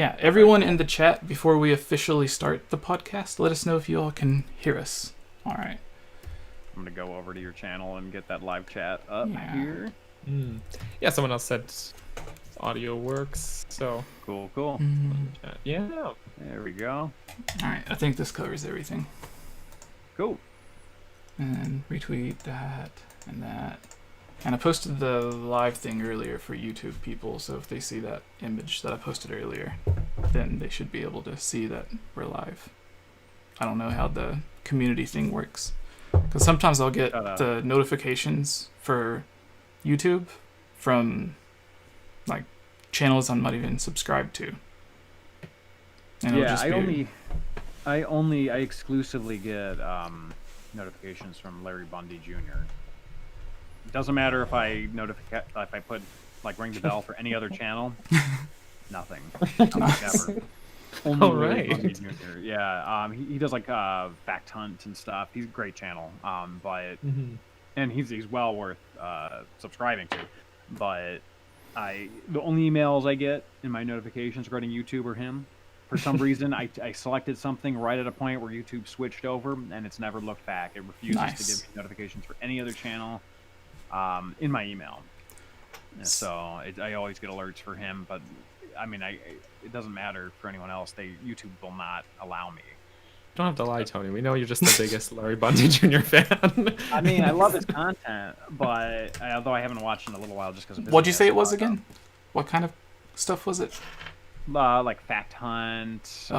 Yeah, everyone in the chat, before we officially start the podcast, let us know if you all can hear us. All right. I'm going to go over to your channel and get that live chat up here. Yeah, someone else said audio works, so... Cool. Yeah. There we go. All right, I think this covers everything. Cool. And retweet that and that. And I posted the live thing earlier for YouTube people, so if they see that image that I posted earlier, then they should be able to see that we're live. I don't know how the community thing works, because sometimes I'll get the notifications for YouTube from like channels I'm not even subscribed to. And yeah, I exclusively get notifications from Larry Bundy Jr. It doesn't matter if I put ring the bell for any other channel. Nothing. Never. Only Larry Bundy Jr. Yeah, he does fact hunt and stuff. He's a great channel. And he's well worth subscribing to. But the only emails I get in my notifications regarding YouTube are him. For some reason, I selected something right at a point where YouTube switched over, and it's never looked back. It refuses to give me notifications for any other channel in my email. And so I always get alerts for him, but I mean, it doesn't matter for anyone else. YouTube will not allow me. Don't have to lie, Tony. We know you're just the biggest Larry Bundy Jr. fan. I mean, I love his content, but although I haven't watched in a little while just because. What'd you say it was again? What kind of stuff was it? Like fact hunt,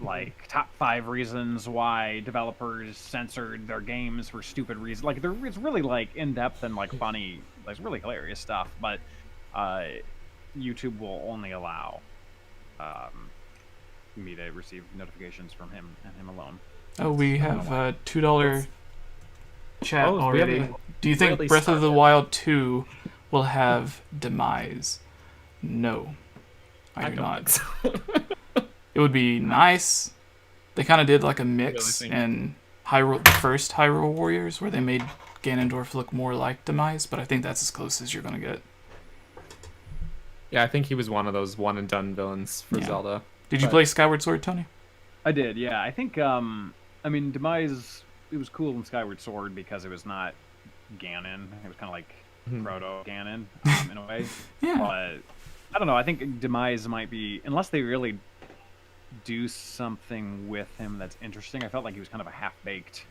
like top 5 reasons why developers censored their games for stupid reasons. Like it's really in depth and funny, it's really hilarious stuff. But YouTube will only allow me to receive notifications from him and him alone. Oh, we have a $2 chat already. Do you think really Breath of the Wild 2 will have demise? No. I do not. So. It would be nice. They kind of did a mix in first Hyrule Warriors, where they made Ganondorf look more like Demise, but I think that's as close as you're going to get. Yeah, I think he was one of those one-and-done villains for Zelda. Did you play Skyward Sword, Tony? I did, yeah. I think, I mean, Demise, it was cool in Skyward Sword because it was not Ganon. It was kind of like proto-Ganon in a way. Yeah. But I don't know. I think Demise might be, unless they really do something with him that's interesting. I felt like he was kind of a half-baked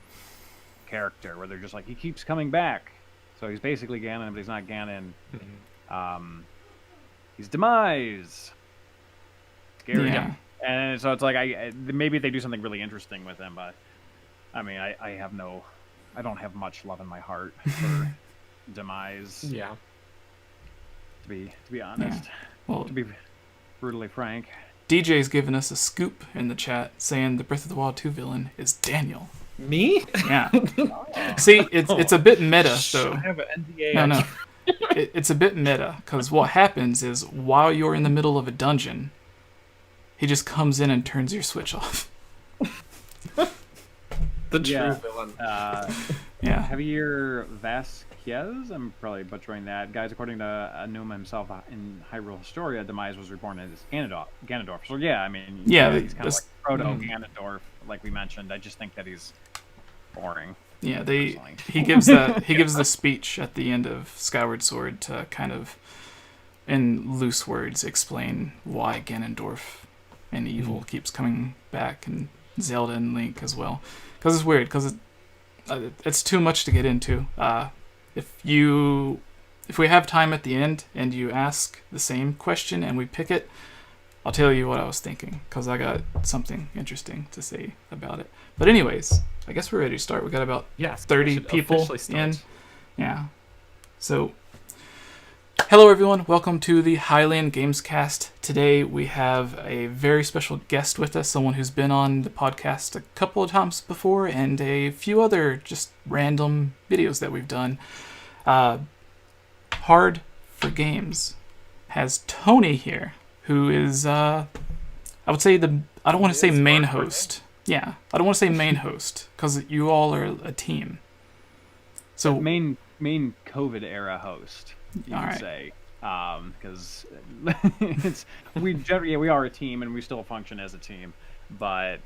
character where they're just he keeps coming back. So he's basically Ganon, but he's not Ganon. He's Demise. Scary. Yeah. And so it's maybe they do something really interesting with him, but I mean, I don't have much love in my heart for Demise. Yeah. To be honest. Yeah. Well, to be brutally frank. DJ's giving us a scoop in the chat saying the Breath of the Wild 2 villain is Daniel. Me? Yeah. See, it's a bit meta, though. I have an NDA. No. It's a bit meta, because what happens is while you're in the middle of a dungeon, he just comes in and turns your switch off. The true villain. Yeah. Javier Vasquez, I'm probably butchering that. Guys, according to Anuma himself in Hyrule Historia, Demise was reborn as Ganondorf. So yeah, I mean, he's kind of like proto-Ganondorf, like we mentioned. I just think that he's boring. Yeah, he gives the speech at the end of Skyward Sword to kind of, in loose words, explain why Ganondorf and evil keeps coming back, and Zelda and Link as well. Because it's weird, because it's too much to get into. If we have time at the end and you ask the same question and we pick it, I'll tell you what I was thinking, because I got something interesting to say about it. But anyways, I guess we're ready to start. We got about 30 people in. Yeah. So, hello everyone. Welcome to the Hylian Gamescast. Today we have a very special guest with us, someone who's been on the podcast a couple of times before, and a few other just random videos that we've done. Hard for Games has Tony here, who is, I would say I don't want to say main host. Yeah, I don't want to say main host, because you all are a team. So main COVID era host, you could say. because it's we are a team and we still function as a team, but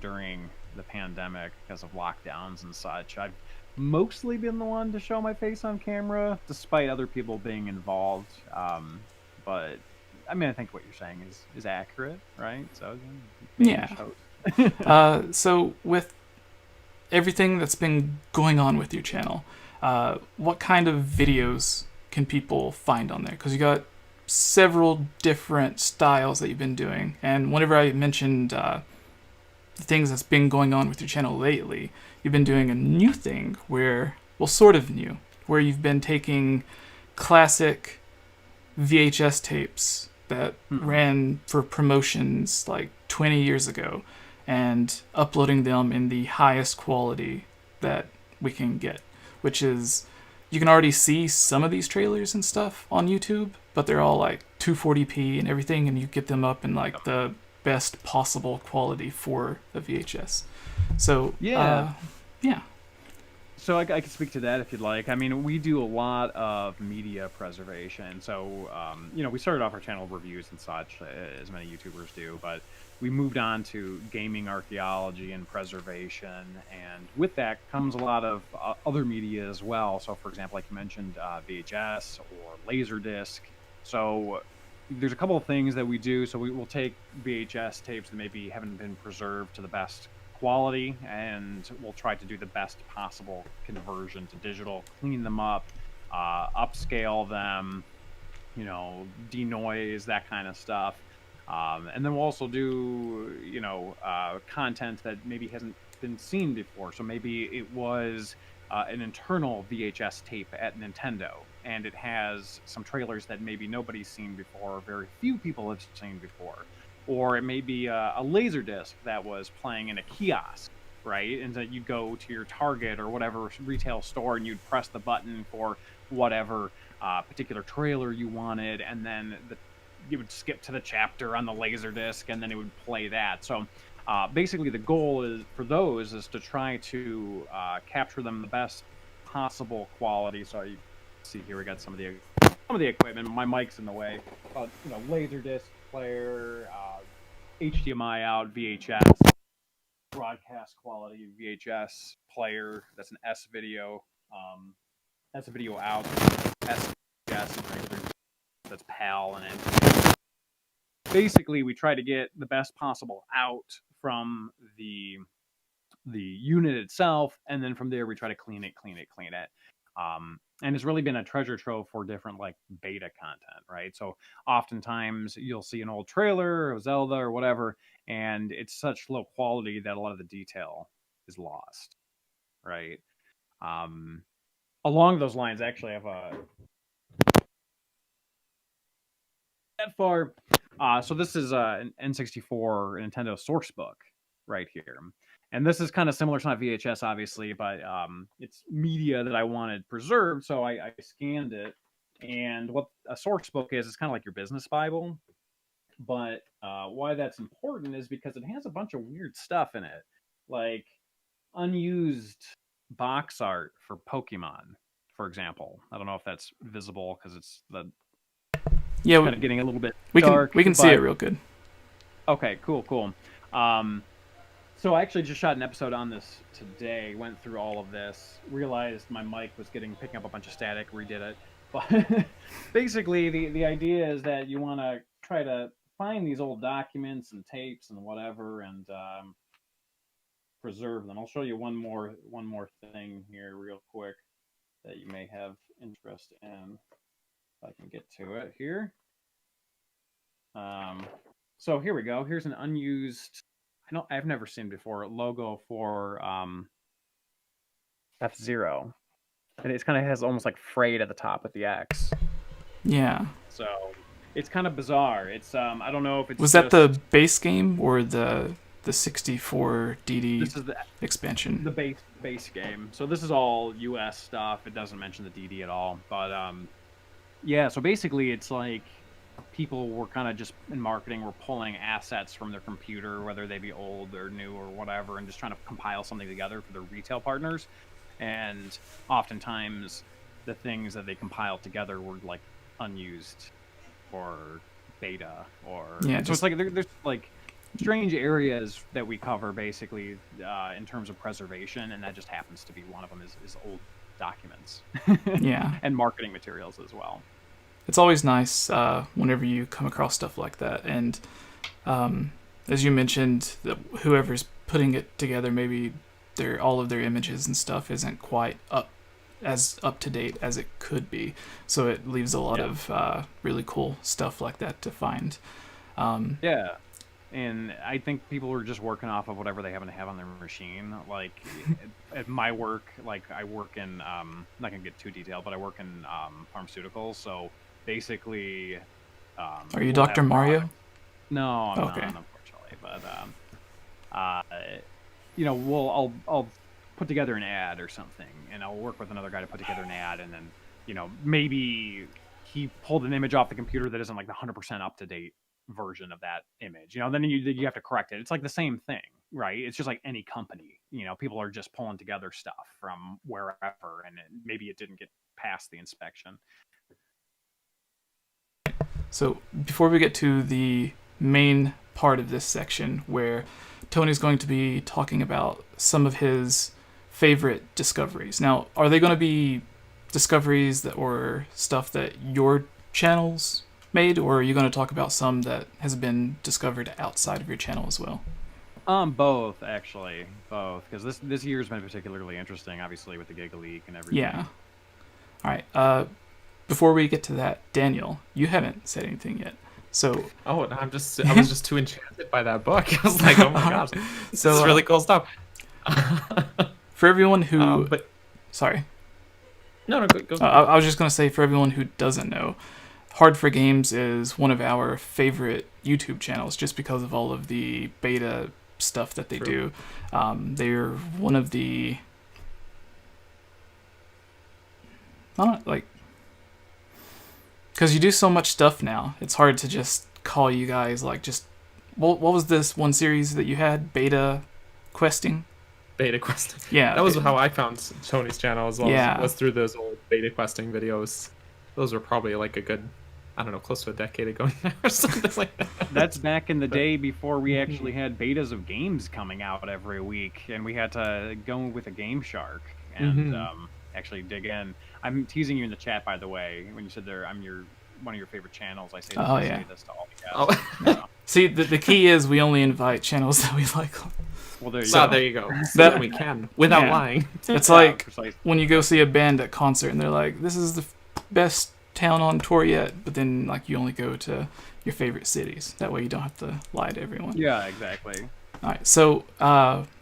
during the pandemic, because of lockdowns and such, I've mostly been the one to show my face on camera, despite other people being involved. But I mean, I think what you're saying is accurate, right? So Yeah. So with everything that's been going on with your channel, what kind of videos can people find on there? Because you got several different styles that you've been doing, and whenever I mentioned the things that's been going on with your channel lately, you've been doing a new thing where, well, sort of new, where you've been taking classic VHS tapes that ran for promotions like 20 years ago and uploading them in the highest quality that we can get, which is, you can already see some of these trailers and stuff on YouTube, but they're all like 240p and everything, and you get them up in like the best possible quality for a VHS. So yeah. Yeah. So I can speak to that if you'd like. I mean, we do a lot of media preservation. So, we started off our channel reviews and such, as many YouTubers do, but we moved on to gaming archaeology and preservation. And with that comes a lot of other media as well. So, for example, like you mentioned, VHS or Laserdisc. So there's a couple of things that we do. So we will take VHS tapes that maybe haven't been preserved to the best quality, and we'll try to do the best possible conversion to digital, clean them up, upscale them, denoise, that kind of stuff. And then we'll also do, content that maybe hasn't been seen before. So maybe it was an internal VHS tape at Nintendo, and it has some trailers that maybe nobody's seen before, or very few people have seen before. Or it may be a Laserdisc that was playing in a kiosk, right? And that you go to your Target or whatever retail store and you'd press the button for whatever particular trailer you wanted, and then you would skip to the chapter on the Laserdisc, and then it would play that. So basically the goal is to try to capture them the best possible quality. So you see here we got some of the equipment. My mic's in the way. Laserdisc player, HDMI out, VHS, broadcast quality VHS player. That's an S video. S video out. SVHS, that's PAL and it. Basically, we try to get the best possible out from the unit itself, and then from there we try to clean it. And it's really been a treasure trove for different like beta content, right? So oftentimes you'll see an old trailer of Zelda or whatever, and it's such low quality that a lot of the detail is lost, right? Along those lines, actually, I have a that far. So this is an N64 Nintendo source book right here. And this is kind of similar. It's not VHS, obviously, but it's media that I wanted preserved. So I scanned it. And what a source book is, it's kind of like your business Bible. But why that's important is because it has a bunch of weird stuff in it. Like unused box art for Pokemon, for example. I don't know if that's visible because it's kind of getting a little bit dark. We can see it real good. Okay, cool. So I actually just shot an episode on this today, went through all of this, realized my mic was picking up a bunch of static, redid it. But basically, the idea is that you want to try to find these old documents and tapes and whatever, and preserve them. I'll show you one more thing here real quick that you may have interest in. If I can get to it here. So here we go. Here's an unused, I've never seen before, logo for F-Zero. And it kind of has almost like frayed at the top with the X. Yeah. So it's kind of bizarre. It's I don't know if it's that the base game or the 64 DD this is expansion? The base game. So this is all US stuff. It doesn't mention the DD at all. But yeah, so basically it's like people were kind of just in marketing were pulling assets from their computer, whether they be old or new or whatever, and just trying to compile something together for their retail partners. And oftentimes the things that they compiled together were like unused or beta or Yeah, so it's like there's like strange areas that we cover basically in terms of preservation, and that just happens to be one of them is old documents Yeah. and marketing materials as well. It's always nice whenever you come across stuff like that. And as you mentioned, whoever's putting it together, maybe all of their images and stuff isn't quite as up to date as it could be. So it leaves a lot of really cool stuff like that to find. Yeah. And I think people are just working off of whatever they happen to have on their machine. Like at my work, like I work in, I'm not gonna get too detailed, but I work in pharmaceuticals. So basically, Are you Dr. Mario? No, I'm Okay. not, unfortunately. But you know, I'll put together an ad or something, and I'll work with another guy to put together an ad, and then you know maybe he pulled an image off the computer that isn't like the 100% up to date version of that image. You know, then you have to correct it. It's like the same thing, right? It's just like any company. You know, people are just pulling together stuff from wherever, and maybe it didn't get past the inspection. So before we get to the main part of this section, where Tony's going to be talking about some of his favorite discoveries. Now, are they going to be discoveries that or stuff that your channel's made, or are you going to talk about some that has been discovered outside of your channel as well? Both actually, both, because this year's been particularly interesting, obviously with the Giga Leak and everything. Yeah. All right. Before we get to that, Daniel, you haven't said anything yet. So I was just too enchanted by that book. I was like, oh my gosh, this is really cool stuff. For everyone who, but sorry, no, go. I was just gonna say, for everyone who doesn't know, Hard for Games is one of our favorite YouTube channels, just because of all of the beta stuff that they do. They're one of the, I don't like, because you do so much stuff now, it's hard to just call you guys like just. What was this one series that you had? Beta questing? Beta questing. Yeah. That was how I found Tony's channel as well. Yeah. Was through those old beta questing videos. Those were probably like a good, I don't know, close to a decade ago now or something like that. That's back in the day before we actually had betas of games coming out every week, and we had to go with a Game Shark and actually dig in. I'm teasing you in the chat, by the way, when you said I'm one of your favorite channels. I say this, say this to all the guests. Oh. See, the key is we only invite channels that we like. Well, there you So go. there you go. That we can without lying. It's like precisely. when you go see a band at concert and they're like, "This is the best town on tour yet," but then like you only go to your favorite cities. That way you don't have to lie to everyone. Yeah, exactly. All right, so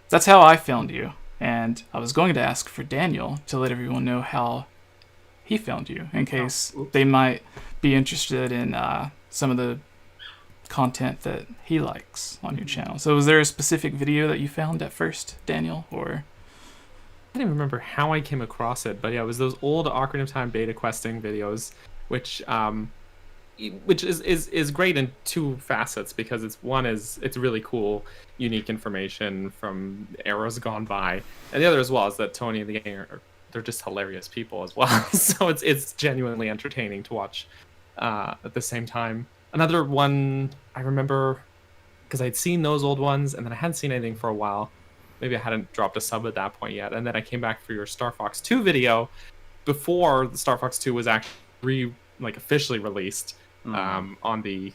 that's how I found you, and I was going to ask for Daniel to let everyone know how he found you, in case they might be interested in some of the content that he likes on your channel. So was there a specific video that you found at first, Daniel, or? I don't even remember how I came across it, but yeah, it was those old Ocarina of Time beta questing videos, which is great in two facets, because it's really cool, unique information from eras gone by, and the other as well is that Tony and the gang they're just hilarious people as well. So it's genuinely entertaining to watch at the same time. Another one I remember, because I'd seen those old ones and then I hadn't seen anything for a while. Maybe I hadn't dropped a sub at that point yet, and then I came back for your Star Fox 2 video before the Star Fox 2 was actually officially released on the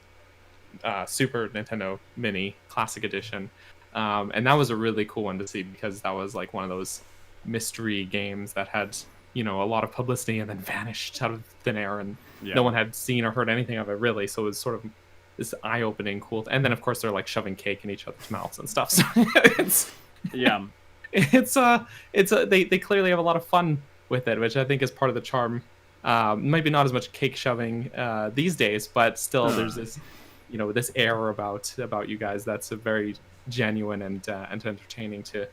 Super Nintendo Mini Classic Edition, and that was a really cool one to see, because that was like one of those mystery games that had a lot of publicity and then vanished out of thin air, and no one had seen or heard anything of it really. So it was sort of this eye-opening cool. And then of course they're like shoving cake in each other's mouths and stuff. So they clearly have a lot of fun with it, which I think is part of the charm. Maybe not as much cake shoving these days, but still there's this this air about you guys that's a very genuine and entertaining to,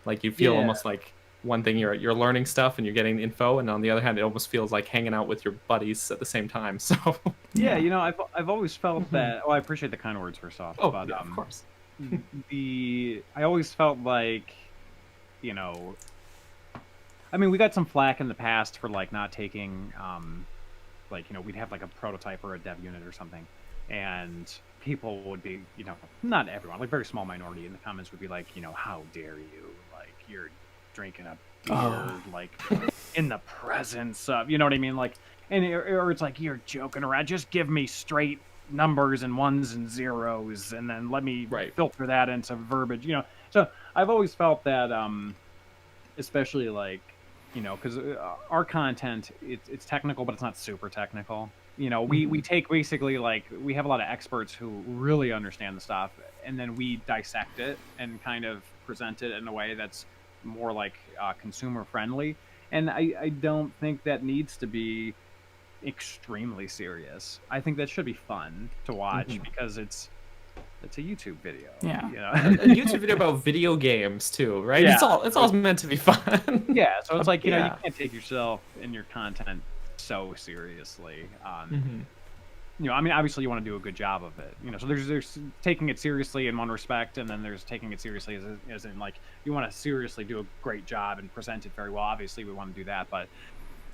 like, you feel almost like one thing you're learning stuff and you're getting info, and on the other hand it almost feels like hanging out with your buddies at the same time. So I've always felt that. Oh, I appreciate the kind words, first off. Oh, but, yeah, of course. I always felt like, I mean, we got some flack in the past for like not taking like, we'd have like a prototype or a dev unit or something, and people would be, not everyone, like very small minority in the comments would be like, how dare you, like you're drinking a beer, like in the presence of, you know what I mean, like, or it's like you're joking around, just give me straight numbers and ones and zeros, and then let me filter that into verbiage, So I've always felt that, especially like, because our content, it's technical, but it's not super technical. We take basically, like, we have a lot of experts who really understand the stuff, and then we dissect it and kind of present it in a way that's more like consumer friendly. And I don't think that needs to be extremely serious. I think that should be fun to watch because it's a YouTube video. Yeah. A YouTube video about video games too, right? Yeah. It's all meant to be fun. Yeah, so it's like, you can't take yourself and your content so seriously. I mean, obviously you want to do a good job of it. So there's taking it seriously in one respect, and then there's taking it seriously as in, like, you want to seriously do a great job and present it very well. Obviously we want to do that, but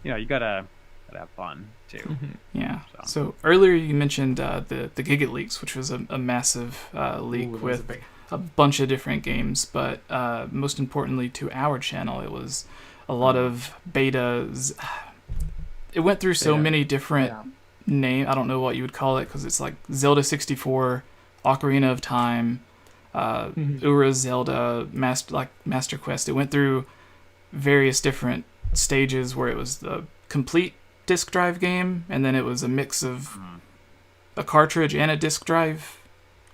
you gotta have fun too. Yeah. So earlier you mentioned the Giga leaks, which was a massive leak with a bunch of different games, but most importantly to our channel, it was a lot of betas. It went through so many different names. I don't know what you would call it, because it's like Zelda 64, Ocarina of Time, 𝐓𝐼𝐬𝐢𝐴 Zelda, Master Quest. It went through various different stages where it was the complete disk drive game, and then it was a mix of a cartridge and a disk drive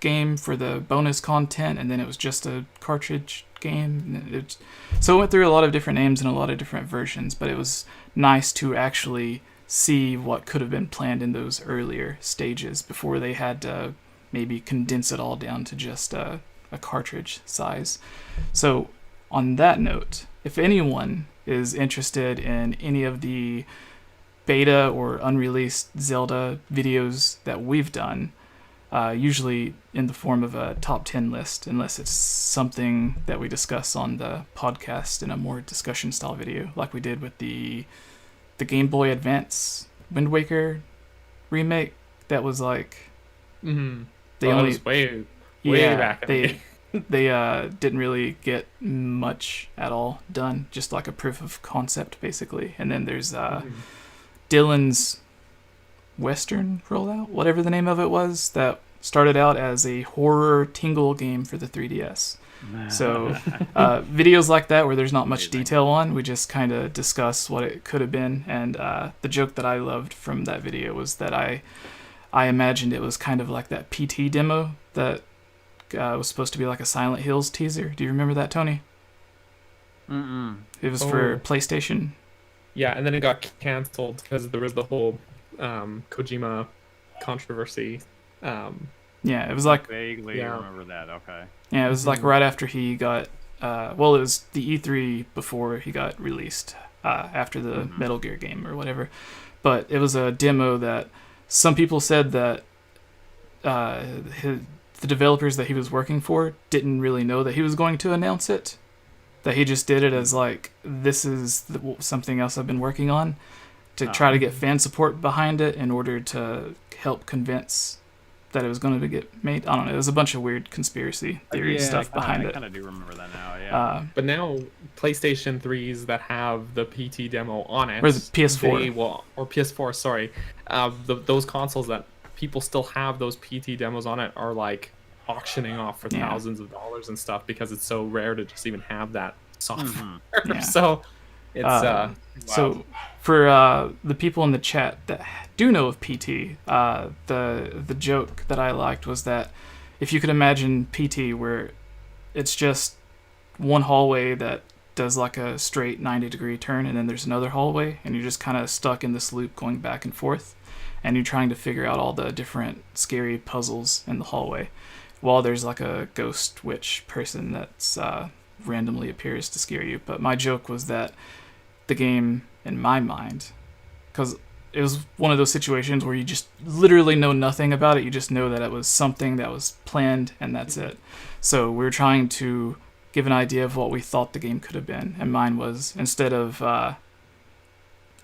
game for the bonus content, and then it was just a cartridge game. So it went through a lot of different names and a lot of different versions, but it was nice to actually see what could have been planned in those earlier stages before they had to maybe condense it all down to just a cartridge size. So on that note, if anyone is interested in any of the beta or unreleased Zelda videos that we've done, usually in the form of a top 10 list, unless it's something that we discuss on the podcast in a more discussion style video, like we did with the Game Boy Advance Wind Waker remake. That was like they only was way back. They didn't really get much at all done, just like a proof of concept basically. And then there's Dylan's Western rollout, whatever the name of it was, that started out as a horror tingle game for the 3DS. So videos like that where there's not much detail on, we just kind of discuss what it could have been. And the joke that I loved from that video was that I imagined it was kind of like that PT demo that was supposed to be like a Silent Hills teaser. Do you remember that, Tony? It was for PlayStation. Yeah, and then it got canceled because there was the whole Kojima controversy. Yeah, it was like vaguely remember that. Okay. Yeah, it was like right after he got. It was the E3 before he got released, after the Metal Gear game or whatever. But it was a demo that some people said that the developers that he was working for didn't really know that he was going to announce it. That he just did it as like, this is something else I've been working on, to try to get fan support behind it in order to help convince that it was going to get made. I don't know. It was a bunch of weird conspiracy theory stuff behind it. I kind of do remember that now, yeah. But now PlayStation 3s that have the PT demo on it, or the PS4, or PS4, sorry, those consoles that people still have those PT demos on it are like auctioning off for thousands of dollars and stuff, because it's so rare to just even have that software. So it's so for the people in the chat that do know of PT, the joke that I liked was that if you could imagine PT where it's just one hallway that does like a straight 90-degree turn, and then there's another hallway, and you're just kind of stuck in this loop going back and forth, and you're trying to figure out all the different scary puzzles in the hallway, while there's like a ghost witch person that's randomly appears to scare you. But my joke was that the game, in my mind, because it was one of those situations where you just literally know nothing about it, you just know that it was something that was planned and that's it. So we were trying to give an idea of what we thought the game could have been, and mine was, instead of a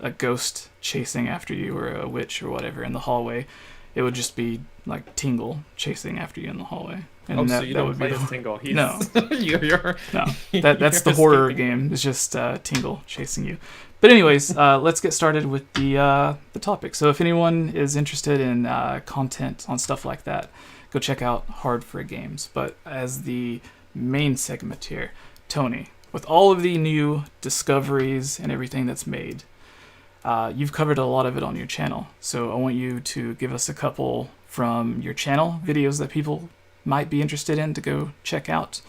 a ghost chasing after you or a witch or whatever in the hallway, it would just be like Tingle chasing after you in the hallway. And so you don't play as Tingle. No. You're No, that's the horror game. It's just Tingle chasing you. But anyways, let's get started with the topic. So if anyone is interested in content on stuff like that, go check out Hard for Games. But as the main segment here, Tony, with all of the new discoveries and everything that's made, you've covered a lot of it on your channel. So I want you to give us a couple from your channel, videos that people might be interested in to go check out.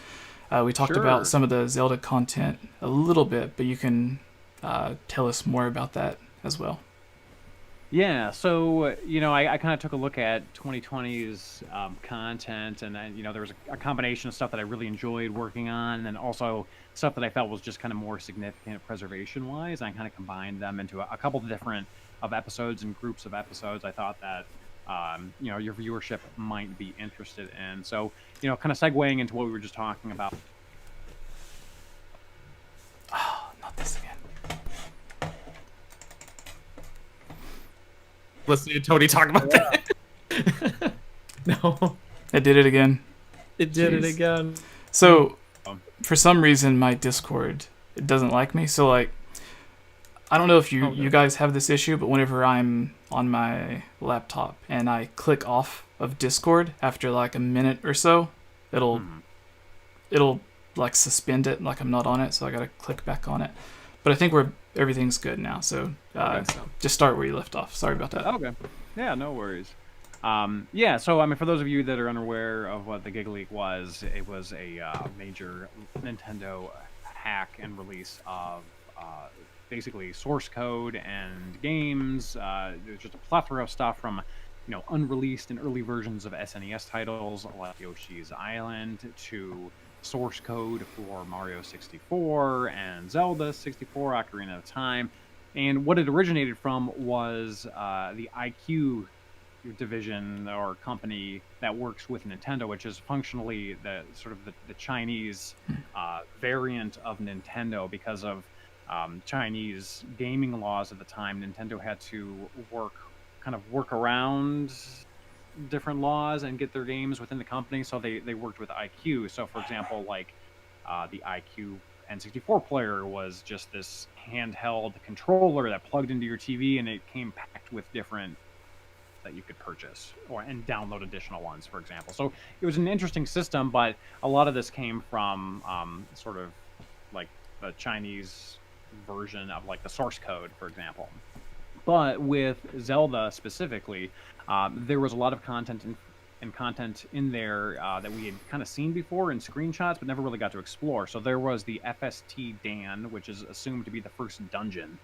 We talked about some of the Zelda content a little bit, but you can tell us more about that as well. Yeah, so, I kind of took a look at 2020's content, and then, there was a combination of stuff that I really enjoyed working on, and then also stuff that I felt was just kind of more significant preservation-wise. I kind of combined them into a couple of different episodes and groups of episodes I thought that, your viewership might be interested in. So, kind of segueing into what we were just talking about. Oh, not this again. Listening to Tony talk about that. No. It did it again. It did it again. So, for some reason, my Discord, it doesn't like me. So, like, I don't know if you guys have this issue, but whenever I'm on my laptop and I click off of Discord after like a minute or so, it'll like suspend it, like I'm not on it, so I gotta click back on it. But I think everything's good now, so just start where you left off. Sorry about that. Okay. Yeah, no worries. So for those of you that are unaware of what the GigaLeak was, it was a major Nintendo hack and release of basically source code and games. There's just a plethora of stuff from unreleased and early versions of SNES titles like Yoshi's Island to source code for Mario 64 and Zelda 64, Ocarina of Time. And what it originated from was the IQ division or company that works with Nintendo, which is functionally the Chinese variant of Nintendo. Because of Chinese gaming laws at the time, Nintendo had to work around different laws and get their games within the company, so they worked with IQ. So for example, like the IQ N64 player was just this handheld controller that plugged into your TV, and it came packed with different that you could purchase and download additional ones, for example. So it was an interesting system, but a lot of this came from sort of like the Chinese version of like the source code, for example. But with Zelda specifically, there was a lot of content in there that we had kind of seen before in screenshots, but never really got to explore. So there was the FST Dan, which is assumed to be the first dungeon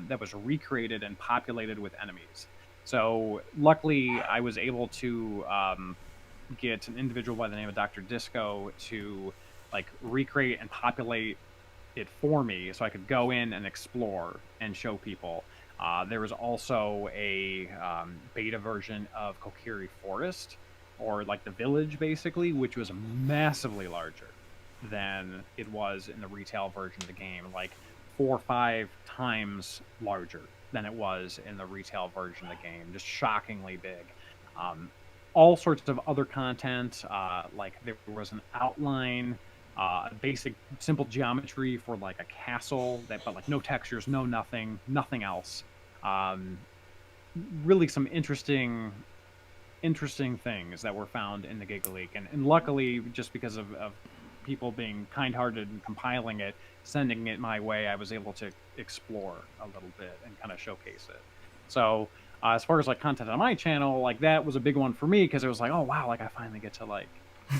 that was recreated and populated with enemies. So luckily, I was able to get an individual by the name of Dr. Disco to like recreate and populate it for me, so I could go in and explore and show people. There was also a beta version of Kokiri Forest, or like the village, basically, which was massively larger than it was in the retail version of the game, like 4 or 5 times larger than it was in the retail version of the game. Just shockingly big. All sorts of other content, like there was an outline, basic simple geometry for like a castle, but like no textures, nothing else. Really some interesting things that were found in the GigaLeak, and luckily, just because of people being kind-hearted and compiling it, sending it my way, I was able to explore a little bit and kind of showcase it. So as far as like content on my channel, like that was a big one for me, because it was like, oh wow, like I finally get to like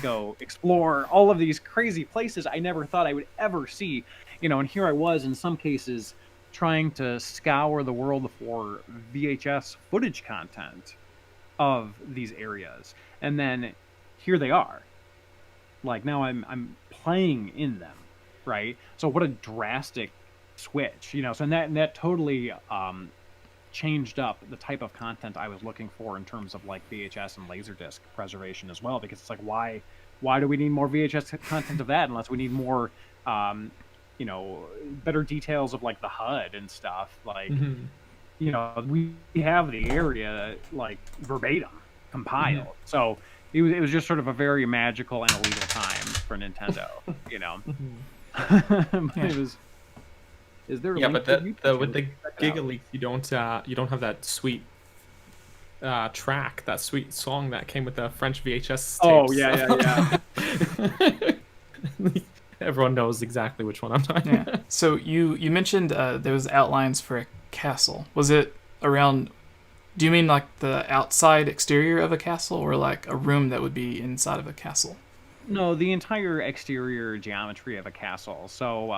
go explore all of these crazy places I never thought I would ever see, and here I was in some cases trying to scour the world for VHS footage content of these areas, and then here they are. Like now I'm playing in them, right? So what a drastic switch, So that totally changed up the type of content I was looking for in terms of like VHS and Laserdisc preservation as well, because it's like why do we need more VHS content of that unless we need more better details of like the HUD and stuff. Like, Mhm. we have the area like verbatim compiled. So it was just sort of a very magical and illegal time for Nintendo. But Yeah. it was. Is there a Yeah, link but for you? with the Check it out. Giga Leak, you don't have that sweet track, that sweet song that came with the French VHS tapes. Oh yeah. Everyone knows exactly which one I'm talking Yeah. about. So you mentioned there was outlines for a castle. Was it around? Do you mean like the outside exterior of a castle, or like a room that would be inside of a castle? No, the entire exterior geometry of a castle. So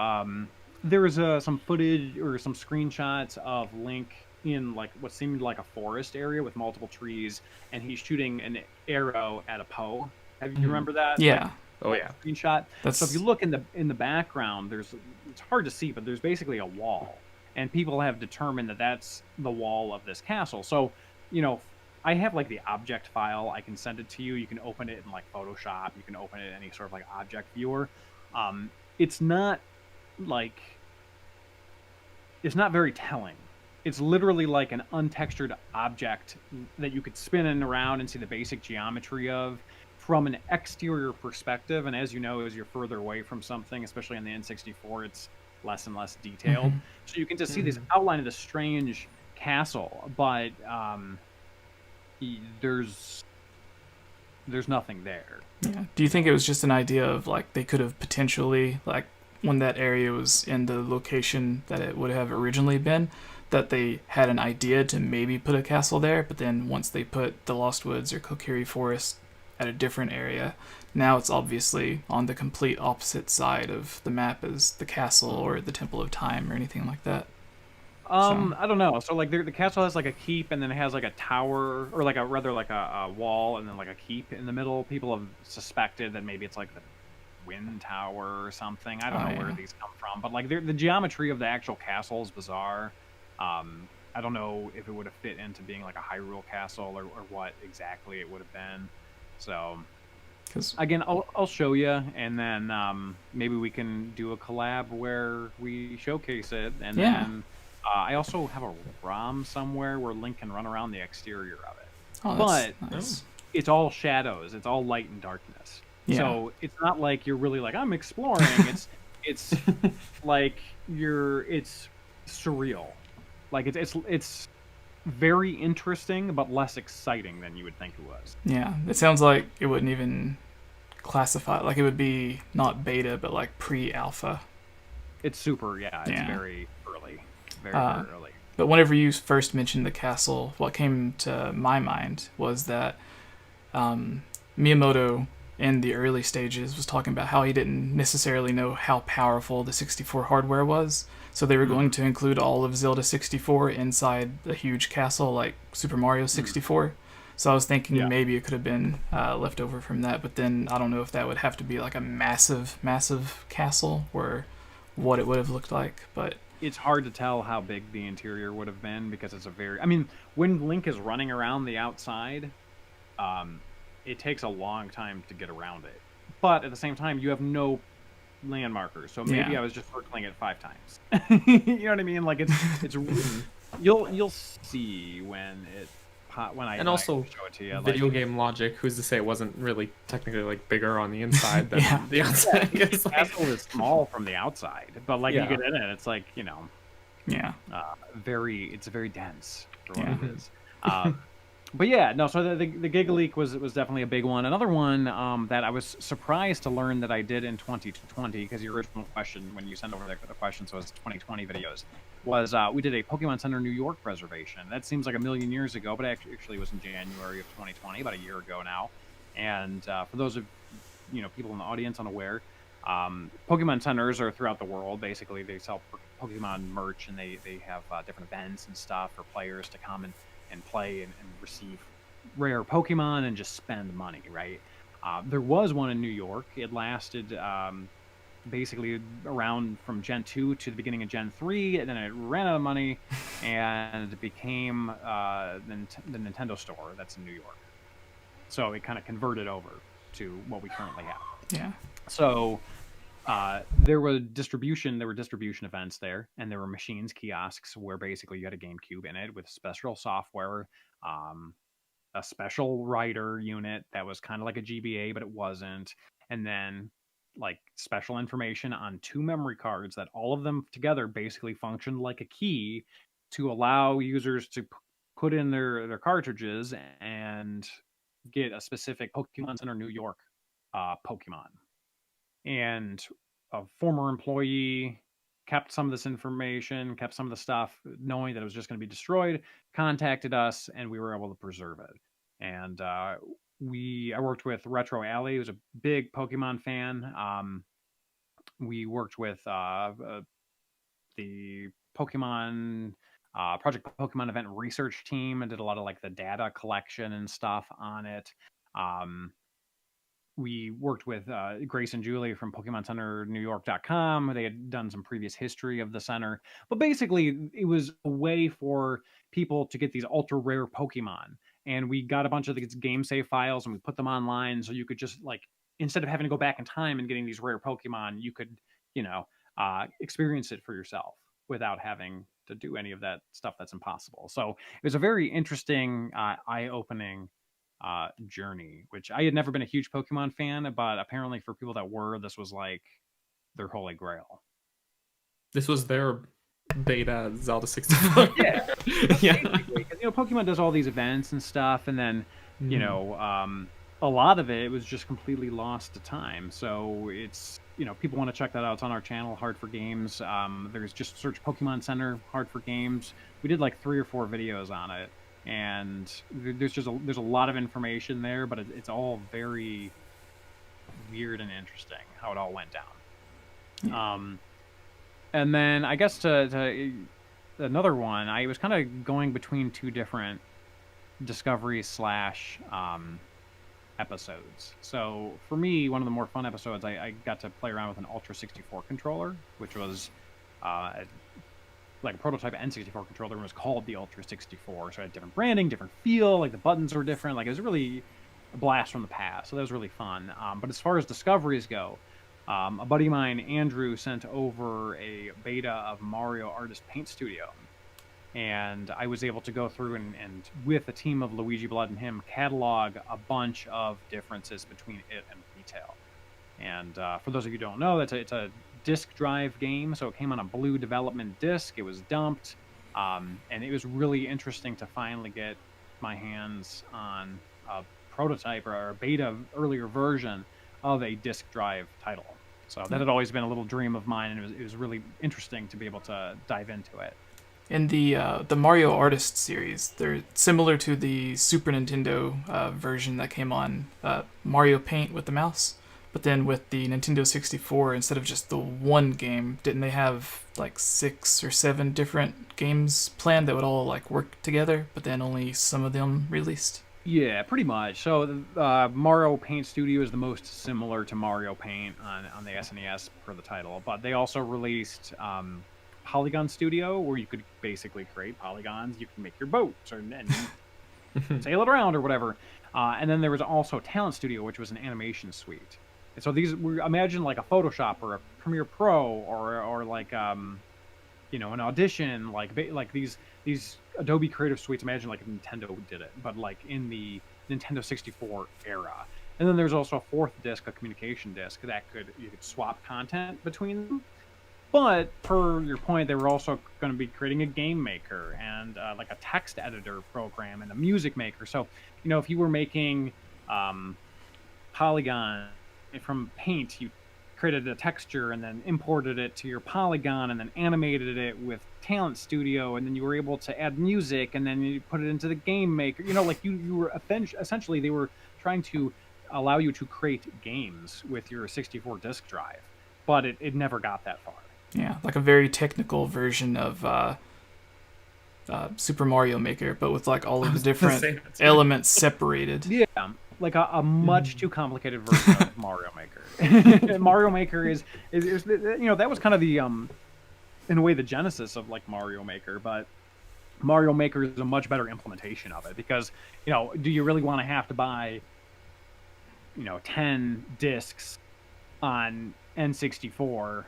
there was some footage or some screenshots of Link in like what seemed like a forest area with multiple trees, and he's shooting an arrow at a Poe. You remember that? Yeah. Oh yeah. Screenshot. That's So if you look in the background, it's hard to see, but there's basically a wall, and people have determined that that's the wall of this castle. So, I have like the object file. I can send it to you. You can open it in like Photoshop. You can open it in any sort of like object viewer. It's not like it's not very telling. It's literally like an untextured object that you could spin in around and see the basic geometry of from an exterior perspective. And as you know, as you're further away from something, especially on the N64, it's less and less detailed. So you can just see this outline of this strange castle, but there's nothing there. Yeah. Do you think it was just an idea of like they could have potentially, like when that area was in the location that it would have originally been, that they had an idea to maybe put a castle there, but then once they put the Lost Woods or Kokiri Forest at a different area, now it's obviously on the complete opposite side of the map as the castle or the Temple of Time or anything like that. I don't know. So like the castle has like a keep, and then it has like a tower, or like a wall, and then like a keep in the middle. People have suspected that maybe it's like the wind tower or something. I don't know where these come from, but like the geometry of the actual castle is bizarre. I don't know if it would have fit into being like a Hyrule castle or what exactly it would have been. So, again, I'll show you, and then maybe we can do a collab where we showcase it, and then I also have a ROM somewhere where Link can run around the exterior of it. Oh, but nice. It's all shadows. It's all light and darkness. Yeah. So it's not like you're really like, I'm exploring. it's like it's surreal. Like it's very interesting, but less exciting than you would think it was. Yeah, it sounds like it wouldn't even classify, like it would be not beta, but like pre-alpha. It's super, It's very early. Very early. But whenever you first mentioned the castle, what came to my mind was that Miyamoto in the early stages was talking about how he didn't necessarily know how powerful the 64 hardware was. So they were going to include all of Zelda 64 inside a huge castle like Super Mario 64. So I was thinking maybe it could have been left over from that, but then I don't know if that would have to be like a massive, massive castle or what it would have looked like. But it's hard to tell how big the interior would have been because it's I mean, when Link is running around the outside, it takes a long time to get around it. But at the same time, you have no land markers, so maybe I was just circling it 5 times. You know what I mean? Like it's you'll see when I also show it to you. Video game logic. Who's to say it wasn't really technically like bigger on the inside than the outside? The castle is small from the outside, but like you get in it, it's like it's very dense for what it is. But so the Giga Leak was definitely a big one. Another one that I was surprised to learn that I did in 2020, because the original question when you sent over the question, so it was 2020 videos, was we did a Pokemon Center New York reservation. That seems like a million years ago, but actually it was in January of 2020, about a year ago now. And for those of people in the audience unaware, Pokemon centers are throughout the world. Basically, they sell Pokemon merch, and they have different events and stuff for players to come and play and receive rare Pokemon and just spend money, right? There was one in New York. It lasted basically around from Gen 2 to the beginning of Gen 3, and then it ran out of money, and it became the Nintendo store that's in New York. So it kind of converted over to what we currently have. Yeah. So there were distribution events there, and there were machines, kiosks, where basically you had a GameCube in it with special software, a special writer unit that was kind of like a GBA, but it wasn't, and then like special information on 2 memory cards that all of them together basically functioned like a key to allow users to put in their cartridges and get a specific Pokemon Center New York Pokemon. And a former employee kept some of this information, kept some of the stuff, knowing that it was just going to be destroyed, contacted us, and we were able to preserve it. And I worked with Retro Alley, who's a big Pokemon fan. We worked with the Pokemon Project Pokemon event research team and did a lot of like the data collection and stuff on it. We worked with Grace and Julie from PokemonCenterNewYork.com. They had done some previous history of the center. But basically, it was a way for people to get these ultra rare Pokemon. And we got a bunch of these game save files and we put them online so you could just like, instead of having to go back in time and getting these rare Pokemon, you could, experience it for yourself without having to do any of that stuff that's impossible. So it was a very interesting, eye-opening journey, which I had never been a huge Pokemon fan, but apparently for people that were, this was like their holy grail. This was their beta Zelda 64. Yeah. Yeah. Because, Pokemon does all these events and stuff, and then, a lot of it was just completely lost to time. So it's, people want to check that out. It's on our channel, Hard for Games. There's just search Pokemon Center, Hard for Games. We did like 3 or 4 videos on it. And there's a lot of information there, but it's all very weird and interesting how it all went down. And then I guess to another one, I was kind of going between 2 different Discovery / episodes. So for me, one of the more fun episodes, I got to play around with an Ultra 64 controller, which was like a prototype N64 controller, was called the Ultra 64. So it had different branding, different feel, like the buttons were different. Like it was really a blast from the past. So that was really fun. But as far as discoveries go, a buddy of mine, Andrew, sent over a beta of Mario Artist Paint Studio. And I was able to go through and with a team of Luigi Blood and him, catalog a bunch of differences between it and retail. And for those of you who don't know, it's a disk drive game, so it came on a blue development disk. It was dumped, and it was really interesting to finally get my hands on a prototype or a beta earlier version of a disk drive title. So that had always been a little dream of mine, and it was really interesting to be able to dive into it. In the Mario Artist series, they're similar to the Super Nintendo version that came on Mario Paint with the mouse. But then with the Nintendo 64, instead of just the one game, didn't they have like 6 or 7 different games planned that would all like work together, but then only some of them released? Yeah, pretty much. So Mario Paint Studio is the most similar to Mario Paint on the SNES per the title, but they also released Polygon Studio, where you could basically create polygons. You can make your boats and sail it around or whatever. And then there was also Talent Studio, which was an animation suite. And so these were, imagine like a Photoshop or a Premiere Pro or like an Audition, like these Adobe Creative Suites. Imagine like if Nintendo did it, but like in the Nintendo 64 era. And then there's also a 4th disc, a communication disc, that you could swap content between them. But per your point, they were also going to be creating a game maker and like a text editor program and a music maker. So, if you were making Polygon from Paint, you created a texture and then imported it to your Polygon and then animated it with Talent Studio, and then you were able to add music and then you put it into the game maker. You were essentially, they were trying to allow you to create games with your 64 disk drive, but it never got that far. Yeah, like a very technical version of Super Mario Maker, but with like all of the different elements separated. Yeah, like a much too complicated version of Mario Maker. Mario Maker is that was kind of the in a way the genesis of like Mario Maker, but Mario Maker is a much better implementation of it because do you really want to have to buy 10 discs on N64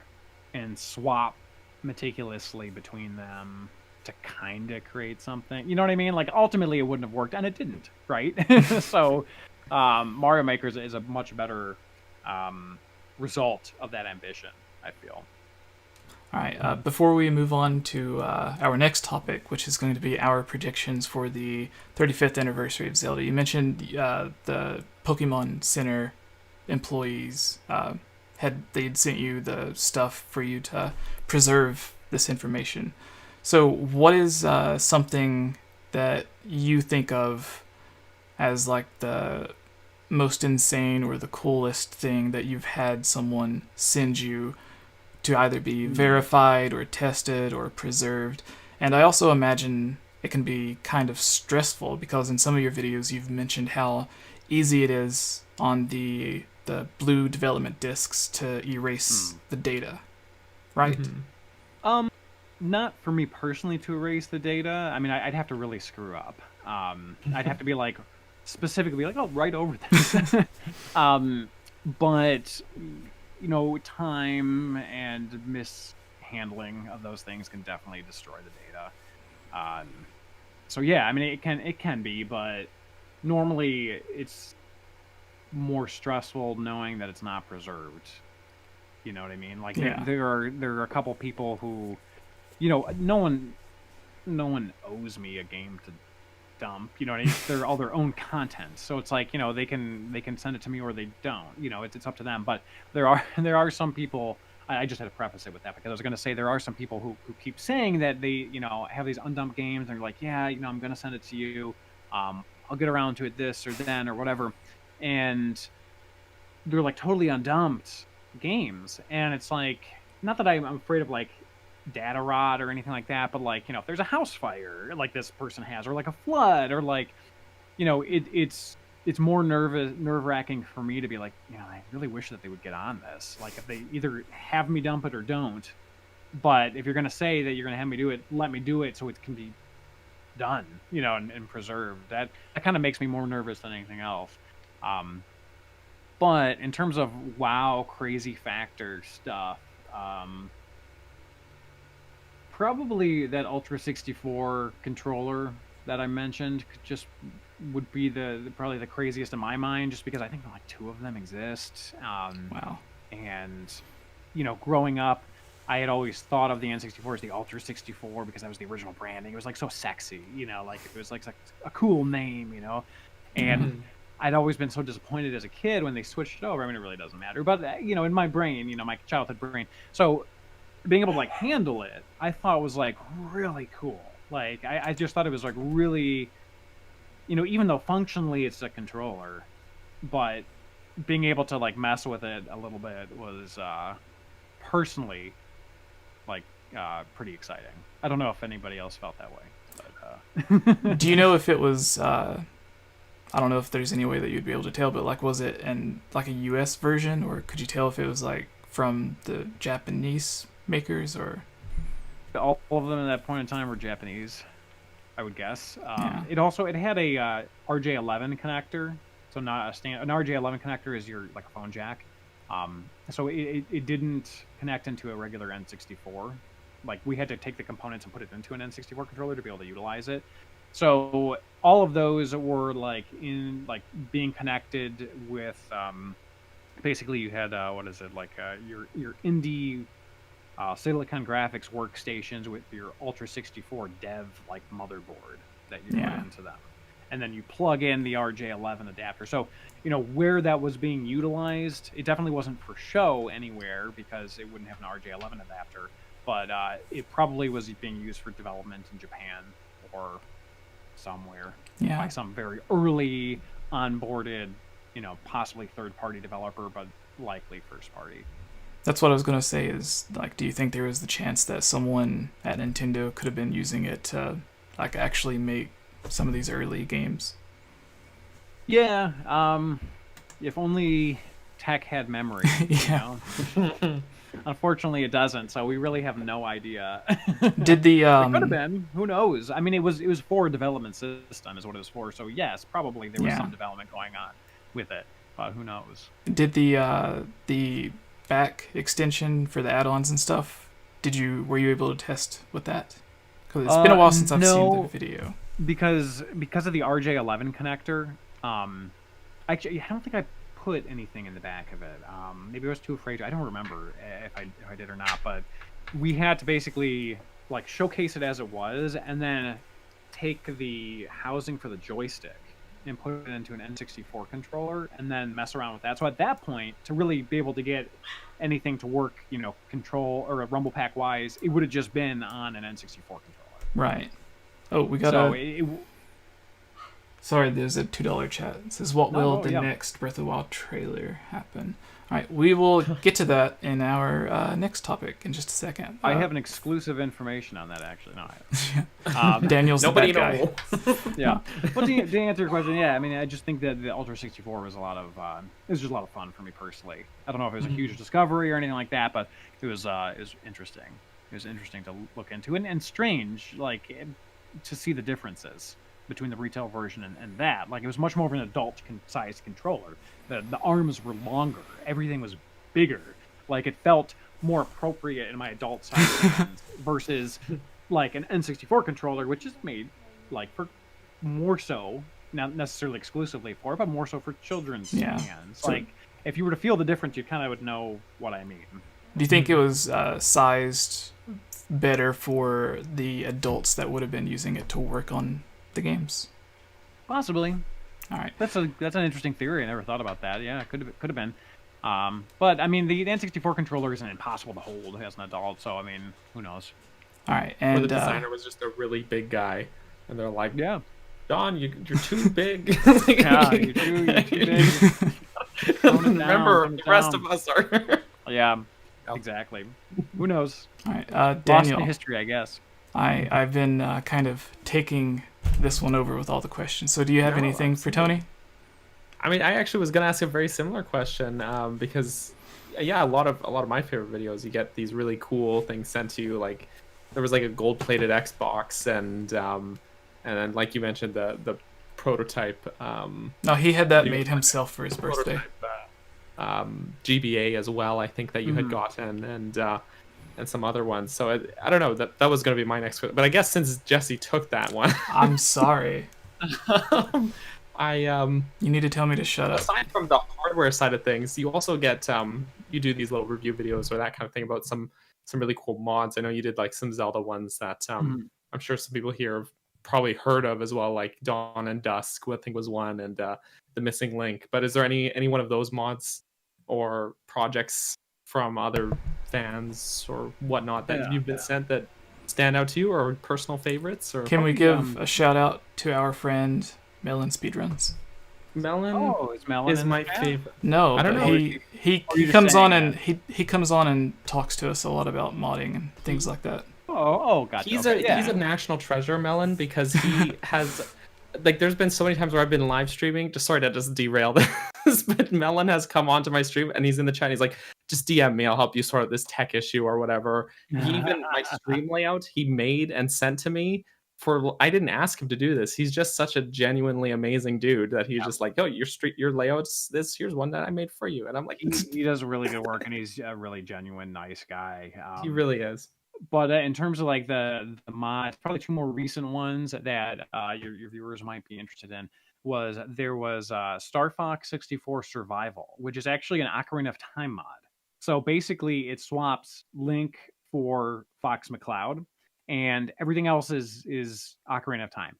and swap meticulously between them to kind of create something. You know what I mean? Like, ultimately, it wouldn't have worked, and it didn't, right? So, Mario Maker is a much better result of that ambition, I feel. All right. Before we move on to our next topic, which is going to be our predictions for the 35th anniversary of Zelda, you mentioned the Pokemon Center employees they'd sent you the stuff for you to preserve this information. So, what is something that you think of as like the most insane or the coolest thing that you've had someone send you to either be verified or tested or preserved? And I also imagine it can be kind of stressful because in some of your videos you've mentioned how easy it is on the blue development disks to erase the data, right? Not for me personally to erase the data. I mean, I'd have to really screw up. I'd have to be like, specifically be like, oh, right over this. But you know, time and mishandling of those things can definitely destroy the data. So yeah, I mean, it can be, but normally it's more stressful knowing that it's not preserved. You know what I mean? Like there are a couple people who, you know, no one owes me a game to dump. You know what I mean? They're all their own content, so it's like, you know, they can send it to me or they don't. You know, it's up to them. But there are some people. I just had to preface it with that because I was going to say there are some people who keep saying that they, you know, have these undumped games and they're like, yeah, you know, I'm going to send it to you. I'll get around to it this or then or whatever, and they're like totally undumped games, and it's like, not that I'm afraid of like data rot or anything like that, but like, you know, if there's a house fire like this person has, or like a flood, or like, you know, it's more nerve-wracking for me to be like, you know, I really wish that they would get on this. Like, if they either have me dump it or don't, but if you're going to say that you're going to have me do it, let me do it so it can be done, you know, and preserved. That kind of makes me more nervous than anything else. But in terms of wow, crazy factor stuff, probably that Ultra 64 controller that I mentioned just would be probably the craziest in my mind, just because I think like 2 of them exist. Wow. And, you know, growing up, I had always thought of the N64 as the Ultra 64 because that was the original branding. It was like so sexy, you know, like it was like a cool name, you know. And I'd always been so disappointed as a kid when they switched it over. I mean, it really doesn't matter, but you know, in my brain, you know, my childhood brain. So being able to like handle it, I thought was like really cool. Like I just thought it was like really, you know, even though functionally it's a controller, but being able to like mess with it a little bit was personally like pretty exciting. I don't know if anybody else felt that way, but Do you know if it was I don't know if there's any way that you'd be able to tell, but like, was it in like a US version, or could you tell if it was like from the Japanese makers? Or all of them at that point in time were Japanese, I would guess. It had a RJ11 connector, so not an RJ11 connector is your like a phone jack. So it didn't connect into a regular N64. Like, we had to take the components and put it into an N64 controller to be able to utilize it. So all of those were like being connected with basically you had your indie Silicon Graphics workstations with your Ultra 64 dev like motherboard that you put into them, and then you plug in the RJ11 adapter. So, you know, where that was being utilized, it definitely wasn't for show anywhere because it wouldn't have an RJ11 adapter, but it probably was being used for development in Japan or somewhere by some very early onboarded, you know, possibly third-party developer, but likely first-party. That's what I was going to say is, like, do you think there was the chance that someone at Nintendo could have been using it to, like, actually make some of these early games? Yeah, if only tech had memory, you know? Unfortunately, it doesn't, so we really have no idea. Did the It could have been. Who knows? I mean, it was for a development system, is what it was for. So yes, probably there was some development going on with it, but who knows? Did the back extension for the add-ons and stuff, were you able to test with that? Because it's been a while since I've seen the video. Because of the 𝐅𝐴11 connector, actually I don't think I put anything in the back of it. Maybe I was too afraid to. I don't remember if I did or not, but we had to basically like showcase it as it was, and then take the housing for the joystick and put it into an N64 controller, and then mess around with that. So at that point, to really be able to get anything to work, control or a rumble pack wise, it would have just been on an N64 controller. Right. Oh, we got Sorry, there's a $2 chat. It says, what will the next Breath of the Wild trailer happen? All right, we will get to that in our next topic in just a second. I have an exclusive information on that, actually. No, Daniel's nobody the bad guy. Yeah. Well, to answer your question, yeah, I mean, I just think that the Ultra 64 was it was just a lot of fun for me personally. I don't know if it was a huge discovery or anything like that, but it was interesting. It was interesting to look into, and strange, like, to see the differences between the retail version and that. Like, it was much more of an adult-sized controller. The arms were longer. Everything was bigger. Like, it felt more appropriate in my adult-sized hands versus, like, an N64 controller, which is made, like, for more so, not necessarily exclusively for, but more so for children's hands. So, like, if you were to feel the difference, you kind of would know what I mean. Do you think it was sized better for the adults that would have been using it to work on the games? Possibly. All right. That's an interesting theory. I never thought about that. Yeah, it could have been. But I mean, the N64 controller isn't impossible to hold as an adult, so I mean, who knows? All right. And or the designer was just a really big guy, and they're like, "Yeah, Don, you're too big." Yeah, you're too big. Remember, the rest of us are. Yeah, exactly. Who knows? All right, Lost Daniel. in history, I guess. I've been kind of taking this one over with all the questions. So do you have anything for Tony? I mean, I actually was gonna ask a very similar question because, yeah, a lot of my favorite videos, you get these really cool things sent to you. Like, there was like a gold-plated Xbox, and then like you mentioned the prototype. No, he had that made himself for his birthday. GBA as well, I think, that you had gotten, and some other ones. So I don't know, that was going to be my next question. But I guess since Jesse took that one, I'm sorry. You need to tell me to shut up. Aside from the hardware side of things, you also get you do these little review videos or that kind of thing about some really cool mods. I know you did like some Zelda ones that I'm sure some people here have probably heard of as well, like Dawn and Dusk, I think was one, and the Missing Link. But is there any one of those mods or projects from other fans or whatnot that you've been sent that stand out to you, or personal favorites? Or can we give a shout out to our friend Melon Speedruns? Melon is my favorite. No, I don't know. He comes on and he comes on and talks to us a lot about modding and things like that. Oh, gotcha. He's a national treasure, Melon, because he has. Like, there's been so many times where I've been live streaming. Sorry to just derail this, but Melon has come onto my stream and he's in the chat. He's like, just DM me, I'll help you sort out this tech issue or whatever. He even my stream layout he made and sent to me. I didn't ask him to do this. He's just such a genuinely amazing dude that he's just like, oh, your layouts. Here's one that I made for you, and I'm like, he does really good work, and he's a really genuine, nice guy. He really is. But in terms of like the mods, probably two more recent ones that your viewers might be interested in there was Star Fox 64 Survival, which is actually an Ocarina of Time mod. So basically, it swaps Link for Fox McCloud, and everything else is Ocarina of Time.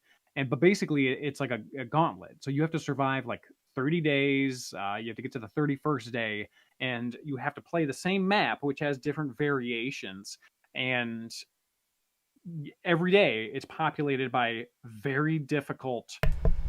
But basically, it's like a gauntlet. So you have to survive like 30 days. You have to get to the 31st day, and you have to play the same map, which has different variations. And every day it's populated by very difficult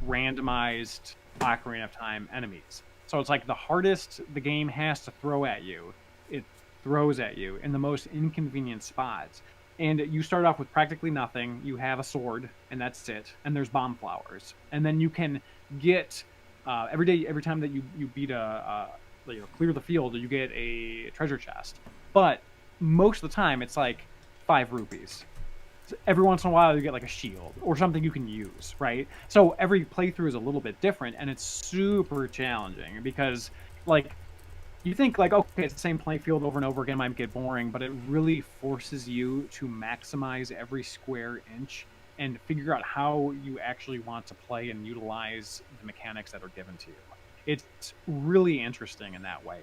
randomized Ocarina of Time enemies. So it's like the hardest the game has to throw at you, it throws at you in the most inconvenient spots. And you start off with practically nothing. You have a sword, and that's it. And there's bomb flowers. And then you can get every time that you beat clear the field, you get a treasure chest. But most of the time, it's like 5 rupees. So every once in a while, you get like a shield or something you can use, right? So every playthrough is a little bit different, and it's super challenging because, like, you think like, okay, it's the same playing field over and over again, might get boring, but it really forces you to maximize every square inch and figure out how you actually want to play and utilize the mechanics that are given to you. It's really interesting in that way.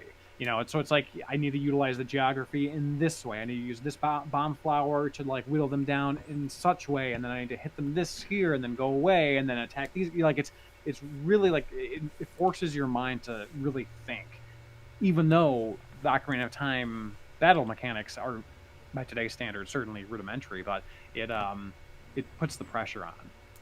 So it's like I need to utilize the geography in this way. I need to use this bomb flower to like whittle them down in such way, and then I need to hit them this here, and then go away, and then attack these. Like it's really like it forces your mind to really think. Even though the Ocarina of Time battle mechanics are, by today's standards, certainly rudimentary, but it puts the pressure on.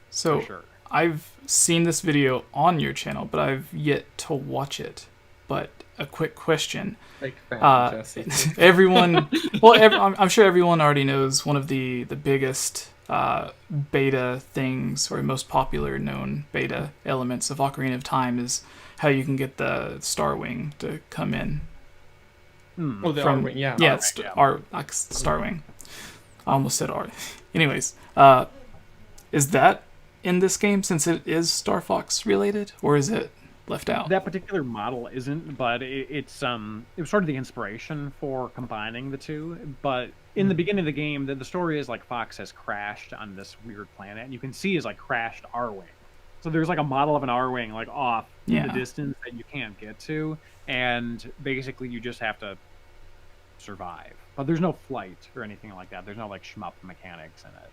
So for sure. I've seen this video on your channel, but I've yet to watch it. But a quick question. Like Jesse. Everyone, I'm sure everyone already knows one of the biggest beta things, or most popular known beta elements of Ocarina of Time is how you can get the Star Wing to come in. Oh, the R-Wing, yeah. Yeah, Star Wing. I almost said R. Anyways, is that in this game since it is Star Fox related, or is it left out? That particular model isn't, but it was sort of the inspiration for combining the two. But in the beginning of the game, the story is like Fox has crashed on this weird planet, and you can see his like crashed R-Wing. So there's like a model of an R-Wing like off in the distance that you can't get to, and basically you just have to survive. But there's no flight or anything like that. There's no like shmup mechanics in it.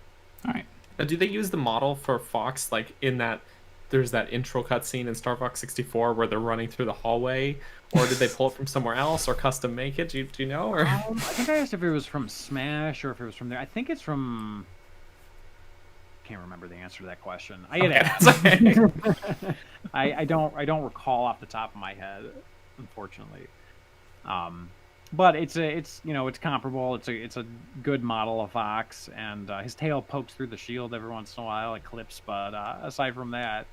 All right. Now, do they use the model for Fox like in that? There's that intro cutscene in Star Fox 64 where they're running through the hallway, or did they pull it from somewhere else or custom make it? Do you know? Or I think I asked if it was from Smash or if it was from there. I think it's from. Can't remember the answer to that question. I had asked. I don't recall off the top of my head, unfortunately. But it's comparable. It's a good model of Fox, and his tail pokes through the shield every once in a while. It clips, but aside from that,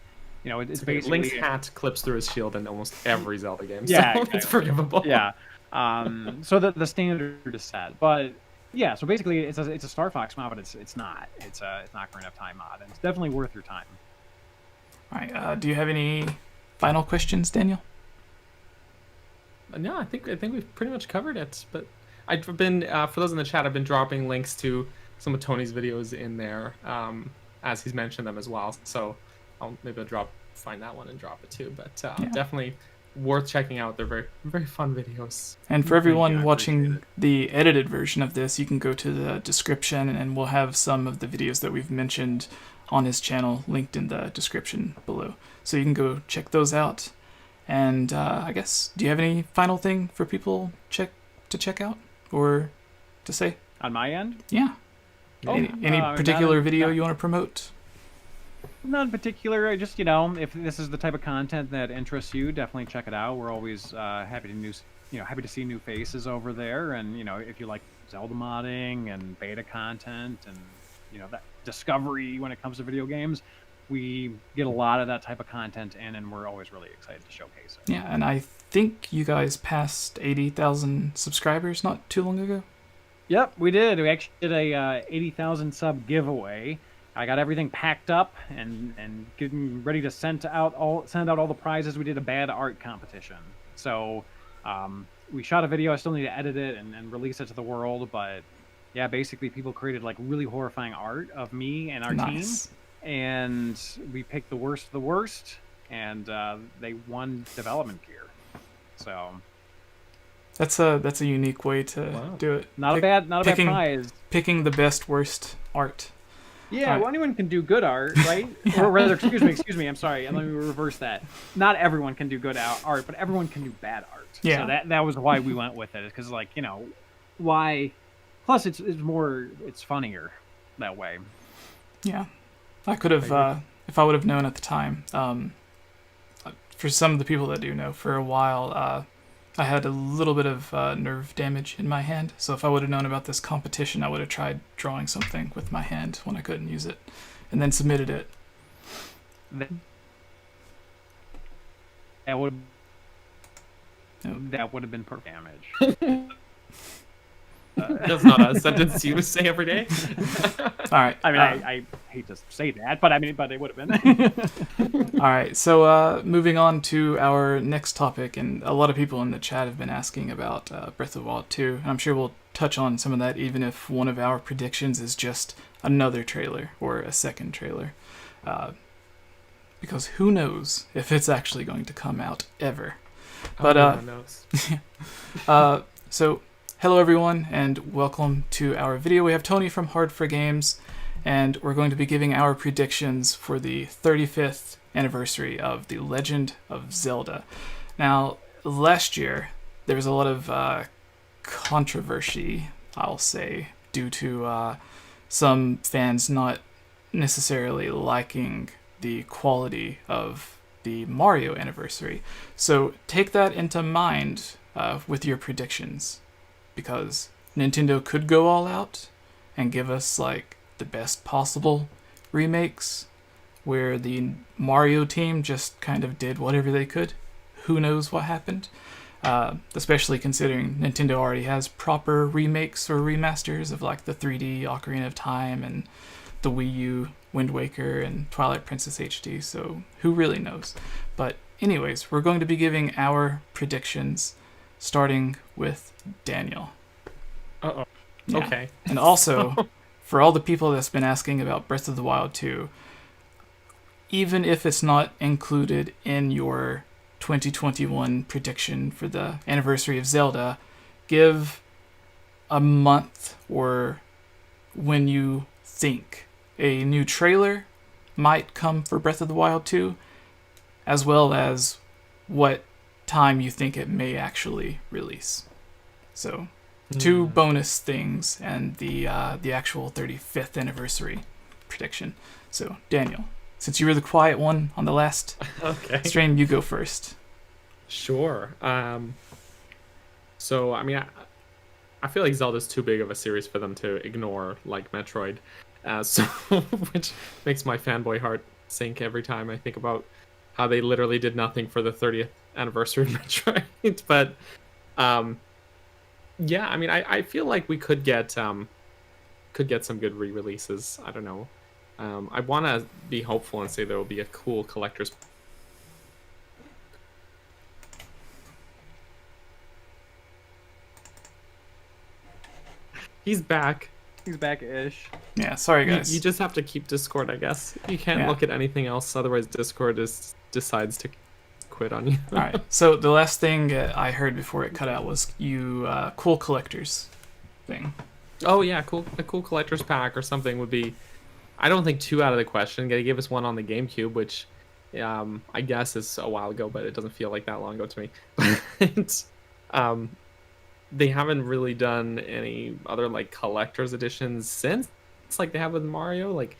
it's basically Link's hat clips through his shield in almost every Zelda game. Yeah, so exactly. It's forgivable. Yeah. So the standard is set, but yeah. So basically, it's a Star Fox mod, but it's not. It's an Ocarina of Time mod, and it's definitely worth your time. All right. Do you have any final questions, Daniel? No, I think we've pretty much covered it. But I've been for those in the chat, I've been dropping links to some of Tony's videos in there, as he's mentioned them as well. So I'll find that one and drop it too. But definitely worth checking out. They're very, very fun videos. And for everyone watching the edited version of this, you can go to the description, and we'll have some of the videos that we've mentioned on his channel linked in the description below. So you can go check those out. And I guess, do you have any final thing for people to check out or to say? On my end? Yeah. Any particular video you want to promote? Not in particular. I just, if this is the type of content that interests you, definitely check it out. We're always happy to see new faces over there. And, if you like Zelda modding and beta content and, that discovery when it comes to video games, we get a lot of that type of content in, and we're always really excited to showcase it. Yeah, and I think you guys passed 80,000 subscribers not too long ago. Yep, we did. We actually did a 80,000 sub giveaway. I got everything packed up and getting ready to send out all the prizes. We did a bad art competition. So we shot a video. I still need to edit it and release it to the world. But yeah, basically people created like really horrifying art of me and our team. And we picked the worst of the worst, and they won development gear. So that's a unique way to do it. Not a bad prize. Picking the best worst art. Yeah, well, anyone can do good art, right? Or rather, excuse me. I'm sorry. Let me reverse that. Not everyone can do good art, but everyone can do bad art. Yeah. So that was why we went with it, because why? Plus, it's funnier that way. Yeah. I could have, if I would have known at the time, for some of the people that do know, for a while, I had a little bit of nerve damage in my hand. So if I would have known about this competition, I would have tried drawing something with my hand when I couldn't use it, and then submitted it. That would have been perfect damage. That's not a sentence you say every day. All right. I mean, I hate to say that, but it would have been. All right. So moving on to our next topic, and a lot of people in the chat have been asking about Breath of the Wild 2, and I'm sure we'll touch on some of that, even if one of our predictions is just another trailer or a second trailer. Because who knows if it's actually going to come out ever. But Everyone knows. so hello everyone and welcome to our video. We have Tony from Hard for Games, and we're going to be giving our predictions for the 35th anniversary of The Legend of Zelda. Now, last year there was a lot of controversy, I'll say, due to some fans not necessarily liking the quality of the Mario anniversary. So take that into mind with your predictions, because Nintendo could go all out and give us like the best possible remakes where the Mario team just kind of did whatever they could. Who knows what happened? Especially considering Nintendo already has proper remakes or remasters of like the 3D Ocarina of Time and the Wii U Wind Waker and Twilight Princess HD, so who really knows? But anyways, we're going to be giving our predictions, starting with Daniel. Uh-oh. Yeah. Okay. And also, for all the people that's been asking about Breath of the Wild 2, even if it's not included in your 2021 prediction for the anniversary of Zelda, give a month or when you think a new trailer might come for Breath of the Wild 2, as well as what time you think it may actually release. So, two bonus things and the actual 35th anniversary prediction. So, Daniel, since you were the quiet one on the last stream, you go first. Sure. So, I mean, I feel like Zelda's too big of a series for them to ignore, like Metroid. So, which makes my fanboy heart sink every time I think about how they literally did nothing for the 30th anniversary of Metroid. But, yeah, I mean, I feel like we could get some good re-releases. I don't know. I want to be hopeful and say there will be a cool collector's. He's back. He's back-ish. Yeah, sorry guys. You just have to keep Discord, I guess. You can't look at anything else, otherwise Discord decides to quit on you. All right. So the last thing I heard before it cut out was cool collectors thing. Oh yeah, a cool collector's pack or something would be. I don't think too out of the question. They gave us one on the GameCube, which I guess is a while ago, but it doesn't feel like that long ago to me. But, they haven't really done any other like collector's editions since. It's like they have with Mario. Like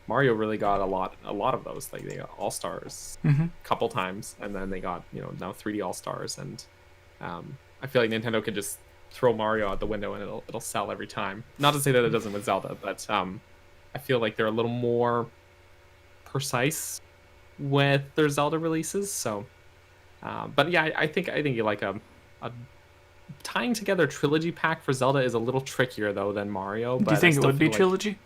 Mario really got a lot of those. Like they got All Stars a couple times, and then they got now 3D All Stars, and I feel like Nintendo could just throw Mario out the window and it'll sell every time. Not to say that it doesn't with Zelda, but I feel like they're a little more precise with their Zelda releases. So, but yeah, I think you like a tying together a trilogy pack for Zelda is a little trickier though than Mario. But do you think it would be trilogy?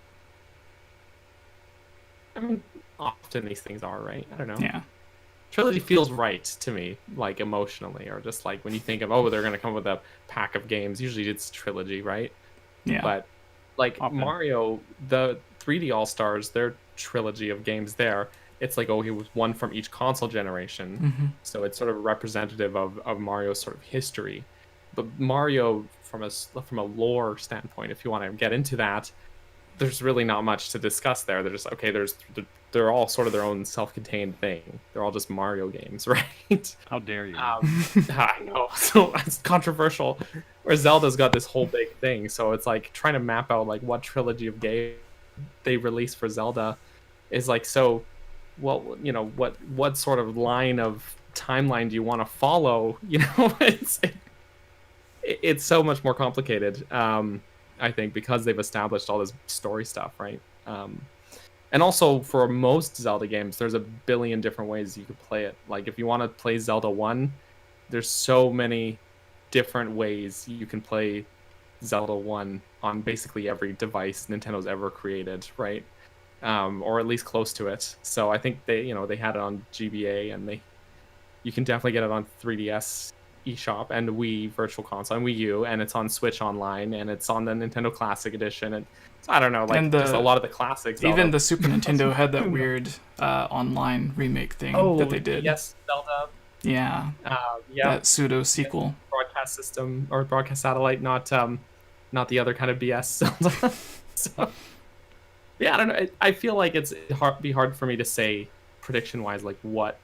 I mean, often these things are, right? I don't know. Yeah. Trilogy feels right to me, like emotionally, or just like when you think of they're gonna come with a pack of games. Usually it's trilogy, right? Yeah. But like Often. Mario, the 3D All Stars, their trilogy of games there. It's like he was one from each console generation, so it's sort of representative of Mario's sort of history. But Mario, from a lore standpoint, if you want to get into that, there's really not much to discuss there. They're just they're all sort of their own self-contained thing. They're all just Mario games, right? How dare you? I know, so it's controversial. Where Zelda's got this whole big thing, so it's like trying to map out like what trilogy of game they release for Zelda is like so. Well, what sort of line of timeline do you want to follow? It's so much more complicated, I think, because they've established all this story stuff, right? And also, for most Zelda games, there's a billion different ways you could play it. Like, if you want to play Zelda 1, there's so many different ways you can play Zelda 1 on basically every device Nintendo's ever created, right? Or at least close to it. So I think they had it on GBA, and you can definitely get it on 3DS eShop and Wii Virtual Console and Wii U, and it's on Switch Online, and it's on the Nintendo Classic Edition, and so I don't know, like And just a lot of the classics. Even the Super Nintendo had that weird online remake thing that they did. Yes, Zelda. Yeah. Yeah. That pseudo sequel. Broadcast system or broadcast satellite, not the other kind of BS Zelda. So, yeah, I don't know. I feel like it's be hard for me to say prediction wise, like what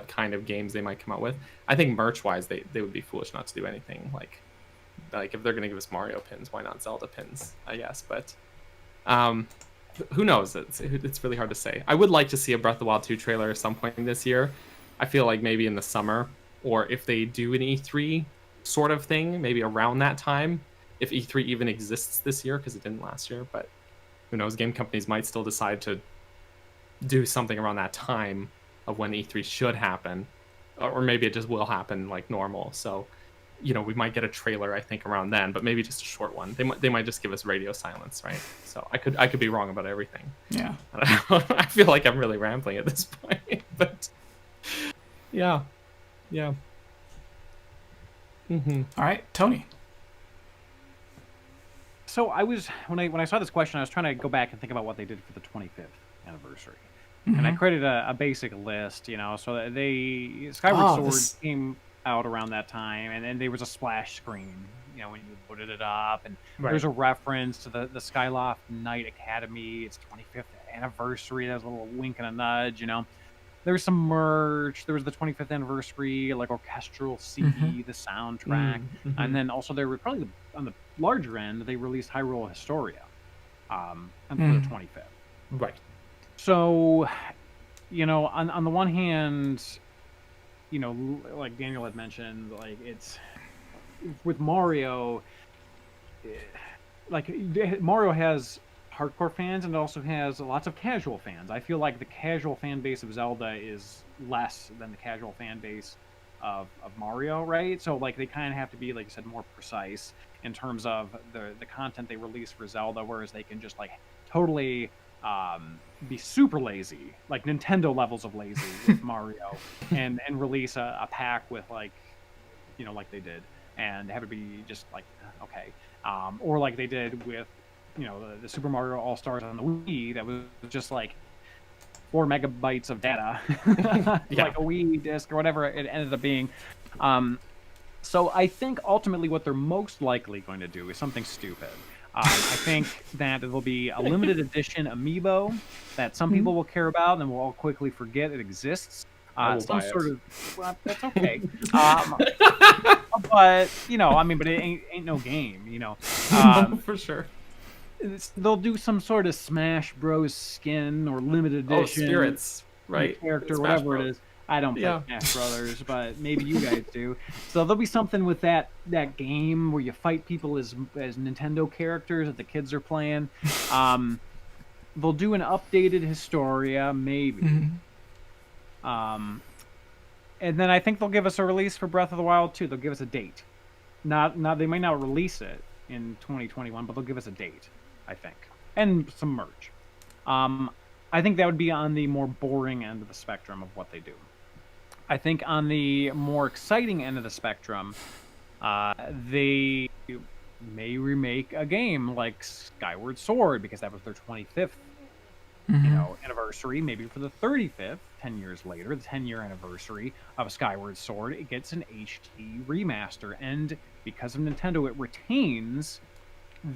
kind of games they might come out with. I think merch wise, they would be foolish not to do anything. Like if they're gonna give us Mario pins, why not Zelda pins? I guess, but who knows? It's really hard to say. I would like to see a Breath of the Wild 2 trailer at some point this year. I feel like maybe in the summer, or if they do an E3 sort of thing, maybe around that time, if E3 even exists this year, because it didn't last year. But who knows? Game companies might still decide to do something around that time of when E3 should happen, or maybe it just will happen like normal. So, we might get a trailer, I think, around then, but maybe just a short one. They might just give us radio silence, right? So I could be wrong about everything. Yeah. I feel like I'm really rambling at this point, but yeah. All right, Tony. So I was when I saw this question, I was trying to go back and think about what they did for the 25th anniversary, and I created a basic list. So Skyward Sword came out around that time, and then there was a splash screen. When you loaded it up, and there's a reference to the Skyloft Knight Academy. It's 25th anniversary. There's a little wink and a nudge. There was some merch. There was the 25th anniversary, like orchestral CD, the soundtrack, and then also there were probably on the larger end they released Hyrule Historia, for the 25th. Right. So, on the one hand, like Daniel had mentioned, like it's with Mario, like Mario has hardcore fans and it also has lots of casual fans. I feel like the casual fan base of Zelda is less than the casual fan base of Mario, right? So like they kind of have to be, like you said, more precise in terms of the content they release for Zelda, whereas they can just like totally be super lazy, like Nintendo levels of lazy with Mario, and release a pack with like they did, and have it be just like okay, or like they did with the Super Mario All-Stars on the Wii, that was just like 4 megabytes of data, like a Wii disc or whatever it ended up being. So I think ultimately what they're most likely going to do is something stupid. I think that it will be a limited edition amiibo that some people will care about, and then we'll all quickly forget it exists. Some sort of, well, that's okay. But but it ain't no game, for sure. They'll do some sort of Smash Bros skin or limited edition spirits, right? Character, Smash whatever Bros. it is. I don't play Smash Brothers, but maybe you guys do. So there'll be something with that game where you fight people as Nintendo characters that the kids are playing. They'll do an updated Historia, maybe. And then I think they'll give us a release for Breath of the Wild 2. They'll give us a date. Not they might not release it in 2021, but they'll give us a date, I think, and some merch. I think that would be on the more boring end of the spectrum of what they do. I think on the more exciting end of the spectrum, they may remake a game like Skyward Sword, because that was their 25th anniversary. Maybe for the 35th, 10 years later, the 10-year anniversary of Skyward Sword, it gets an HD remaster. And because of Nintendo, it retains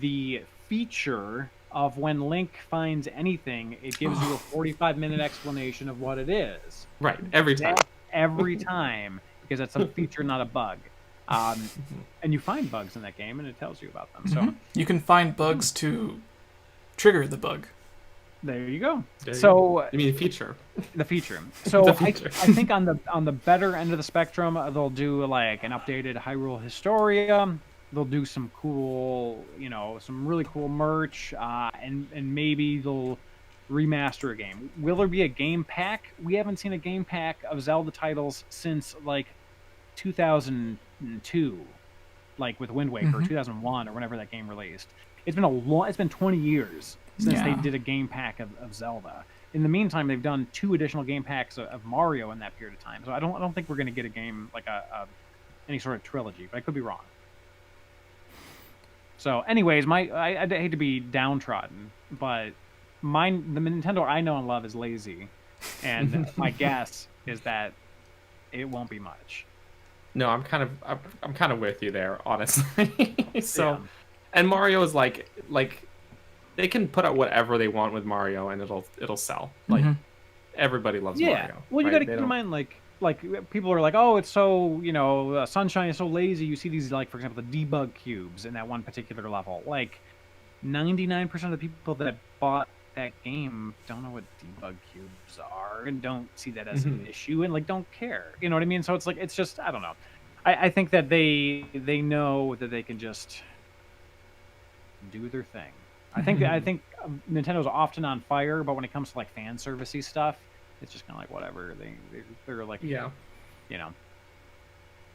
the feature of when Link finds anything, it gives you a 45-minute explanation of what it is. Right, every time. Every time, because that's a feature, not a bug. And you find bugs in that game, and it tells you about them. So you can find bugs to trigger the bug. There you go. You mean feature? The feature. So the feature. I think on the better end of the spectrum, they'll do like an updated Hyrule Historia. They'll do some cool, some really cool merch, and maybe they'll remaster a game. Will there be a game pack? We haven't seen a game pack of Zelda titles since like 2002. like with Wind Waker, 2001 or whenever that game released. It's been 20 years since they did a game pack of Zelda. In the meantime, they've done 2 additional game packs of Mario in that period of time. So I don't think we're going to get a game like any sort of trilogy, but I could be wrong. So, anyways, I hate to be downtrodden, but the Nintendo I know and love is lazy, and my guess is that it won't be much. No, I'm kind of with you there, honestly. So, and Mario is like they can put out whatever they want with Mario, and it'll sell. Like everybody loves Mario. Well, you got to keep in mind, like people are like, oh, it's so Sunshine is so lazy. You see these, like, for example, the debug cubes in that one particular level. Like 99% of the people that bought that game don't know what debug cubes are and don't see that as an issue and like don't care. You know what I mean? So it's like, it's just, I don't know. I think that they know that they can just do their thing. I think Nintendo's often on fire, but when it comes to like fan servicey stuff, it's just kind of like whatever. They're like,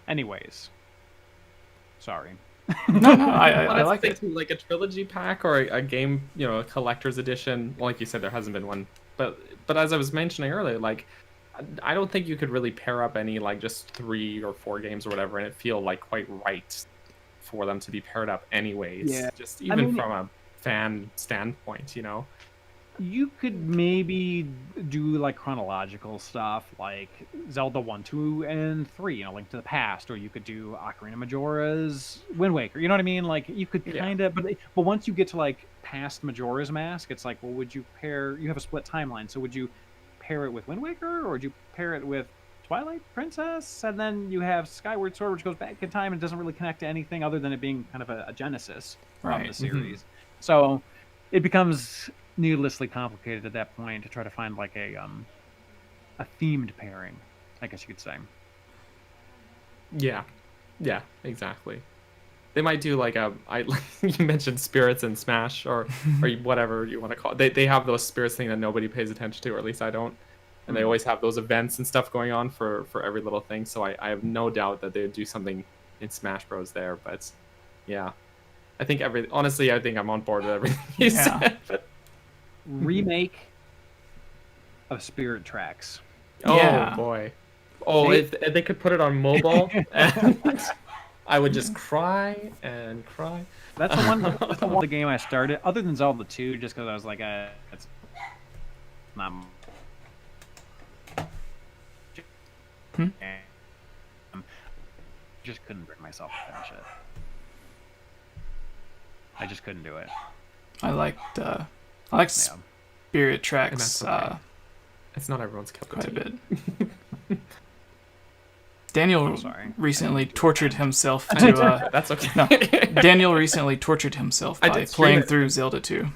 Anyways, sorry. No, I like it. Like a trilogy pack or a game, a collector's edition. Like you said, there hasn't been one. But as I was mentioning earlier, like I don't think you could really pair up any like just 3 or 4 games or whatever, and it feel like quite right for them to be paired up anyways. Yeah. Just even from a fan standpoint, You could maybe do like chronological stuff, like Zelda 1, 2, and 3, Link to the Past, or you could do Ocarina of Majora's Wind Waker. You know what I mean? Like you could kind of, but once you get to like past Majora's Mask, it's like, well, would you pair? You have a split timeline, so would you pair it with Wind Waker, or would you pair it with Twilight Princess? And then you have Skyward Sword, which goes back in time and doesn't really connect to anything other than it being kind of a genesis from the series. So it becomes needlessly complicated at that point to try to find like a themed pairing, I guess you could say. Yeah, exactly. They might do like you mentioned spirits in Smash or whatever you want to call it. They have those spirits thing that nobody pays attention to, or at least I don't. And they always have those events and stuff going on for every little thing. So I have no doubt that they would do something in Smash Bros. There. But yeah, I think I'm on board with everything you said. But remake of Spirit Tracks. Oh boy. Oh, if they could put it on mobile, and I would just cry and cry. That's the one game I started, other than Zelda 2, just because I was like, it's not. Just couldn't bring myself to finish it. I just couldn't do it. I like Spirit Tracks. Okay. It's not everyone's cup of tea. Quite a bit. Daniel recently tortured himself to. That's okay. No, Daniel recently tortured himself by playing through Zelda 2.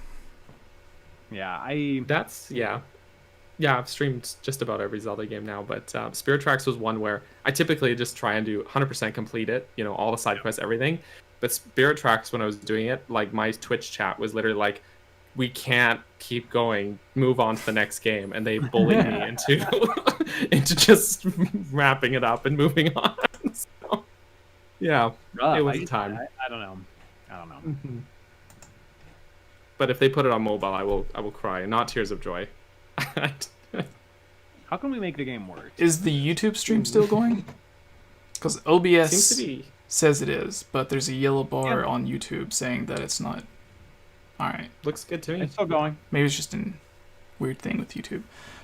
Yeah, I've streamed just about every Zelda game now, but Spirit Tracks was one where I typically just try and do 100% complete it, all the side quests, everything. But Spirit Tracks, when I was doing it, like my Twitch chat was literally like, we can't keep going, move on to the next game, and they bullied me into just wrapping it up and moving on. So, yeah, it was a time. I don't know. Mm-hmm. But if they put it on mobile, I will cry, not tears of joy. How can we make the game work? Is the YouTube stream still going? Because OBS says it is, but there's a yellow bar on YouTube saying that it's not. All right. Looks good to me. It's still going. Maybe it's just a weird thing with YouTube.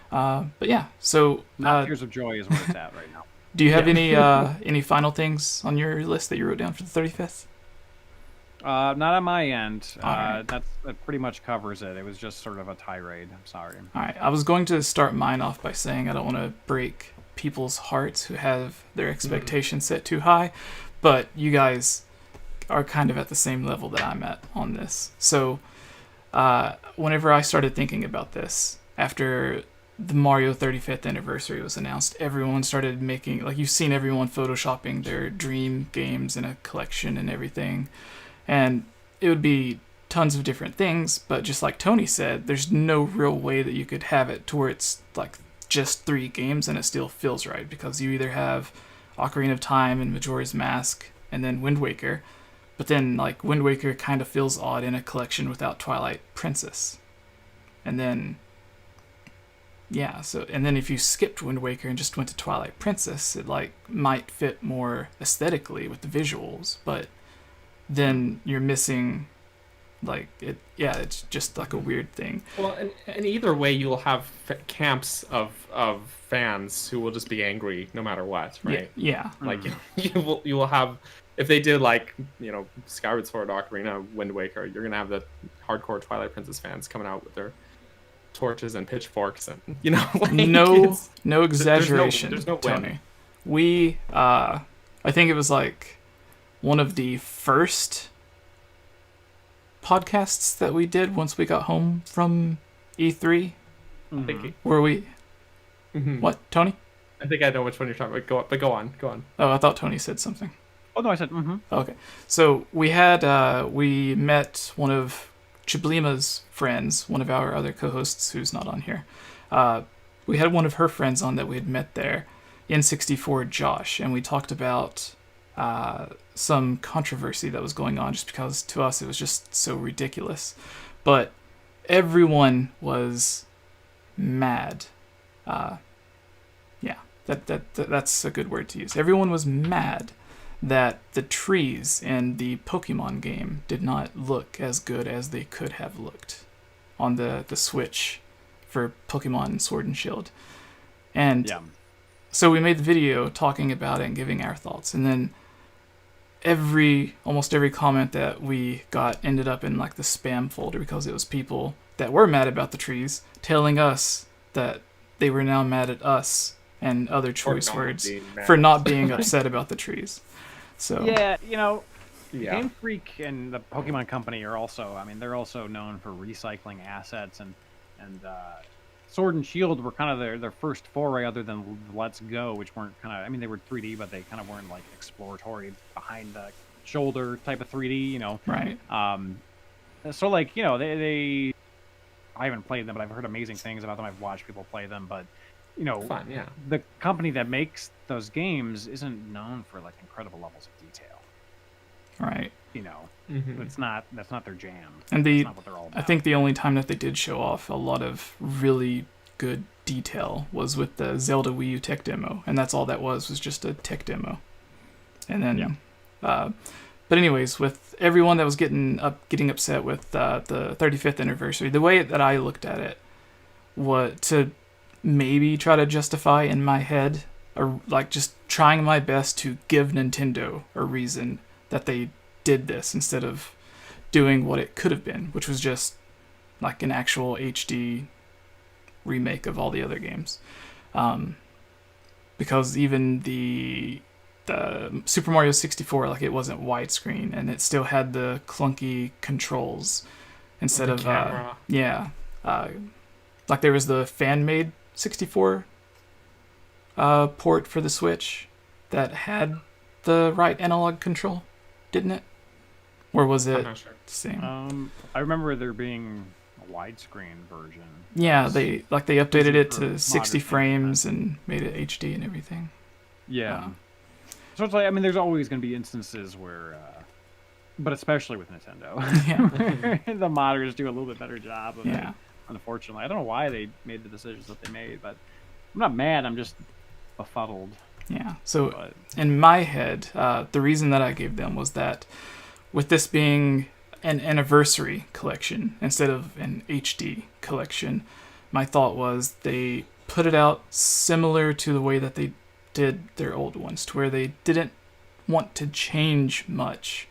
But yeah, so Tears of Joy is where it's at right now. Do you have any final things on your list that you wrote down for the 35th? Not on my end. Right. That pretty much covers it. It was just sort of a tirade. I'm sorry. All right. I was going to start mine off by saying I don't want to break people's hearts who have their expectations set too high, but you guys are kind of at the same level that I'm at on this. So whenever I started thinking about this, after the Mario 35th anniversary was announced, everyone started making, like, you've seen everyone photoshopping their dream games in a collection and everything. And it would be tons of different things, but just like Tony said, there's no real way that you could have it to where it's like just 3 games and it still feels right, because you either have Ocarina of Time and Majora's Mask and then Wind Waker. But then, like, Wind Waker kind of feels odd in a collection without Twilight Princess. And then, yeah, so, and then if you skipped Wind Waker and just went to Twilight Princess, it, like, might fit more aesthetically with the visuals, but then you're missing, like, it, yeah, it's just, like, a weird thing. Well, and either way, you'll have camps of fans who will just be angry no matter what, right? Yeah. Like, you will have... If they did, like, you know, Skyward Sword, Ocarina, Wind Waker, you're going to have the hardcore Twilight Princess fans coming out with their torches and pitchforks and, you know, like... No exaggeration, there's no Tony. We, I think it was, like, one of the first podcasts that we did once we got home from E3. Where we... Mm-hmm. What, Tony? I think I know which one you're talking about, but go on. Oh, I thought Tony said something. Oh, no, I said, mm-hmm. Okay. So we had, we met one of Chiblima's friends, one of our other co-hosts who's not on here. We had one of her friends on that we had met there, N64 Josh, and we talked about some controversy that was going on just because to us it was just so ridiculous. But everyone was mad. Yeah, that's a good word to use. Everyone was mad that the trees in the Pokemon game did not look as good as they could have looked on the Switch for Pokemon Sword and Shield. And so we made the video talking about it and giving our thoughts. And then almost every comment that we got ended up in, like, the spam folder because it was people that were mad about the trees telling us that they were now mad at us and other choice words for not being upset about the trees. So yeah, you know, Game Freak and the Pokemon Company are also, I mean, they're also known for recycling assets, and Sword and Shield were kind of their first foray other than Let's Go, which weren't kind of, I mean, they were 3D, but they kind of weren't, like, exploratory behind the shoulder type of 3D, you know. Right. So, like, you know, they I haven't played them, but I've heard amazing things about them. I've watched people play them, but, you know, fun, yeah. The company that makes those games isn't known for, like, incredible levels of detail. Right. You know, mm-hmm. that's not their jam. And that's not what they're all about. I think the only time that they did show off a lot of really good detail was with the Zelda Wii U tech demo, and that's all that was just a tech demo. And then, but anyways, with everyone that was getting upset with the 35th anniversary, the way that I looked at it was to maybe try to justify in my head, or like just trying my best to give Nintendo a reason that they did this instead of doing what it could have been, which was just like an actual HD remake of all the other games. Because even the Super Mario 64, like, it wasn't widescreen and it still had the clunky controls instead of camera. Like there was the fan-made 64 port for the Switch that had the right analog control, didn't it? Or was it I'm not sure. the same? I remember there being a widescreen version. Yeah, they updated it to for 60 modern frames and made it HD and everything. Yeah. So it's like, I mean, there's always going to be instances where, but especially with Nintendo, the modders do a little bit better job of it. Unfortunately, I don't know why they made the decisions that they made, but I'm not mad. I'm just befuddled. Yeah. So in my head, the reason that I gave them was that with this being an anniversary collection instead of an HD collection, my thought was they put it out similar to the way that they did their old ones, to where they didn't want to change much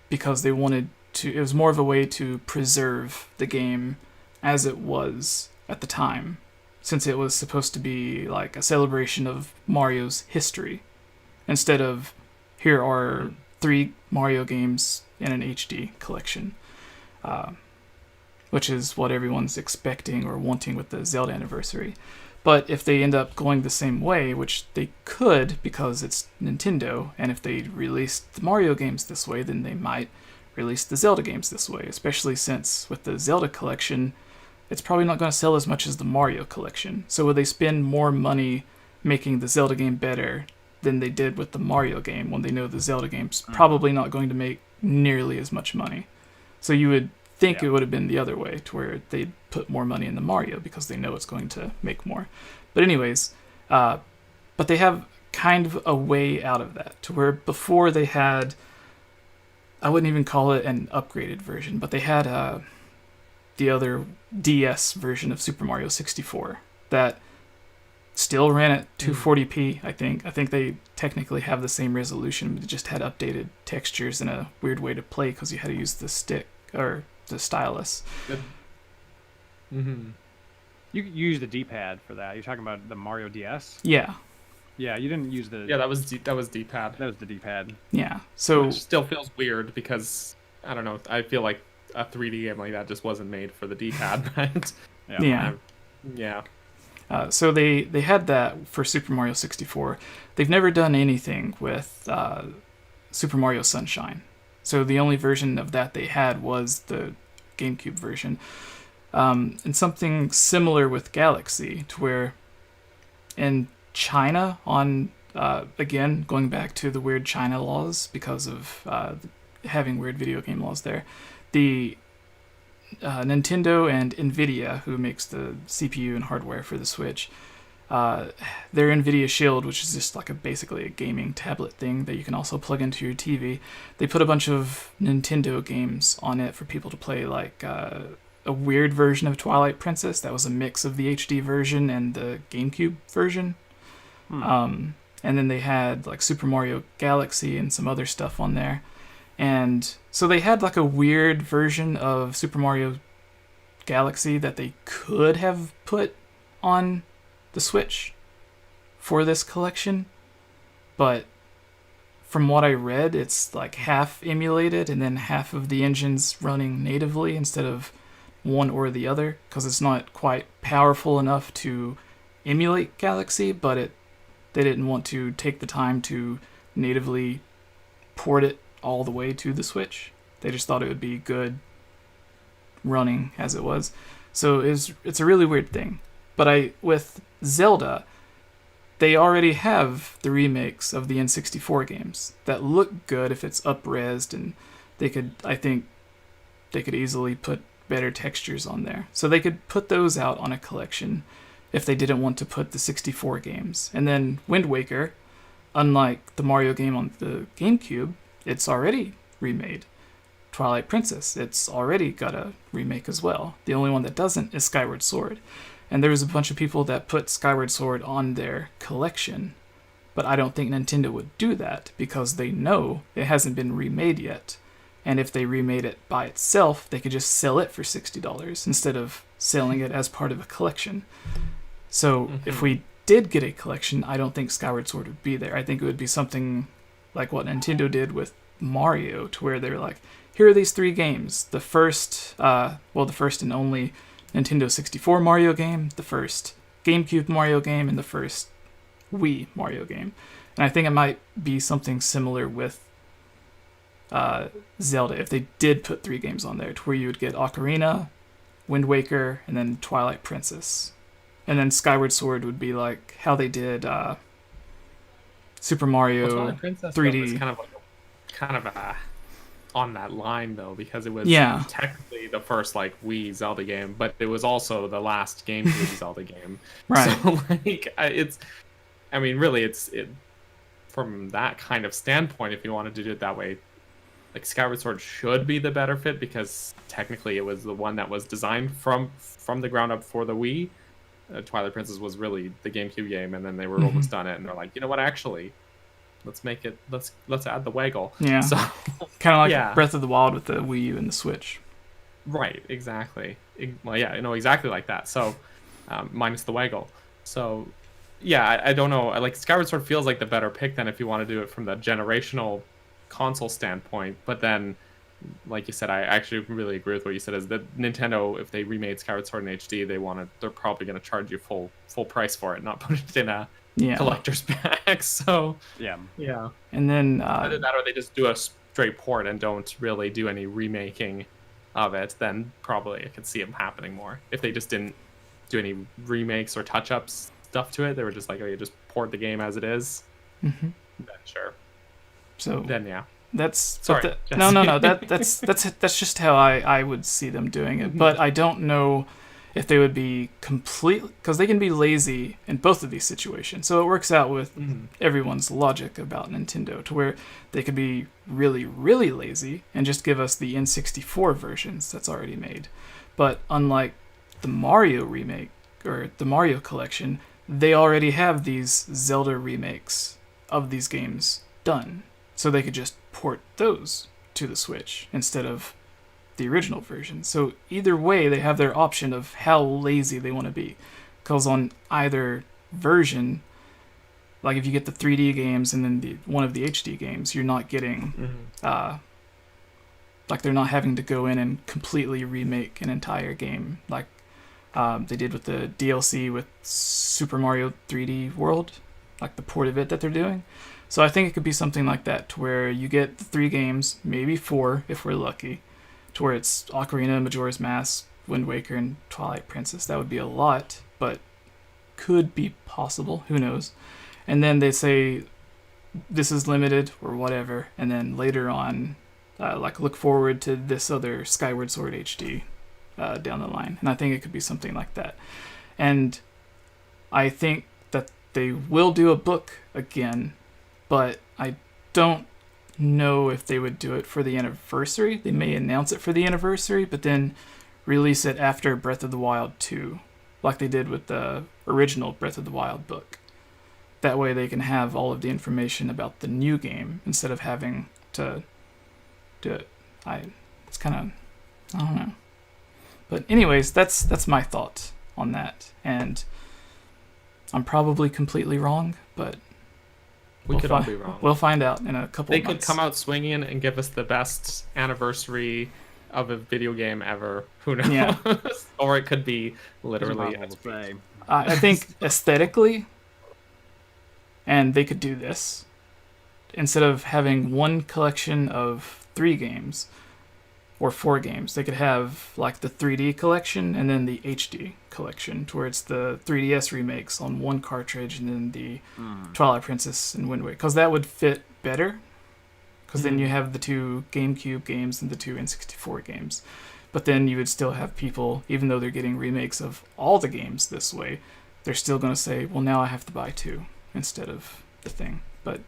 because they wanted to, it was more of a way to preserve the game as it was at the time, since it was supposed to be like a celebration of Mario's history instead of here are 3 Mario games in an HD collection, which is what everyone's expecting or wanting with the Zelda anniversary. But if they end up going the same way, which they could because it's Nintendo, and if they released the Mario games this way, then they might release the Zelda games this way, especially since with the Zelda collection, it's probably not going to sell as much as the Mario collection. So would they spend more money making the Zelda game better than they did with the Mario game when they know the Zelda game's probably not going to make nearly as much money. So you would think it would have been the other way, to where they'd put more money in the Mario because they know it's going to make more. But anyways, but they have kind of a way out of that, to where before they had, I wouldn't even call it an upgraded version, but they had the other DS version of Super Mario 64 that still ran at 240p, I think. I think they technically have the same resolution, but it just had updated textures and a weird way to play because you had to use the stick or the stylus. You use the D-pad for that. You're talking about the Mario DS? Yeah. Yeah, you didn't use the... Yeah, that was D-pad. That was the D-pad. Yeah, so... Which still feels weird because, I don't know, I feel like a 3D game like that just wasn't made for the D-pad, right? Yeah. So they had that for Super Mario 64. They've never done anything with Super Mario Sunshine. So the only version of that they had was the GameCube version. And something similar with Galaxy, to where in China, on again, going back to the weird China laws because of having weird video game laws there, the Nintendo and NVIDIA, who makes the CPU and hardware for the Switch, their NVIDIA Shield, which is just like basically a gaming tablet thing that you can also plug into your TV, they put a bunch of Nintendo games on it for people to play, like a weird version of Twilight Princess that was a mix of the HD version and the GameCube version. And then they had like Super Mario Galaxy and some other stuff on there. And so they had like a weird version of Super Mario Galaxy that they could have put on the Switch for this collection. But from what I read, it's like half emulated and then half of the engine's running natively instead of one or the other, because it's not quite powerful enough to emulate Galaxy, but they didn't want to take the time to natively port it all the way to the Switch. They just thought it would be good running as it was. So it's a really weird thing. But with Zelda, they already have the remakes of the N64 games that look good if it's up-resed, and I think they could easily put better textures on there. So they could put those out on a collection if they didn't want to put the 64 games. And then Wind Waker, unlike the Mario game on the GameCube, it's already remade. Twilight Princess, it's already got a remake as well. The only one that doesn't is Skyward Sword. And there was a bunch of people that put Skyward Sword on their collection, but I don't think Nintendo would do that because they know it hasn't been remade yet. And if they remade it by itself, they could just sell it for $60 instead of selling it as part of a collection. So if we did get a collection, I don't think Skyward Sword would be there. I think it would be something like what Nintendo did with Mario, to where they were like, here are these 3 games. The first and only Nintendo 64 Mario game, the first GameCube Mario game, and the first Wii Mario game. And I think it might be something similar with Zelda, if they did put 3 games on there, to where you would get Ocarina, Wind Waker, and then Twilight Princess. And then Skyward Sword would be like how they did Super Mario 3D. Was kind of on that line though, because it was technically the first like Wii Zelda game, but it was also the last GameCube Zelda game. Right. So like it's from that kind of standpoint, if you wanted to do it that way, like Skyward Sword should be the better fit because technically it was the one that was designed from the ground up for the Wii. Twilight Princess was really the GameCube game, and then they were almost done it, and they're like, you know what, actually, let's add the waggle. Yeah. So kind of like Breath of the Wild with the Wii U and the Switch. Right. Exactly. Well, yeah, exactly like that. So, minus the waggle. So, yeah, I don't know. Like Skyward Sword feels like the better pick than if you want to do it from the generational console standpoint, but then, like you said, I actually really agree with what you said. Is that Nintendo, if they remade Skyward Sword in HD, they're probably going to charge you full price for it, not put it in a collector's pack. So yeah. And then either that, or they just do a straight port and don't really do any remaking of it. Then probably I could see them happening more. If they just didn't do any remakes or touch-ups stuff to it, they were just like, oh, you just port the game as it is. Mm-hmm. then sure. So Then yeah. that's Sorry, but Jesse. no. That's just how I would see them doing it. But I don't know if they would be complete, because they can be lazy in both of these situations. So it works out with everyone's logic about Nintendo to where they could be really, really lazy and just give us the N64 versions that's already made. But unlike the Mario remake or the Mario collection, they already have these Zelda remakes of these games done. So they could just port those to the Switch instead of the original version. So either way, they have their option of how lazy they want to be. Because on either version, like if you get the 3D games and then one of the HD games, you're not getting, like they're not having to go in and completely remake an entire game, like they did with the DLC with Super Mario 3D World, like the port of it that they're doing. So I think it could be something like that, to where you get the 3 games, maybe 4 if we're lucky, to where it's Ocarina, Majora's Mask, Wind Waker, and Twilight Princess. That would be a lot, but could be possible. Who knows? And then they say this is limited or whatever, and then later on, like look forward to this other Skyward Sword HD down the line. And I think it could be something like that. And I think that they will do a book again, but I don't know if they would do it for the anniversary. They may announce it for the anniversary, but then release it after Breath of the Wild 2, like they did with the original Breath of the Wild book. That way they can have all of the information about the new game instead of having to do it. It's kind of, I don't know. But anyways, that's my thought on that. And I'm probably completely wrong, but we could all be wrong. We'll find out in a couple of months. They could come out swinging and give us the best anniversary of a video game ever. Who knows? Yeah. Or it could be literally. I think aesthetically, and they could do this, instead of having one collection of 3 games or 4 games, they could have like the 3D collection and then the HD collection, to where it's the 3DS remakes on one cartridge and then the Twilight Princess and Wind Waker, because that would fit better, because then you have the 2 GameCube games and the 2 N64 games. But then you would still have people, even though they're getting remakes of all the games this way, they're still going to say, well, now I have to buy 2 instead of the thing. But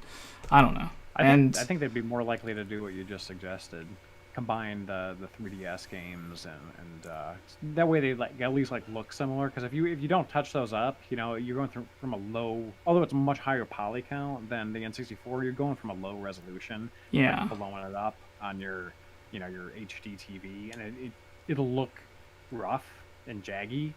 I don't know. I think they'd be more likely to do what you just suggested. Combine the 3DS games and that way they at least look similar, because if you don't touch those up, you're going through from a low, although it's a much higher poly count than the N64, you're going from a low resolution, blowing it up on your your HD TV, and it'll look rough and jaggy,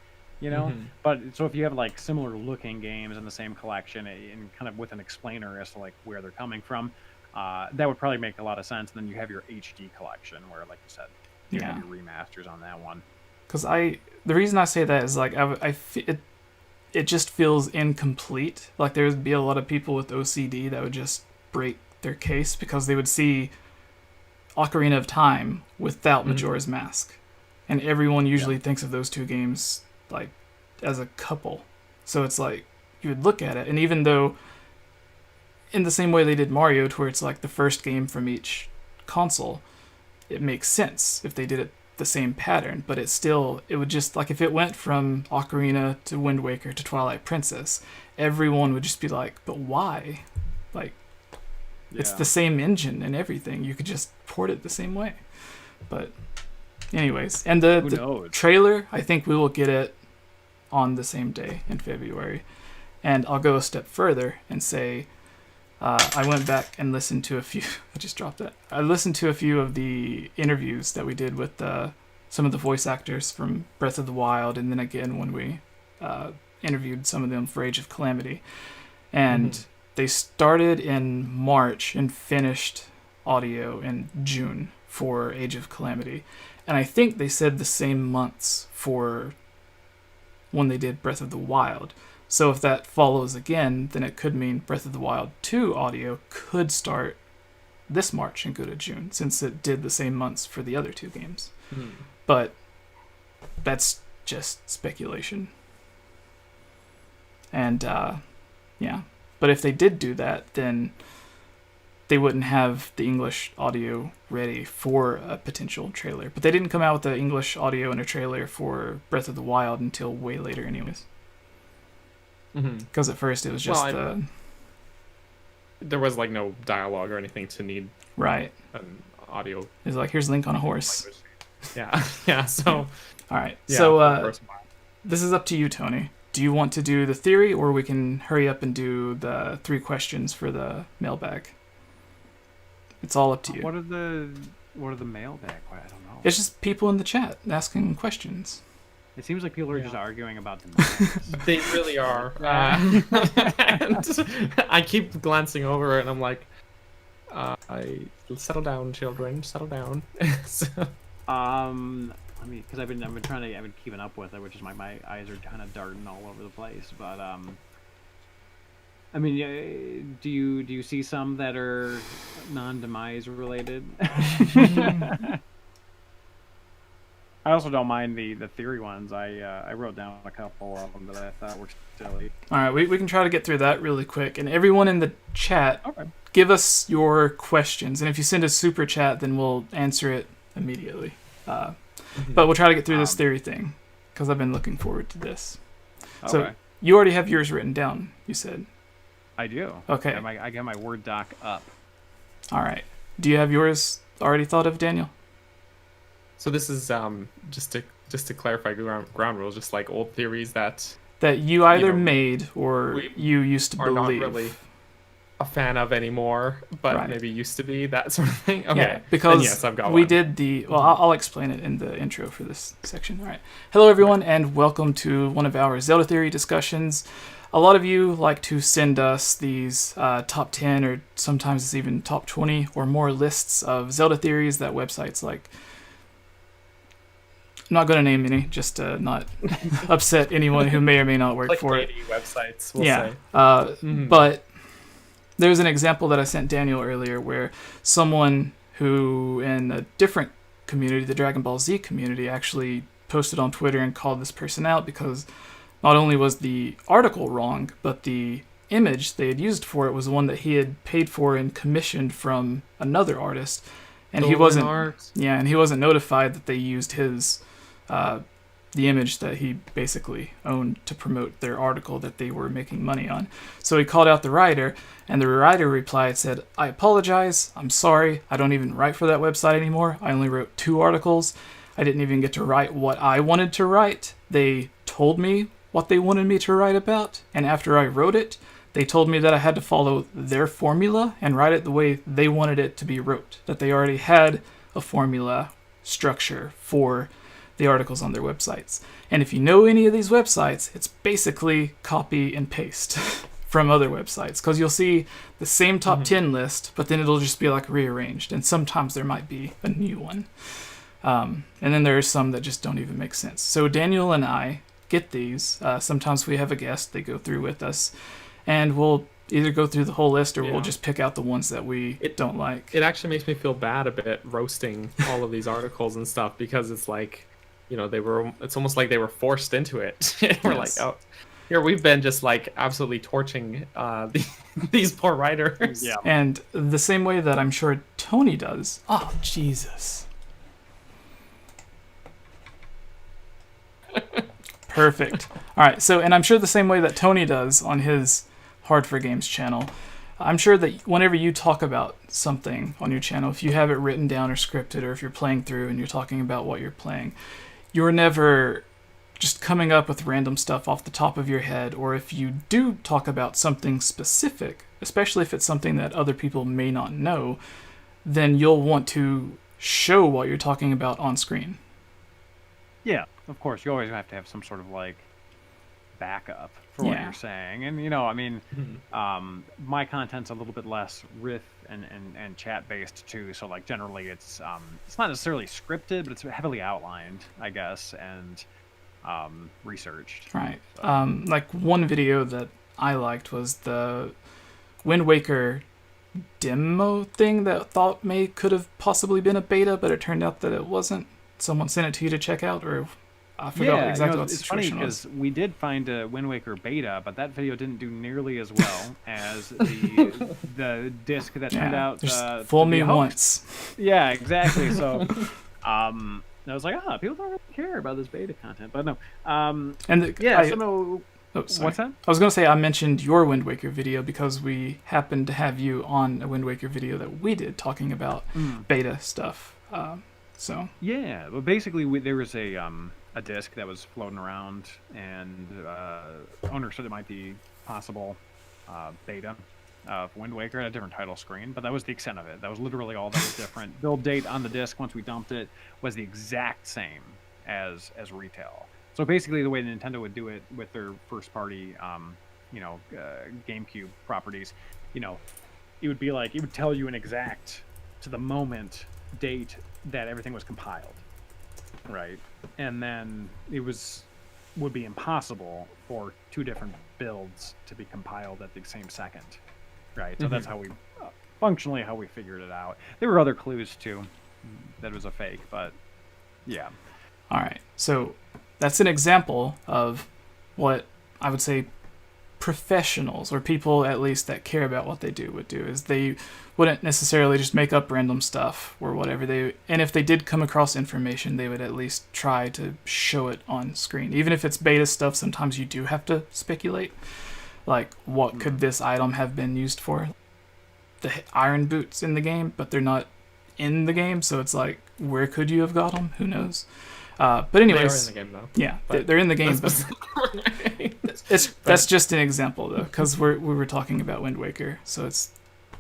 But so if you have similar looking games in the same collection and kind of with an explainer as to where they're coming from, that would probably make a lot of sense. And then you have your HD collection where, like you said, you have your remasters on that one. Because the reason I say that is it just feels incomplete. Like there would be a lot of people with OCD that would just break their case because they would see Ocarina of Time without Majora's Mask, and everyone usually thinks of those 2 games as a couple. So it's you would look at it, and even though in the same way they did Mario, to where it's the first game from each console, it makes sense if they did it the same pattern, but it would just, if it went from Ocarina to Wind Waker to Twilight Princess, everyone would just be but why? It's the same engine and everything. You could just port it the same way. But anyways, and the trailer, I think we will get it on the same day in February. And I'll go a step further and say, I went back and listened to a few. I just dropped that. I listened to a few of the interviews that we did with some of the voice actors from Breath of the Wild, and then again when we interviewed some of them for Age of Calamity. And they started in March and finished audio in June for Age of Calamity. And I think they said the same months for when they did Breath of the Wild. So if that follows again, then it could mean Breath of the Wild 2 audio could start this March and go to June, since it did the same months for the other 2 games. But that's just speculation. And, but But if they did do that, then they wouldn't have the English audio ready for a potential trailer. But they didn't come out with the English audio and a trailer for Breath of the Wild until way later anyways. Because at first it was just there was like no dialogue or anything to need right an audio. It's like, here's Link on a horse. Yeah. So all right. yeah, So this is up to you, Tony. Do you want to do the theory, or we can hurry up and do the 3 questions for the mailbag? It's all up to you. What are the mailbag? I don't know. It's just people in the chat asking questions. It seems like people are just arguing about the They really are. And I keep glancing over it, and I'm like, settle down, children, settle down. So, I mean, because I've been keeping up with it, which is my eyes are kind of darting all over the place. But I mean, do you see some that are non-demise related? I also don't mind the theory ones. I wrote down a couple of them that I thought were silly. All right, we can try to get through that really quick. And everyone in the chat, Okay. give us your questions. And if you send a super chat, then we'll answer it immediately. But we'll try to get through this theory thing, because I've been looking forward to this. Okay. So you already have yours written down, you said. I do. Okay. I got my Word doc up. All right. Do you have yours already thought of, Daniel? So this is just to clarify ground rules, just like old theories that you either made or you used to are believe. not really a fan of anymore, but maybe used to be, that sort of thing. Okay. Yeah, because yes, I've got we one. did I'll explain it in the intro for this section. All right. Hello, everyone, and welcome to one of our Zelda theory discussions. A lot of you like to send us these top 10 or sometimes it's even top 20 or more lists of Zelda theories that websites like... I'm not going to name any, just to not upset anyone who may or may not work like for it. Websites, we'll Yeah. say. But there's an example that I sent Daniel earlier where someone who in a different community, the Dragon Ball Z community, actually posted on Twitter and called this person out because not only was the article wrong, but the image they had used for it was one that he had paid for and commissioned from another artist. And he wasn't and he wasn't notified that they used his the image that he basically owned to promote their article that they were making money on. So he called out the writer, and the writer replied, said, "I apologize, I'm sorry, I don't even write for that website anymore. I only wrote 2 articles. I didn't even get to write what I wanted to write. They told me what they wanted me to write about, and after I wrote it, they told me that I had to follow their formula and write it the way they wanted it to be wrote, that they already had a formula structure for the articles on their websites. And if you know any of these websites, it's basically copy and paste from other websites, because you'll see the same top 10 list, but then it'll just be like rearranged, and sometimes there might be a new one. And then there are some that just don't even make sense. So Daniel and I get these. Sometimes we have a guest, they go through with us, and we'll either go through the whole list or we'll just pick out the ones that we don't like. It actually makes me feel bad a bit roasting all of these articles and stuff, because it's like, it's almost like they were forced into it. We're like, oh, here we've been just like absolutely torching these poor writers. Yeah. And the same way that I'm sure Tony does. Oh, Jesus. Perfect. All right. So, and I'm sure the same way that Tony does on his Hard for Games channel, I'm sure that whenever you talk about something on your channel, if you have it written down or scripted, or if you're playing through and you're talking about what you're playing, you're never just coming up with random stuff off the top of your head. Or if you do talk about something specific, especially if it's something that other people may not know, then you'll want to show what you're talking about on screen. Yeah, of course. You always have to have some sort of like backup for what you're saying. And I mean, my content's a little bit less riff and chat based too. So like generally it's not necessarily scripted, but it's heavily outlined, I guess, and researched. Right. So. Like one video that I liked was the Wind Waker demo thing that could have possibly been a beta, but it turned out that it wasn't. Someone sent it to you to check out, or I forgot exactly what the it's funny situation was. because we did find a Wind Waker beta, but that video didn't do nearly as well as the disc that turned out just fool to be me a hoax. once. Yeah, exactly. So, I was like, people don't really care about this beta content, but no. Oh, sorry. What's that? I was going to say I mentioned your Wind Waker video because we happened to have you on a Wind Waker video that we did talking about beta stuff. So yeah, but basically there was a disc that was floating around, and owner said it might be possible beta of Wind Waker at a different title screen, but that was the extent of it. That was literally all that was different. Build date on the disc once we dumped it was the exact same as retail. So basically, the way Nintendo would do it with their first-party, GameCube properties, it would be like it would tell you an exact, to the moment, date that everything was compiled, right? And then it would be impossible for two different builds to be compiled at the same second, right? So that's how we, functionally, how we figured it out. There were other clues too, that it was a fake, but yeah. all right, so that's an example of what I would say professionals, or people at least that care about what they do, would do. Is they wouldn't necessarily just make up random stuff or whatever. And if they did come across information, they would at least try to show it on screen. Even if it's beta stuff, sometimes you do have to speculate. Like, what could this item have been used for? The iron boots in the game, but they're not in the game, so it's like, where could you have got them? Who knows? But anyways, they are in the game though. Yeah, they're in the game, but that's just an example though, because we were talking about Wind Waker, so it's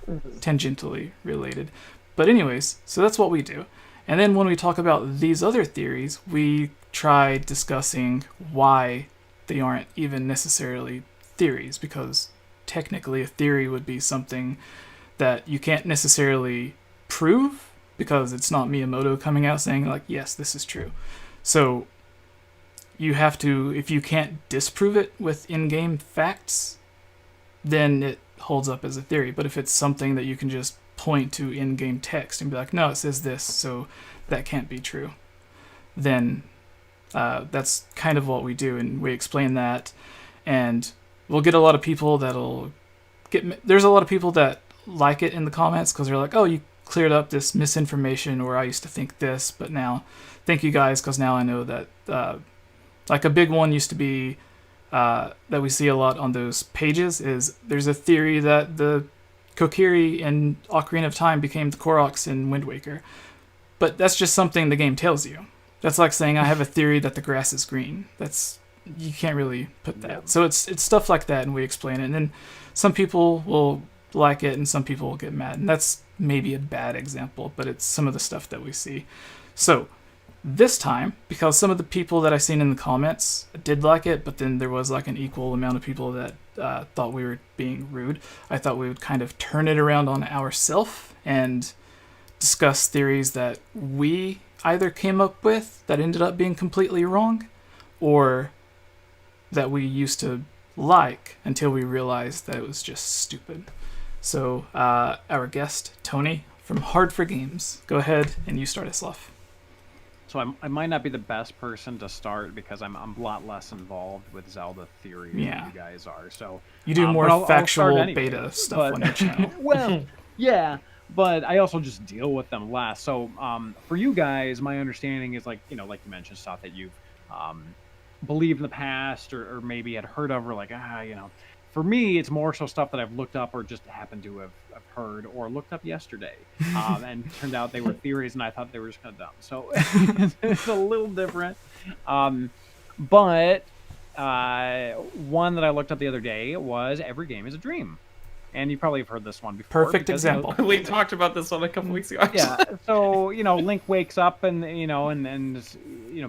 tangentially related. But anyways, so that's what we do. And then when we talk about these other theories, we try discussing why they aren't even necessarily theories, because technically a theory would be something that you can't necessarily prove, because it's not Miyamoto coming out saying like, yes, this is true. So you have to, if you can't disprove it with in-game facts, then it holds up as a theory. But if it's something that you can just point to in-game text and be like, no, it says this, so that can't be true, then that's kind of what we do, and we explain that. And we'll get a lot of people there's a lot of people that like it in the comments, because they're like, oh, you cleared up this misinformation, or I used to think this, but now thank you guys, because now I know that like a big one used to be that we see a lot on those pages is there's a theory that the Kokiri in Ocarina of Time became the Koroks in Wind Waker, but that's just something the game tells you. That's like saying I have a theory that the grass is green. You can't really put that. Yeah. So it's stuff like that, and we explain it, and then some people will like it and some people will get mad, and that's maybe a bad example, but it's some of the stuff that we see. So this time, because some of the people that I seen in the comments did like it, but then there was like an equal amount of people that thought we were being rude, I thought we would kind of turn it around on ourselves and discuss theories that we either came up with that ended up being completely wrong, or that we used to like until we realized that it was just stupid. So our guest, Tony from Hard for Games, go ahead and you start us off. So I might not be the best person to start, because I'm a lot less involved with Zelda theory than you guys are. So you do more factual anyway, beta stuff on your channel. Well, yeah, but I also just deal with them less. So for you guys, my understanding is like you mentioned, stuff that you've believed in the past, or maybe had heard of, or like For me, it's more so stuff that I've looked up or just happened to have heard or looked up yesterday. And turned out they were theories, and I thought they were just kind of dumb. So it's a little different. But one that I looked up the other day was every game is a dream. And you probably have heard this one before. Perfect example. We talked about this one a couple weeks ago. Actually. Yeah. So, Link wakes up and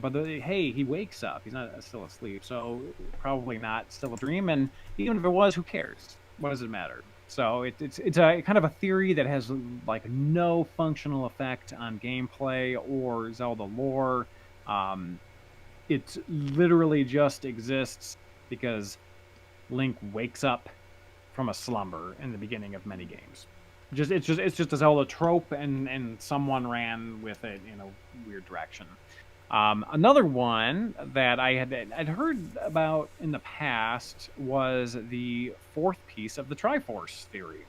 but hey, he wakes up. He's not still asleep. So probably not still a dream. And even if it was, who cares? What does it matter? So it's a kind of a theory that has like no functional effect on gameplay or Zelda lore. It literally just exists because Link wakes up from a slumber in the beginning of many games. It's just a Zelda trope, and someone ran with it in a weird direction. Another one that I'd heard about in the past was the fourth piece of the Triforce theory.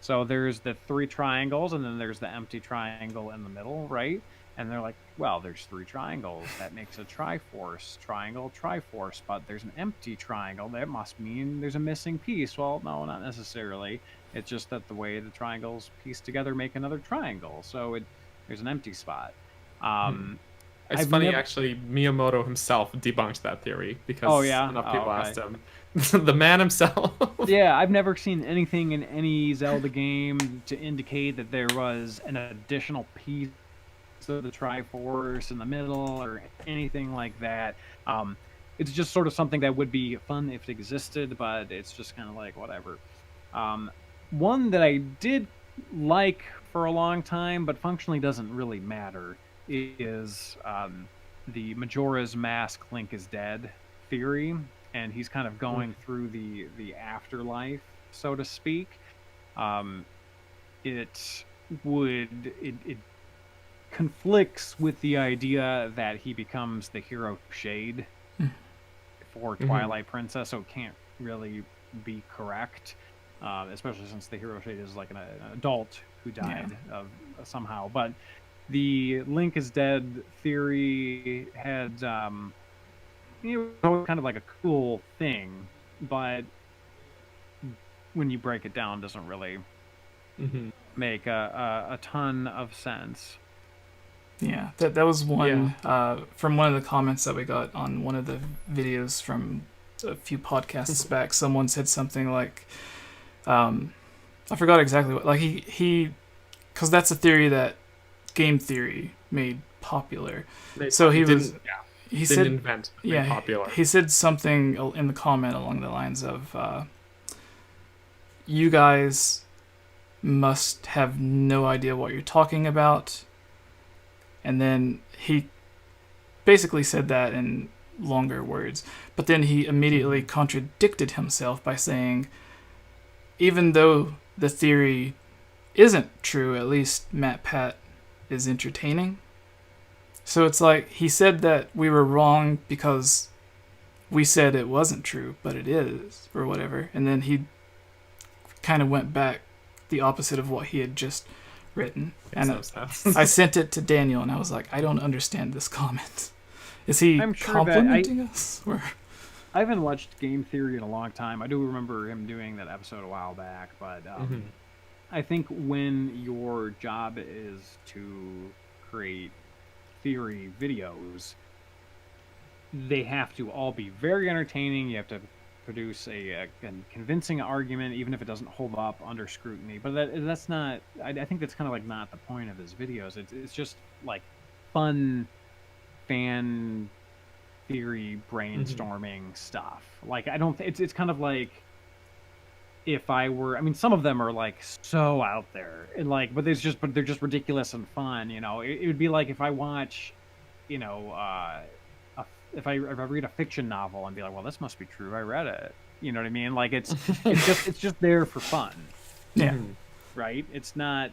So there's the three triangles, and then there's the empty triangle in the middle, right? And they're like, well, there's three triangles. That makes a Triforce triangle, Triforce. But there's an empty triangle. That must mean there's a missing piece. Well, no, not necessarily. It's just that the way the triangles piece together make another triangle. So there's an empty spot. It's funny, actually, Miyamoto himself debunked that theory because enough people asked him. The man himself. Yeah, I've never seen anything in any Zelda game to indicate that there was an additional piece of the Triforce in the middle or anything like that. It's just sort of something that would be fun if it existed, but it's just kind of like whatever. One that I did like for a long time, but functionally doesn't really matter, is the Majora's Mask Link is Dead theory, and he's kind of going through the afterlife, so to speak. It conflicts with the idea that he becomes the hero Shade for Twilight Princess, so it can't really be correct, especially since the hero Shade is like an adult who died of somehow. But the Link is Dead theory had kind of like a cool thing, but when you break it down, it doesn't really make a ton of sense. Yeah, that was one from one of the comments that we got on one of the videos from a few podcasts back. Someone said something like, I forgot exactly what, like he because that's a theory that Game Theory made popular. He said invent, made popular. He said something in the comment along the lines of, you guys must have no idea what you're talking about. And then he basically said that in longer words, but then he immediately contradicted himself by saying, even though the theory isn't true, at least MatPat is entertaining. So it's like he said that we were wrong because we said it wasn't true, but it is, or whatever. And then he kind of went back the opposite of what he had just written. And I sent it to Daniel, and I was like, I don't understand this comment. Is he complimenting us? Or? I haven't watched Game Theory in a long time. I do remember him doing that episode a while back, but I think when your job is to create theory videos, they have to all be very entertaining. You have to produce a convincing argument, even if it doesn't hold up under scrutiny. But that's not. I think that's kind of like not the point of his videos. It's just like fun fan theory brainstorming stuff. Like I don't. It's kind of like if I were. I mean, some of them are like so out there, and like, but they're just ridiculous and fun. You know, it would be like if I watch, you know, if I read a fiction novel and be like, well, this must be true. I read it. You know what I mean? Like it's just there for fun. Yeah. Right. It's not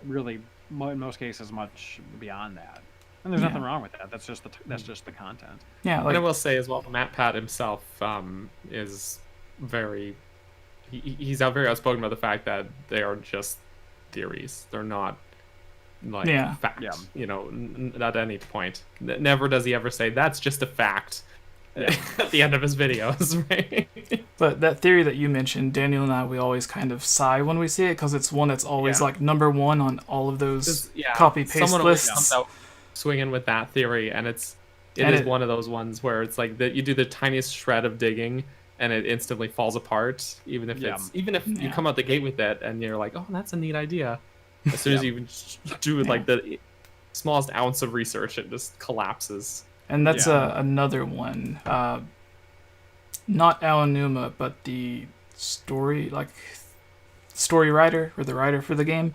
really in most cases much beyond that. And there's nothing wrong with that. That's just the content. Yeah. Like, and I will say as well, MatPat himself is very. He's very outspoken about the fact that they are just theories. They're not like fact. Yeah. You know, at any point. Never does he ever say that's just a fact at the end of his videos, right? But that theory that you mentioned, Daniel and I, we always kind of sigh when we see it because it's one that's always like number one on all of those copy-paste lists. Comes out swinging with that theory, and it is one of those ones where it's like that you do the tiniest shred of digging and it instantly falls apart, even if you come out the gate with it and you're like, oh, that's a neat idea. As soon as you do like the smallest ounce of research, it just collapses. And that's another one. Not Aonuma, but the story writer or the writer for the game.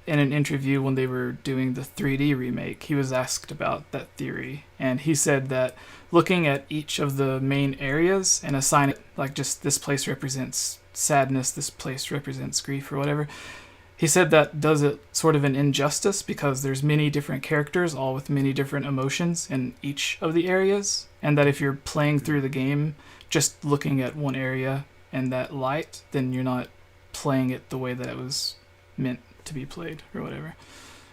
In an interview when they were doing the 3D remake, he was asked about that theory, and he said that looking at each of the main areas and assigning, like, just this place represents sadness, this place represents grief, or whatever, he said that does it sort of an injustice because there's many different characters, all with many different emotions in each of the areas, and that if you're playing through the game just looking at one area in that light, then you're not playing it the way that it was meant to be played or whatever.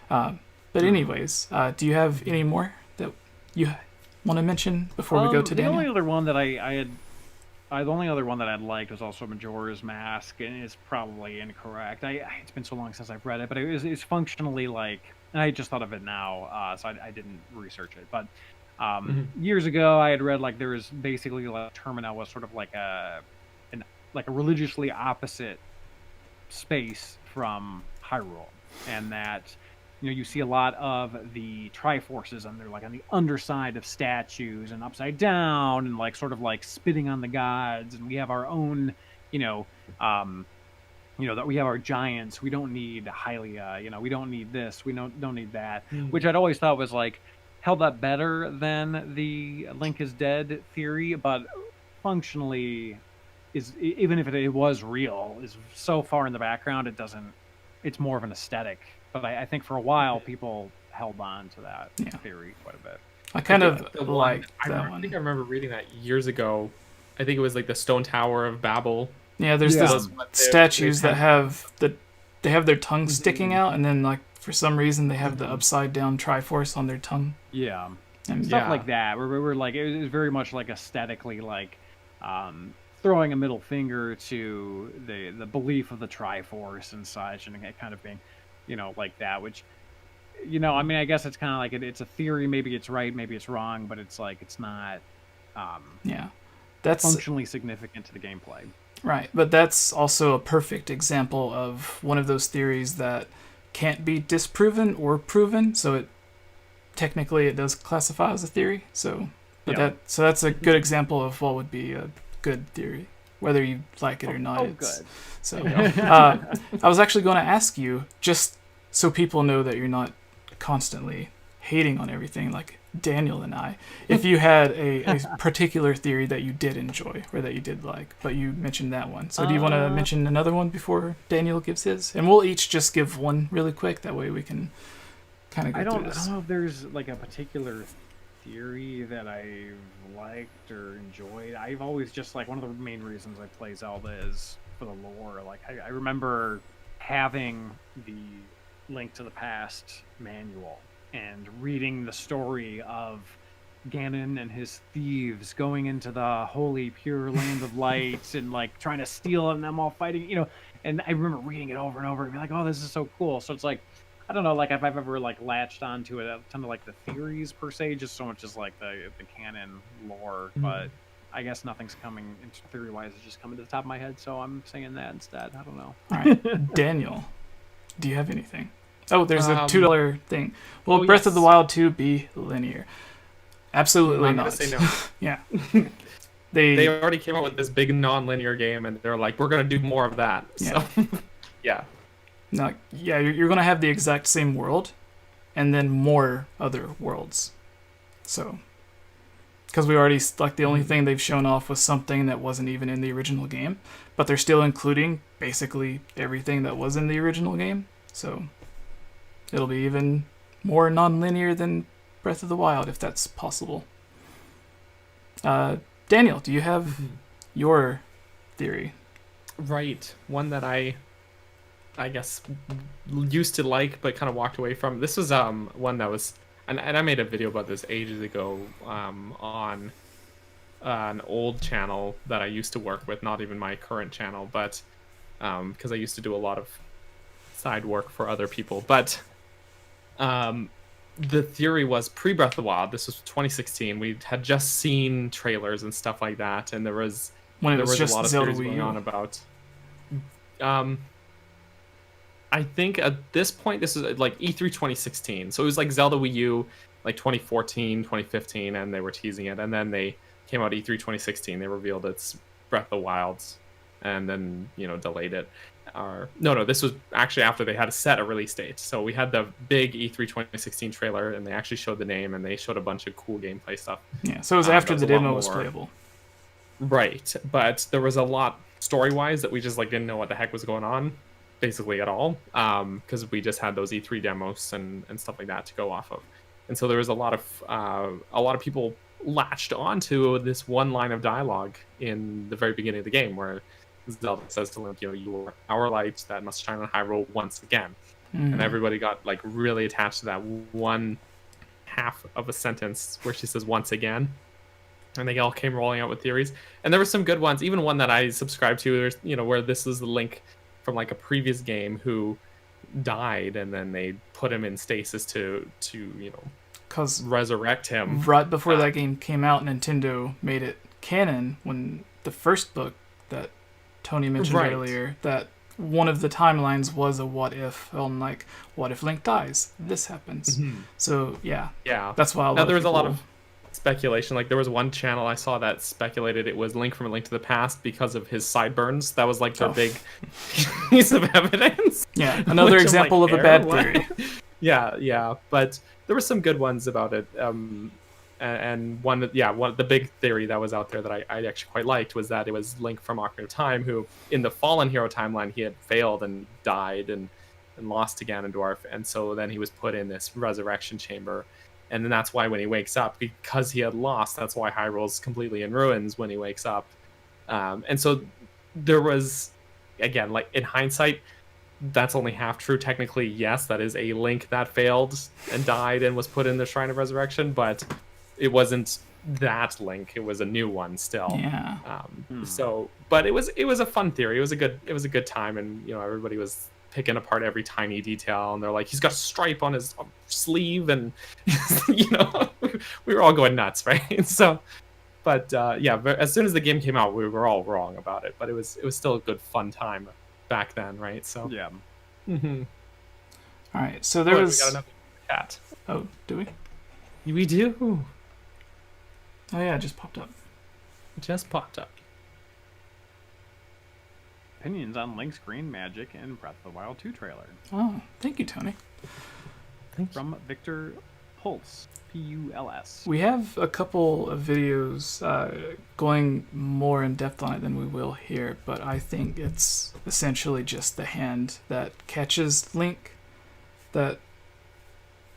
But anyways, do you have any more that you want to mention before we go to Daniel? The only other one that the only other one that I'd liked was also Majora's Mask, and it's probably incorrect. It's been so long since I've read it, but it's functionally like, and I just thought of it now, so I didn't research it. But years ago, I had read like there was basically like Termina was sort of like a religiously opposite space from Hyrule, and that you see a lot of the Triforces, and they're like on the underside of statues and upside down, and like sort of like spitting on the gods. And we have our own, that we have our giants. We don't need Hylia. We don't need this. We don't need that. Which I'd always thought was like held up better than the Link is dead theory, but functionally is, even if it was real, is so far in the background. It doesn't. It's more of an aesthetic. But I think for a while people held on to that theory quite a bit. I kind of like that one. I think I remember reading that years ago. I think it was like the Stone Tower of Babel. Yeah, there's these statues that have their tongues sticking out, and then like for some reason they have the upside down Triforce on their tongue. Yeah, and stuff like that. Where we're like, it was very much like aesthetically like throwing a middle finger to the belief of the Triforce and such, and it kind of being, like that, which, I mean, I guess it's kind of like it's a theory. Maybe it's right, maybe it's wrong, but it's like it's not that's functionally significant to the gameplay. Right, but that's also a perfect example of one of those theories that can't be disproven or proven, so it does classify as a theory. So that's a good example of what would be a good theory, whether you like it or not. Good. So I was actually going to ask you, just so people know that you're not constantly hating on everything like Daniel and I, if you had a particular theory that you did enjoy or that you did like, but you mentioned that one. So do you want to mention another one before Daniel gives his? And we'll each just give one really quick. That way we can kind of go through this. I don't know if there's like a particular theory that I've liked or enjoyed. I've always just like, one of the main reasons I play Zelda is for the lore. Like I remember having the Link to the Past manual and reading the story of Ganon and his thieves going into the holy pure land of light and like trying to steal and them all fighting, and I remember reading it over and over and being like, oh, this is so cool. So it's like, I don't know, like if I've ever like latched onto it, a ton of like the theories per se, just so much as like the canon lore, but I guess nothing's coming into theory-wise. It's just coming to the top of my head, so I'm saying that instead. I don't know. All right, Daniel, do you have anything? Oh, there's a $2 thing. Will Breath of the Wild 2 be linear? Absolutely not. Say no. Yeah. They already came out with this big non-linear game, and they're like, we're going to do more of that. Yeah. So, yeah. No, yeah, you're going to have the exact same world, and then more other worlds. So, because we already, like, the only thing they've shown off was something that wasn't even in the original game, but they're still including basically everything that was in the original game. So it'll be even more non-linear than Breath of the Wild, if that's possible. Daniel, do you have your theory? Right. One that I guess used to like, but kind of walked away from. This was one that was, and I made a video about this ages ago on an old channel that I used to work with, not even my current channel, but because I used to do a lot of side work for other people. But the theory was pre-Breath of the Wild. This was 2016. We had just seen trailers and stuff like that, and there was a lot of Zelda theories going on about. I think at this point, this is like E3 2016. So it was like Zelda Wii U, like 2014, 2015, and they were teasing it. And then they came out E3 2016. They revealed it's Breath of the Wild, and then, delayed it. No, this was actually after they had set a release date. So we had the big E3 2016 trailer, and they actually showed the name, and they showed a bunch of cool gameplay stuff. Yeah, so it was after the demo was playable. Right, but there was a lot story-wise that we just like didn't know what the heck was going on. basically at all, because we just had those E3 demos and stuff like that to go off of. And so there was a lot of people latched onto this one line of dialogue in the very beginning of the game where Zelda says to Link, you are our light that must shine on Hyrule once again. And everybody got like really attached to that one half of a sentence where she says once again. And they all came rolling out with theories. And there were some good ones, even one that I subscribed to, there's, where this is the Link from like a previous game who died, and then they put him in stasis to Because resurrect him. right before that game came out, Nintendo made it canon when the first book that Tony mentioned earlier, that one of the timelines was a what if, on like, what if Link dies? This happens. So yeah, that's why there was a lot of speculation. Like there was one channel I saw that speculated it was Link from A Link to the Past because of his sideburns. That was like their big piece of evidence. Yeah, another example of a bad theory. Yeah, but there were some good ones about it. And one the big theory that was out there that I actually quite liked was that it was Link from Ocarina of Time, who in the Fallen Hero timeline he had failed and died and lost to Ganondorf, and so then he was put in this resurrection chamber. And then that's why when he wakes up, because he had lost, that's why Hyrule's completely in ruins when he wakes up. And so there was, again, like in hindsight, that's only half true. Technically, yes, that is a Link that failed and died and was put in the Shrine of Resurrection, but it wasn't that Link. It was a new one still. Yeah. So, but it was a fun theory. It was a good time, and everybody was picking apart every tiny detail, and they're like, he's got a stripe on his sleeve, and we were all going nuts, right? So, but as soon as the game came out, we were all wrong about it, but it was still a good fun time back then, right? So yeah. All right, so there was. We got another cat. Oh, do we? We do. Oh yeah, it just popped up. Opinions on Link's green magic in Breath of the Wild 2 trailer. Oh, thank you, Tony. From Victor Pulse, Puls. We have a couple of videos going more in depth on it than we will here, but I think it's essentially just the hand that catches Link. That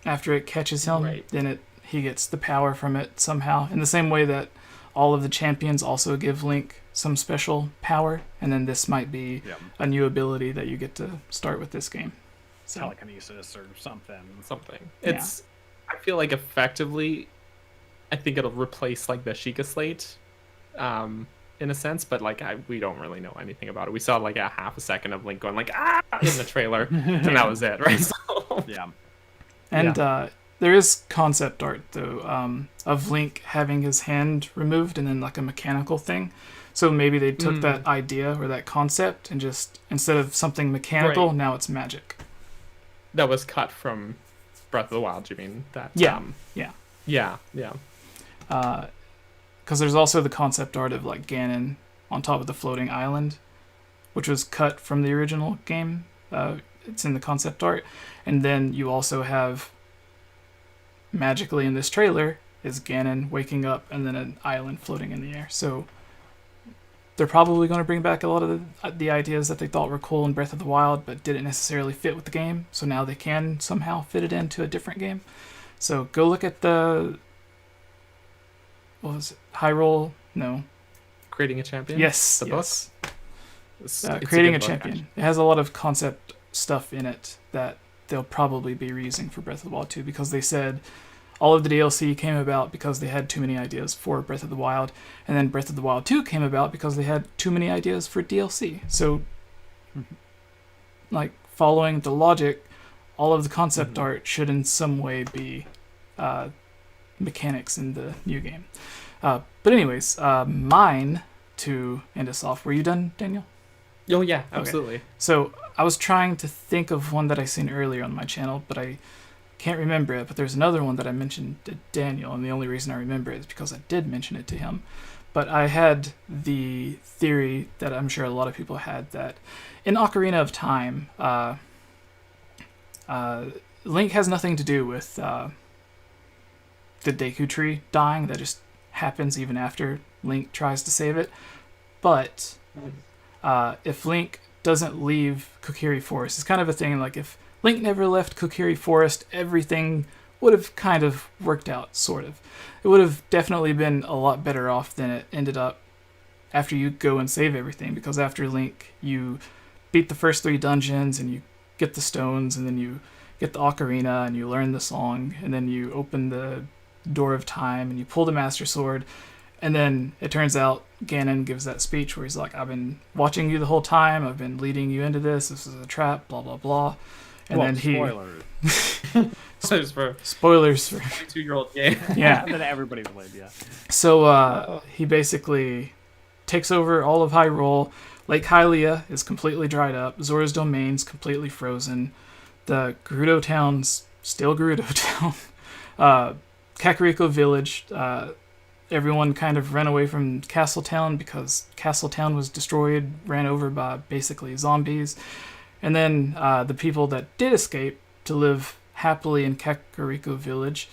after it catches him, then he gets the power from it somehow. In the same way that all of the champions also give Link some special power, and then this might be a new ability that you get to start with this game. So. Telekinesis or something. It's. I feel like effectively, I think it'll replace like the Sheikah Slate, in a sense, but like we don't really know anything about it. We saw like a half a second of Link going like in the trailer, and that was it, right? So, and there is concept art though, of Link having his hand removed and then like a mechanical thing. So maybe they took that idea or that concept and just, instead of something mechanical, now it's magic. That was cut from Breath of the Wild, you mean? That, Yeah. Because there's also the concept art of like Ganon on top of the floating island, which was cut from the original game. It's in the concept art. And then you also have, magically in this trailer, is Ganon waking up and then an island floating in the air. So they're probably going to bring back a lot of the ideas that they thought were cool in Breath of the Wild, but didn't necessarily fit with the game. So now they can somehow fit it into a different game. So go look at the... What was it? Hyrule? No. Creating a Champion? Yes. The yes. book? It's Creating a book, Champion. actually. It has a lot of concept stuff in it that they'll probably be reusing for Breath of the Wild 2, because they said all of the DLC came about because they had too many ideas for Breath of the Wild, and then Breath of the Wild 2 came about because they had too many ideas for DLC. So, like, following the logic, all of the concept art should in some way be mechanics in the new game. But anyways, mine to end us off. Were you done, Daniel? Oh yeah, absolutely. Okay. So I was trying to think of one that I seen earlier on my channel, but I can't remember it. But there's another one that I mentioned to Daniel, and the only reason I remember it is because I did mention it to him. But I had the theory that I'm sure a lot of people had, that in Ocarina of Time, Link has nothing to do with the Deku Tree dying. That just happens even after Link tries to save it. But if Link doesn't leave Kokiri Forest. It's kind of a thing like if Link never left Kokiri Forest, everything would have kind of worked out, sort of. It would have definitely been a lot better off than it ended up after you go and save everything, because after Link, you beat the first 3 dungeons and you get the stones, and then you get the ocarina and you learn the song, and then you open the door of time and you pull the Master Sword, and then it turns out Ganon gives that speech where he's like, I've been watching you the whole time, I've been leading you into this is a trap, blah blah blah. And well, then he spoilers for spoilers for 22-year-old game. yeah. that everybody played, yeah. So he basically takes over all of Hyrule. Lake Hylia is completely dried up. Zora's domain's completely frozen. The Gerudo town's still Gerudo town. Kakariko village, everyone kind of ran away from Castle Town because Castle Town was destroyed, ran over by basically zombies. And then the people that did escape to live happily in Kakariko village,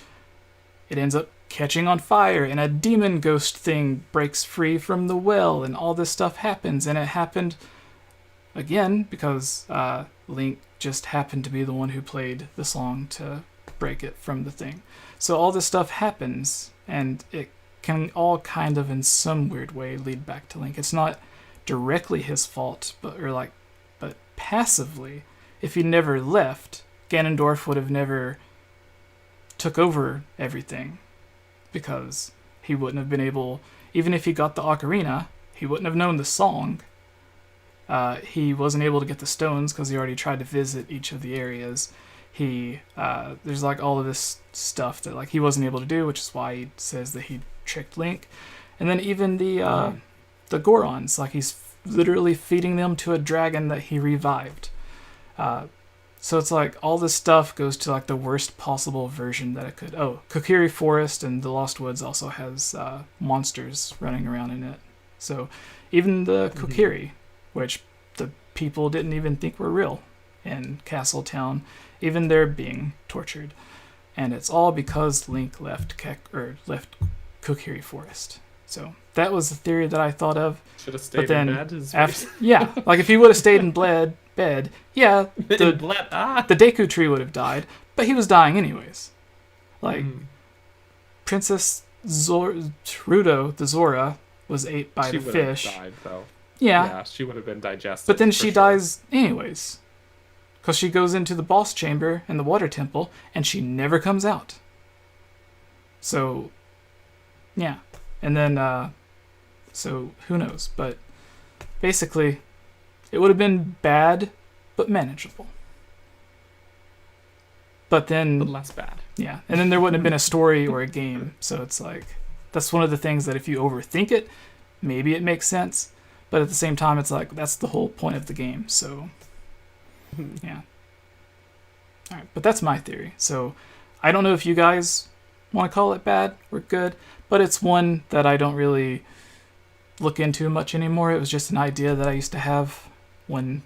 it ends up catching on fire, and a demon ghost thing breaks free from the well, and all this stuff happens. And it happened again because Link just happened to be the one who played the song to break it from the thing. So all this stuff happens, and it can all kind of in some weird way lead back to Link. It's not directly his fault, but passively, if he never left, Ganondorf would have never took over everything, because he wouldn't have been able, even if he got the ocarina, he wouldn't have known the song. He wasn't able to get the stones because he already tried to visit each of the areas. There's like all of this stuff that like he wasn't able to do, which is why he says that he tricked Link. And then even the Gorons, like he's literally feeding them to a dragon that he revived. So it's like all this stuff goes to like the worst possible version that it could. Oh, Kokiri Forest and the Lost Woods also has monsters running around in it. So even the Kokiri, which the people didn't even think were real in Castle Town, even they're being tortured. And it's all because Link left Kokiri Forest. So that was the theory that I thought of. Should have stayed in bed. Yeah, like if he would have stayed in bed, yeah, the Deku Tree would have died, but he was dying anyways. Like, Princess Rudo, the Zora, was ate by the fish. She would have died, though. Yeah, she would have been digested. But then she dies anyways, because she goes into the boss chamber in the water temple, and she never comes out. So, yeah. And then, so who knows? But basically, it would have been bad, but manageable. But then... But less bad. Yeah. And then there wouldn't have been a story or a game. So it's like, that's one of the things that if you overthink it, maybe it makes sense. But at the same time, it's like, that's the whole point of the game. So, yeah. All right. But that's my theory. So I don't know if you guys want to call it bad or good, but it's one that I don't really look into much anymore. It was just an idea that I used to have when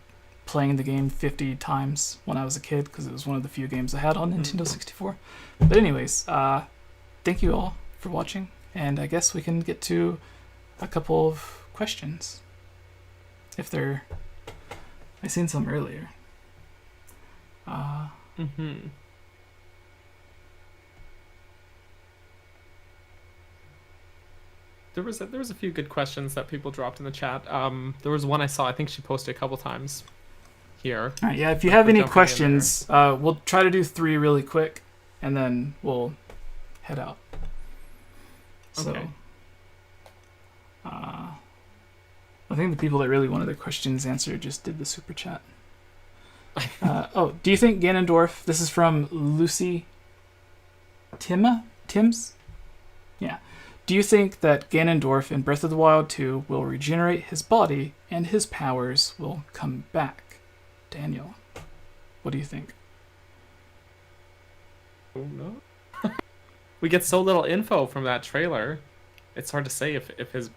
playing the game 50 times when I was a kid, because it was one of the few games I had on Nintendo 64. But anyways, thank you all for watching, and I guess we can get to a couple of questions. If they're... I seen some earlier. There was a few good questions that people dropped in the chat. There was one I saw. I think she posted a couple times here. All right, yeah. If you have any questions, we'll try to do 3 really quick, and then we'll head out. So, okay. I think the people that really wanted their questions answered just did the super chat. Do you think Ganondorf? This is from Lucy Tims? Yeah. Do you think that Ganondorf in Breath of the Wild 2 will regenerate his body and his powers will come back? Daniel, what do you think? Oh no. We get so little info from that trailer. It's hard to say if his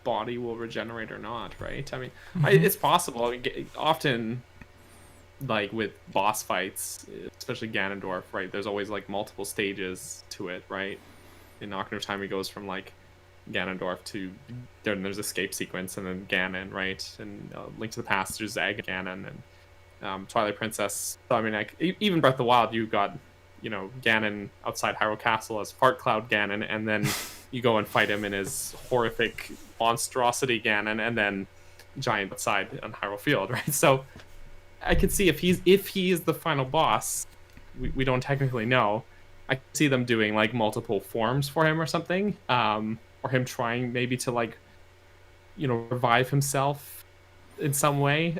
body will regenerate or not, right? I mean, it's possible. I mean, often, like with boss fights, especially Ganondorf, right? There's always like multiple stages to it, right? In Ocarina of Time, he goes from like Ganondorf to. There's escape sequence, and then Ganon, right, and Link to the Past, there's Egg Ganon, and Twilight Princess. So I mean, even Breath of the Wild, you got Ganon outside Hyrule Castle as Fart Cloud Ganon, and then you go and fight him in his horrific monstrosity Ganon, and then giant outside on Hyrule Field, right? So I could see if he is the final boss, we don't technically know. I could see them doing like multiple forms for him or something, or him trying maybe to like, revive himself in some way,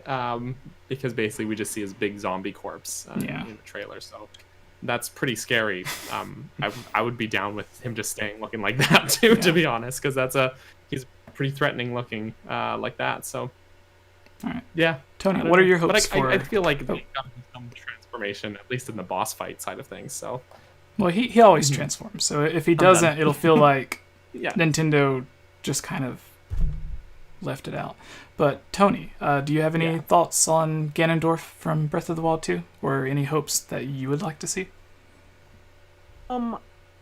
because basically we just see his big zombie corpse in the trailer. So that's pretty scary. I would be down with him just staying looking like that too, to be honest, because he's pretty threatening looking like that. So, all right, yeah. Tony, what are your hopes for? I feel like there's got to be some transformation, at least in the boss fight side of things. So, well, he always transforms. So if he doesn't, it'll feel like Nintendo just kind of left it out. But Tony, do you have any thoughts on Ganondorf from Breath of the Wild 2, or any hopes that you would like to see? I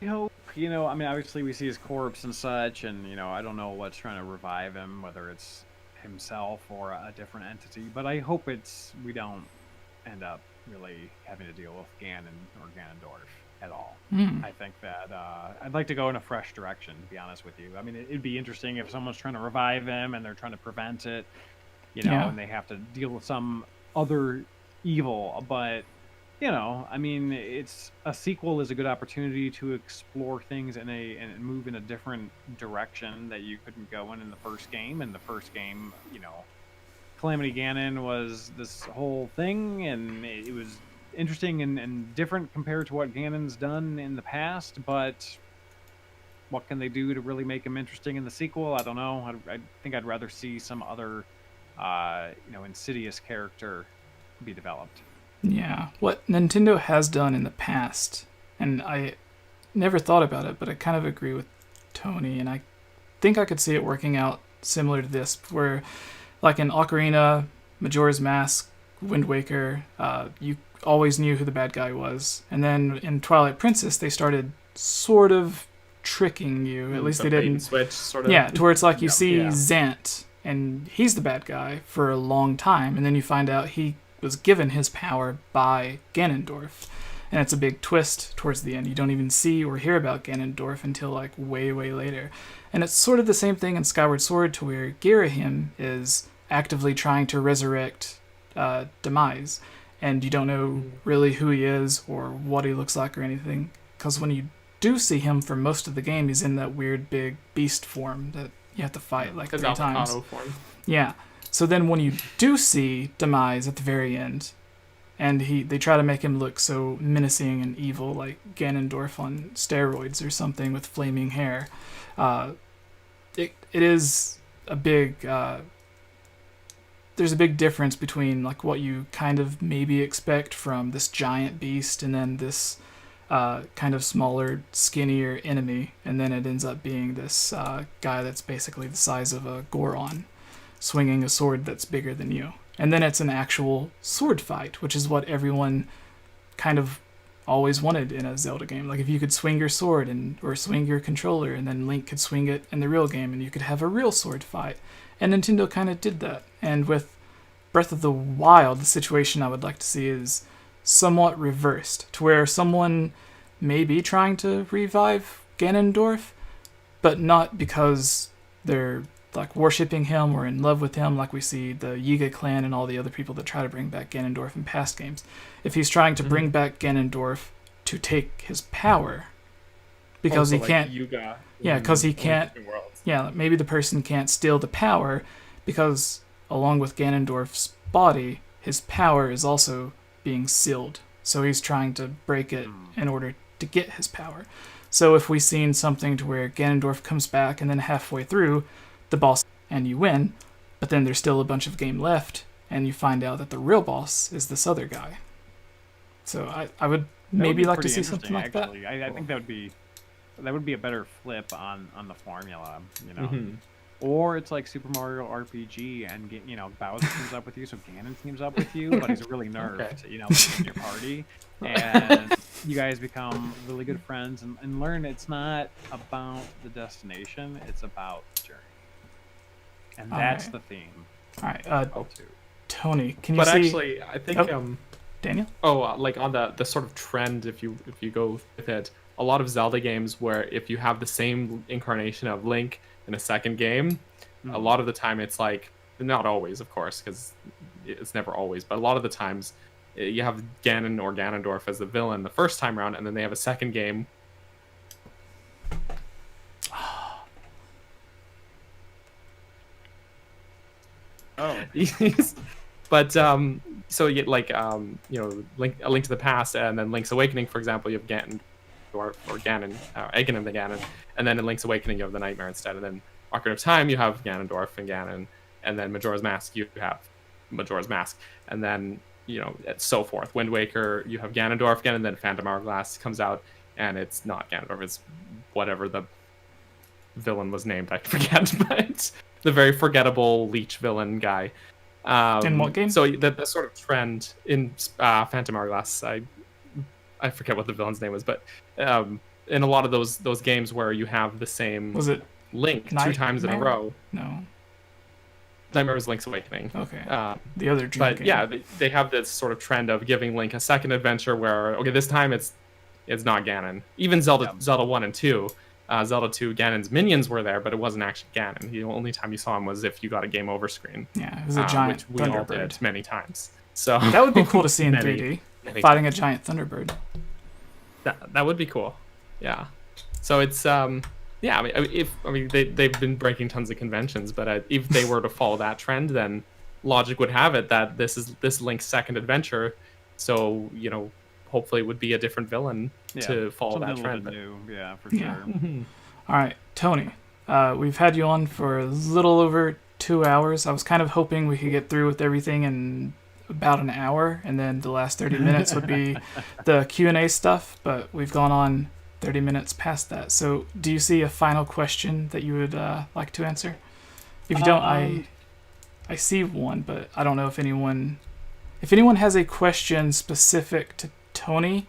hope, I mean, obviously we see his corpse and such, and, I don't know what's trying to revive him, whether it's himself or a different entity, but I hope we don't end up really having to deal with Ganon or Ganondorf at all. I think that I'd like to go in a fresh direction, to be honest with you. I mean, it'd be interesting if someone's trying to revive him and they're trying to prevent it, and they have to deal with some other evil, but I mean, it's a sequel is a good opportunity to explore things and move in a different direction that you couldn't go in the first game. In the first game, Calamity Ganon was this whole thing, and it was interesting and different compared to what Ganon's done in the past. But what can they do to really make him interesting in the sequel? I don't know. I think I'd rather see some other, insidious character be developed. Yeah, what Nintendo has done in the past, and I never thought about it, but I kind of agree with Tony, and I think I could see it working out similar to this, where, like in Ocarina, Majora's Mask, Wind Waker, you always knew who the bad guy was, and then in Twilight Princess, they started sort of tricking you, at least they didn't. Switch, sort of. Yeah, to where it's like you see Zant, and he's the bad guy for a long time, and then you find out he was given his power by Ganondorf, and it's a big twist towards the end. You don't even see or hear about Ganondorf until like way later, and it's sort of the same thing in Skyward Sword, to where Ghirahim is actively trying to resurrect Demise, and you don't know really who he is or what he looks like or anything, because when you do see him for most of the game, he's in that weird big beast form that you have to fight like 3 times. Form. Yeah. So then when you do see Demise at the very end, and they try to make him look so menacing and evil, like Ganondorf on steroids or something with flaming hair, it is a big... there's a big difference between like what you kind of maybe expect from this giant beast and then this kind of smaller, skinnier enemy, and then it ends up being this guy that's basically the size of a Goron, swinging a sword that's bigger than you. And then it's an actual sword fight, which is what everyone kind of always wanted in a Zelda game. Like if you could swing your sword or swing your controller, and then Link could swing it in the real game, and you could have a real sword fight. And Nintendo kind of did that. And with Breath of the Wild, the situation I would like to see is somewhat reversed, to where someone may be trying to revive Ganondorf, but not because they're like worshipping him or in love with him, like we see the Yiga clan and all the other people that try to bring back Ganondorf in past games. If he's trying to bring back Ganondorf to take his power, because also he can't, Yuga because he can't, maybe the person can't steal the power, because along with Ganondorf's body, his power is also being sealed. So he's trying to break it in order to get his power. So if we've seen something to where Ganondorf comes back and then halfway through, the boss and you win, but then there's still a bunch of game left, and you find out that the real boss is this other guy. So I would maybe like to see something like that. I think that would be a better flip on the formula, Or it's like Super Mario RPG, and Bowser teams up with you, so Ganon teams up with you, but he's really nerfed, in your party, and you guys become really good friends and learn it's not about the destination, it's about the journey, and that's Alright. the theme. All right, Of two. Tony, can you But see? actually, I think Daniel? like on the sort of trend, if you go with it, a lot of Zelda games where if you have the same incarnation of Link in a second game, a lot of the time it's like, not always, of course, because it's never always, but a lot of the times you have Ganon or Ganondorf as the villain the first time around, and then they have a second game. Oh. But so you get like Link, A Link to the Past, and then Link's Awakening, for example, you have Ganon or Ganon, Egan and the Ganon, and then in Link's Awakening you have the Nightmare instead, and then Ocarina of Time you have Ganondorf and Ganon, and then Majora's Mask you have Majora's Mask, and then so forth. Wind Waker you have Ganondorf again, and then Phantom Hourglass comes out, and it's not Ganondorf, it's whatever the villain was named, I forget, but the very forgettable leech villain guy. In what game? So the sort of trend in Phantom Hourglass, I forget what the villain's name was, but in a lot of those games where you have the same Link two times in a row. No. Nightmare was Link's Awakening. Okay. The other dream game. Yeah, they have this sort of trend of giving Link a second adventure where, okay, this time it's not Ganon. Even Zelda 1 and 2. Zelda 2, Ganon's minions were there, but it wasn't actually Ganon. The only time you saw him was if you got a game over screen. Yeah, it was a giant which we all Thunderbird. did many times. So that would be cool to see in many 3D, fighting a giant Thunderbird. That would be cool. Yeah. So it's yeah. They've been breaking tons of conventions, but if they were to follow that trend, then logic would have it that this is Link's second adventure. So hopefully it would be a different villain to follow that trend. New. Yeah, for sure. Mm-hmm. All right, Tony. We've had you on for a little over 2 hours. I was kind of hoping we could get through with everything in about an hour, and then the last 30 minutes would be the Q&A stuff, but we've gone on 30 minutes past that. So do you see a final question that you would like to answer? If you don't, I see one, but I don't know if anyone has a question specific to Tony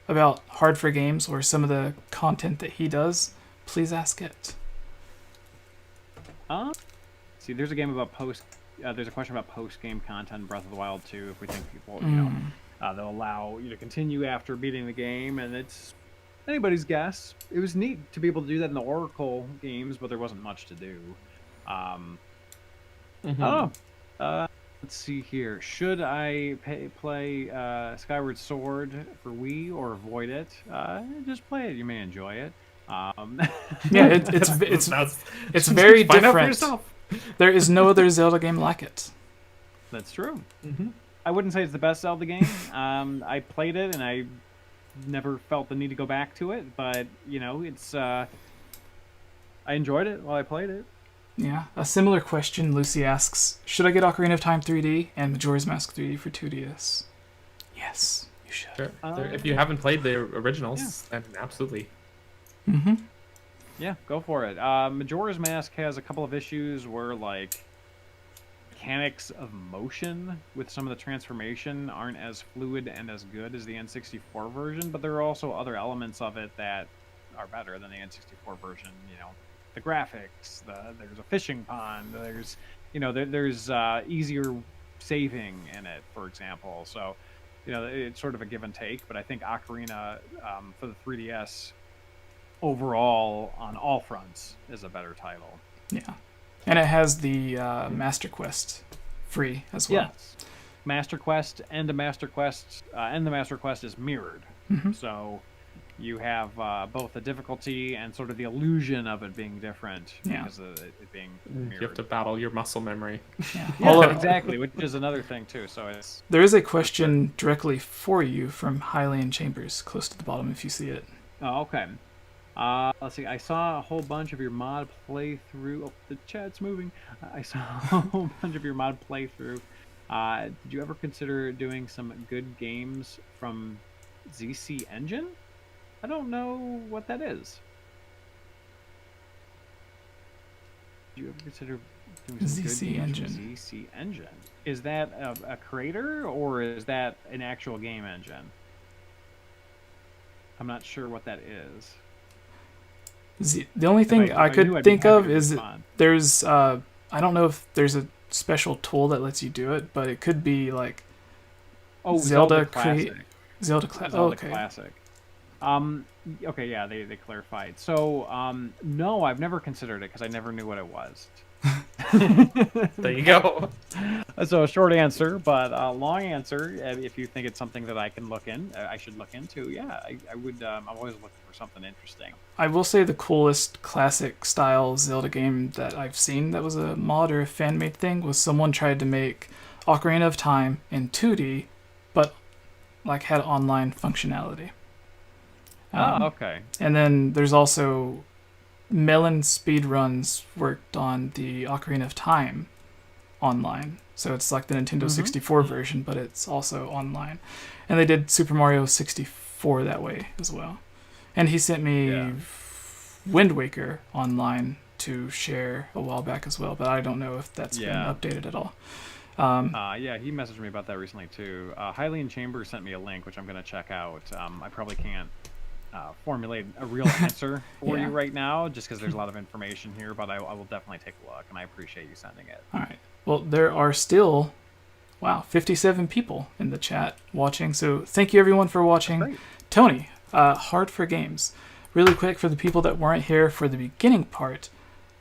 about Hard for Games or some of the content that he does, please ask it. See, there's a game about there's a question about post-game content in Breath of the Wild 2. If we think people, they'll allow you to continue after beating the game, and it's anybody's guess. It was neat to be able to do that in the Oracle games, but there wasn't much to do. I don't know. Let's see here. Should I play Skyward Sword for Wii or avoid it? Just play it. You may enjoy it. Yeah, it's very different. There is no other Zelda game like it. That's true. I wouldn't say it's the best Zelda game. I played it and I never felt the need to go back to it, but it's I enjoyed it while I played it. Yeah, a similar question. Lucy asks, should I get Ocarina of Time 3D and Majora's Mask 3D for 2DS? Yes, you should. Sure. If you haven't played the originals, then absolutely. Yeah, go for it. Majora's Mask has a couple of issues where mechanics of motion with some of the transformation aren't as fluid and as good as the N64 version, but there are also other elements of it that are better than the N64 version. The graphics, there's a fishing pond, there's there's easier saving in it, for example. So it's sort of a give and take, but I think Ocarina for the 3DS overall on all fronts is a better title. Yeah, and it has the Master Quest free as well. Yes, Master Quest and the Master Quest is mirrored. So you have both the difficulty and sort of the illusion of it being different because of it being mirrored. You have to battle your muscle memory. Yeah, exactly, which is another thing too. So there is a question directly for you from Hylian Chambers, close to the bottom if you see it. Oh, okay. Let's see. I saw a whole bunch of your mod playthrough. Oh, the chat's moving. I saw a whole bunch of your mod playthrough. Did you ever consider doing some good games from ZC Engine? I don't know what that is. you ever consider doing some good ZC games from Engine. ZC Engine? Is that a creator or is that an actual game engine? I'm not sure what that is. The only thing I knew, could I'd be think happy of to is respond. there's I don't know if there's a special tool that lets you do it, but it could be like Zelda Classic. Zelda Zelda okay. Classic. Okay, yeah, they clarified. So, no, I've never considered it because I never knew what it was. There you go. So a short answer, but a long answer. If you think it's something that I can I should look into. Yeah, I would. I'm always looking for something interesting. I will say the coolest classic style Zelda game that I've seen that was a mod or a fan made thing was someone tried to make Ocarina of Time in 2D, but like had online functionality. Okay. And then there's also Melon speedruns worked on the Ocarina of Time online. So it's like the Nintendo 64 version, but it's also online. And they did Super Mario 64 that way as well. And he sent me Wind Waker online to share a while back as well, but I don't know if that's been updated at all. Yeah, he messaged me about that recently too. Hylian Chambers sent me a link, which I'm going to check out. I probably can't formulate a real answer for you right now, just because there's a lot of information here, but I will definitely take a look, and I appreciate you sending it. All right. Well, there are still, 57 people in the chat watching, so thank you everyone for watching. Tony, Hard for Games. Really quick, for the people that weren't here for the beginning part,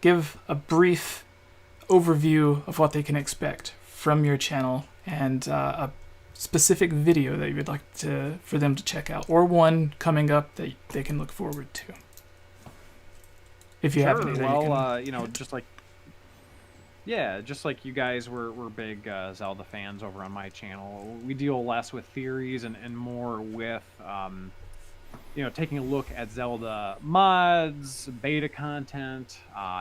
give a brief overview of what they can expect from your channel and a specific video that you would like for them to check out, or one coming up that they can look forward to. If you have any. Well, just like you guys, we're big Zelda fans over on my channel. We deal less with theories and more with taking a look at Zelda mods, beta content,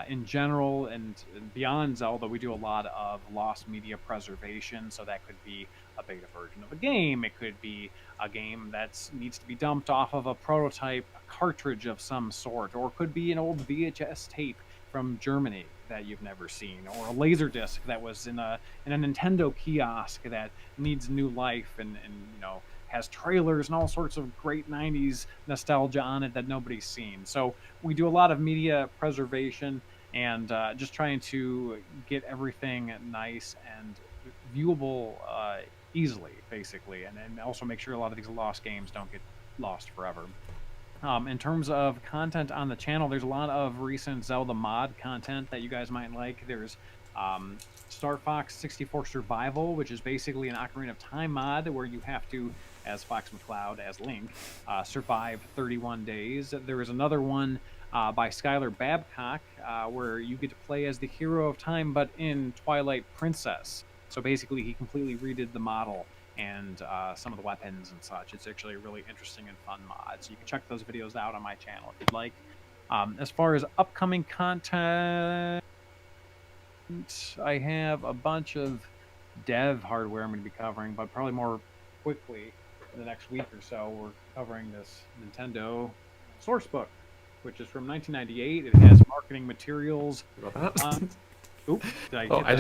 in general, and beyond Zelda, we do a lot of lost media preservation. So that could be a beta version of a game. It could be a game that needs to be dumped off of a prototype cartridge of some sort, or it could be an old VHS tape from Germany that you've never seen, or a Laserdisc that was in a Nintendo kiosk that needs new life and has trailers and all sorts of great 90s nostalgia on it that nobody's seen. So we do a lot of media preservation and just trying to get everything nice and viewable easily, basically, and also make sure a lot of these lost games don't get lost forever. In terms of content on the channel, there's a lot of recent Zelda mod content that you guys might like. There's Star Fox 64 Survival, which is basically an Ocarina of Time mod where you have to, as Fox McCloud, as Link, survive 31 days. There is another one by Skylar Babcock where you get to play as the hero of time, but in Twilight Princess. So basically, he completely redid the model and some of the weapons and such. It's actually a really interesting and fun mod. So you can check those videos out on my channel if you'd like. As far as upcoming content, I have a bunch of dev hardware I'm going to be covering, but probably more quickly in the next week or so. We're covering this Nintendo source book, which is from 1998. It has marketing materials. Oop, did I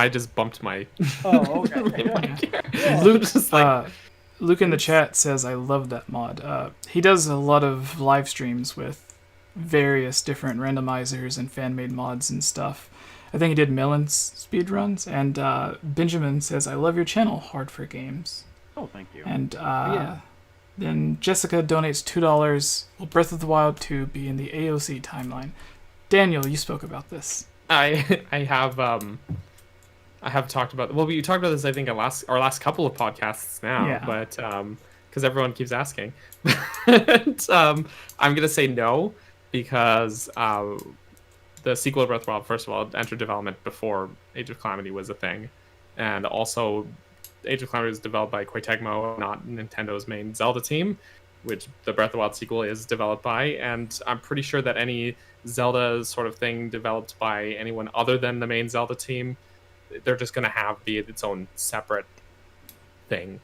just bumped my. Oh, okay. Luke in the chat says, I love that mod. He does a lot of live streams with various different randomizers and fan-made mods and stuff. I think he did Melon's speedruns. And Benjamin says, I love your channel, Hard for Games. Oh, thank you. And then Jessica donates $2. Will Breath of the Wild 2 be in the AOC timeline? Daniel, you spoke about this. I have talked about. Well, we talked about this, I think, our last couple of podcasts now. But because everyone keeps asking, but, I'm gonna say no because the sequel to Breath of the Wild, first of all, entered development before Age of Calamity was a thing, and also Age of Calamity was developed by Koei Tecmo, not Nintendo's main Zelda team, which the Breath of the Wild sequel is developed by, and I'm pretty sure that any Zelda sort of thing developed by anyone other than the main Zelda team, they're just going to be its own separate thing,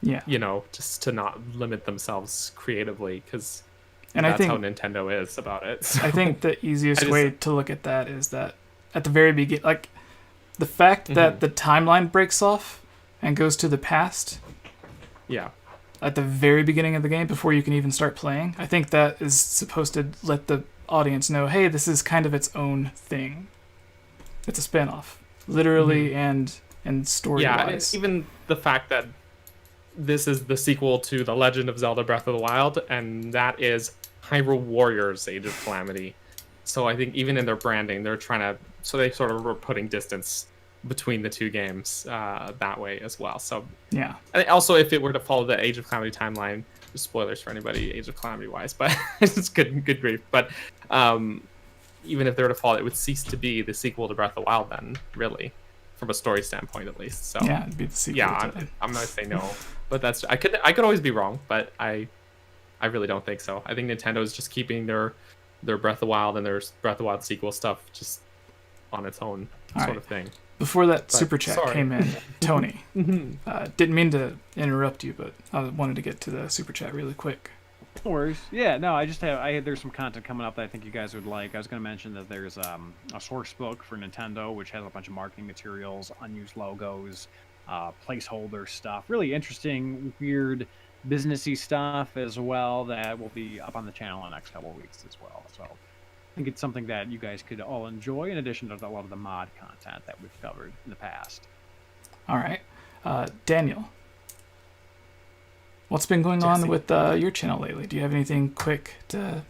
just to not limit themselves creatively, because that's how Nintendo is about it. So I think the easiest way to look at that is that at the very beginning, like the fact that the timeline breaks off and goes to the past. Yeah. At the very beginning of the game, before you can even start playing, I think that is supposed to let the audience know, hey, this is kind of its own thing. It's a spin-off, literally and story-wise. Yeah, even the fact that this is the sequel to The Legend of Zelda Breath of the Wild, and that is Hyrule Warriors Age of Calamity. So I think even in their branding, they're trying to... So they sort of were putting distance between the two games that way as well. So yeah. And also, if it were to follow the Age of Calamity timeline, spoilers for anybody Age of Calamity wise, but it's good grief. But even if they were to follow it, would cease to be the sequel to Breath of the Wild then, really, from a story standpoint at least. So yeah, it'd be the sequel. Yeah, I'm gonna say no, but that's I could always be wrong, but I really don't think so. I think Nintendo is just keeping their Breath of the Wild and their Breath of the Wild sequel stuff just on its own sort of thing. Before that super chat came in, Tony, didn't mean to interrupt you, but I wanted to get to the super chat really quick. No worries. Yeah, no, there's some content coming up that I think you guys would like. I was going to mention that there's a source book for Nintendo, which has a bunch of marketing materials, unused logos, placeholder stuff, really interesting, weird, businessy stuff as well that will be up on the channel in the next couple of weeks as well. So I think it's something that you guys could all enjoy, in addition to a lot of the mod content that we've covered in the past. All right. Daniel, what's been going on with your channel lately? Do you have anything quick to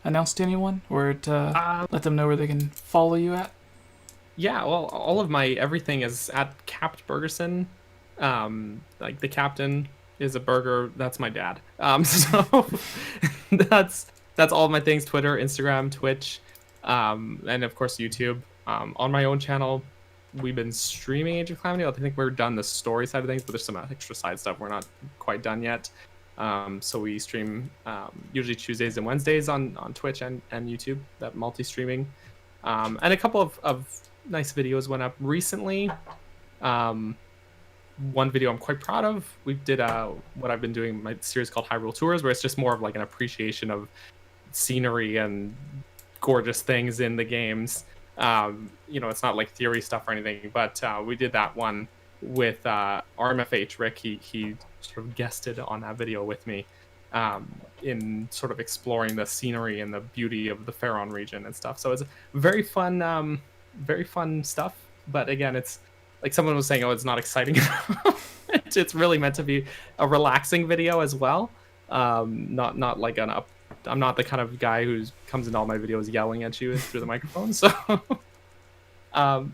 announce to anyone, or to let them know where they can follow you at? Yeah, well, all of my everything is at Capt Burgerson. Like the captain is a burger. That's my dad. So that's all of my things: Twitter, Instagram, Twitch, and of course YouTube. On my own channel, we've been streaming Age of Calamity. I think we're done the story side of things, but there's some extra side stuff we're not quite done yet. So we stream usually Tuesdays and Wednesdays on Twitch and YouTube, that multi-streaming. And a couple of nice videos went up recently. One video I'm quite proud of. We did what I've been doing, my series called Hyrule Tours, where it's just more of like an appreciation of scenery and gorgeous things in the games. It's not like theory stuff or anything, but we did that one with RMFH Rick. He sort of guested on that video with me in sort of exploring the scenery and the beauty of the Faron region and stuff. So it's very fun stuff. But again, it's like someone was saying, oh, it's not exciting enough. It's really meant to be a relaxing video as well. Not like I'm not the kind of guy who comes into all my videos yelling at you through the microphone. So,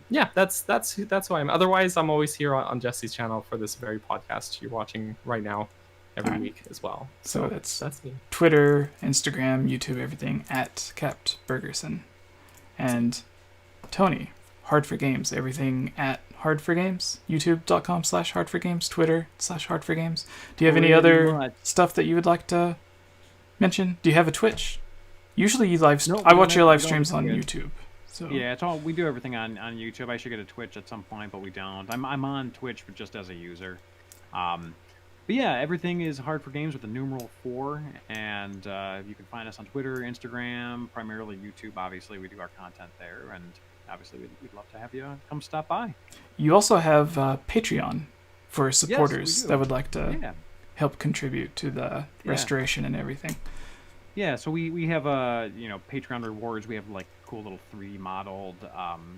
yeah, that's who I am. Otherwise, I'm always here on Jesse's channel for this very podcast you're watching right now every week as well. So that's me. Twitter, Instagram, YouTube, everything at Capt Burgerson. And Tony, Hard for Games, everything at Hard for Games, youtube.com/Hard for Games, Twitter/Hard for Games. Do you have any other stuff that you would like to mention? Do you have a Twitch? Usually you I watch your live streams on YouTube. So yeah, it's all we do everything on YouTube. I should get a Twitch at some point, but we don't. I'm on Twitch, but just as a user. But yeah, everything is Hard for Games with the numeral 4, and you can find us on Twitter, Instagram, primarily YouTube. Obviously, we do our content there, and obviously we'd love to have you come stop by. You also have Patreon for supporters that would like to help contribute to the restoration and everything. Yeah, so we have Patreon rewards. We have like cool little 3D modeled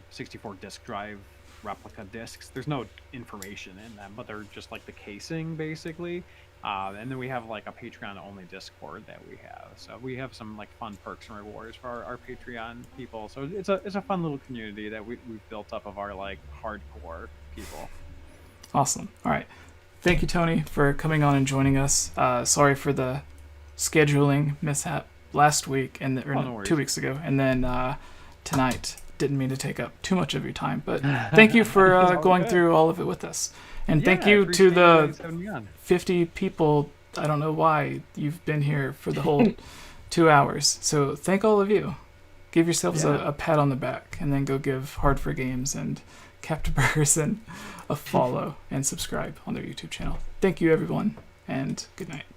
64 disk drive replica discs. There's no information in them, but they're just like the casing basically. And then we have like a Patreon only Discord that we have. So we have some like fun perks and rewards for our Patreon people. So it's a fun little community that we've built up of our like hardcore people. Awesome. All right. Thank you, Tony, for coming on and joining us. Sorry for the scheduling mishap last week and 2 weeks ago, and then tonight. Didn't mean to take up too much of your time, but thank you for going through all of it with us. And thank you to the 50 people. I don't know why you've been here for the whole 2 hours. So thank all of you. Give yourselves a pat on the back, and then go give Hard for Games and Capt Burgerson a follow and subscribe on their YouTube channel. Thank you, everyone, and good night.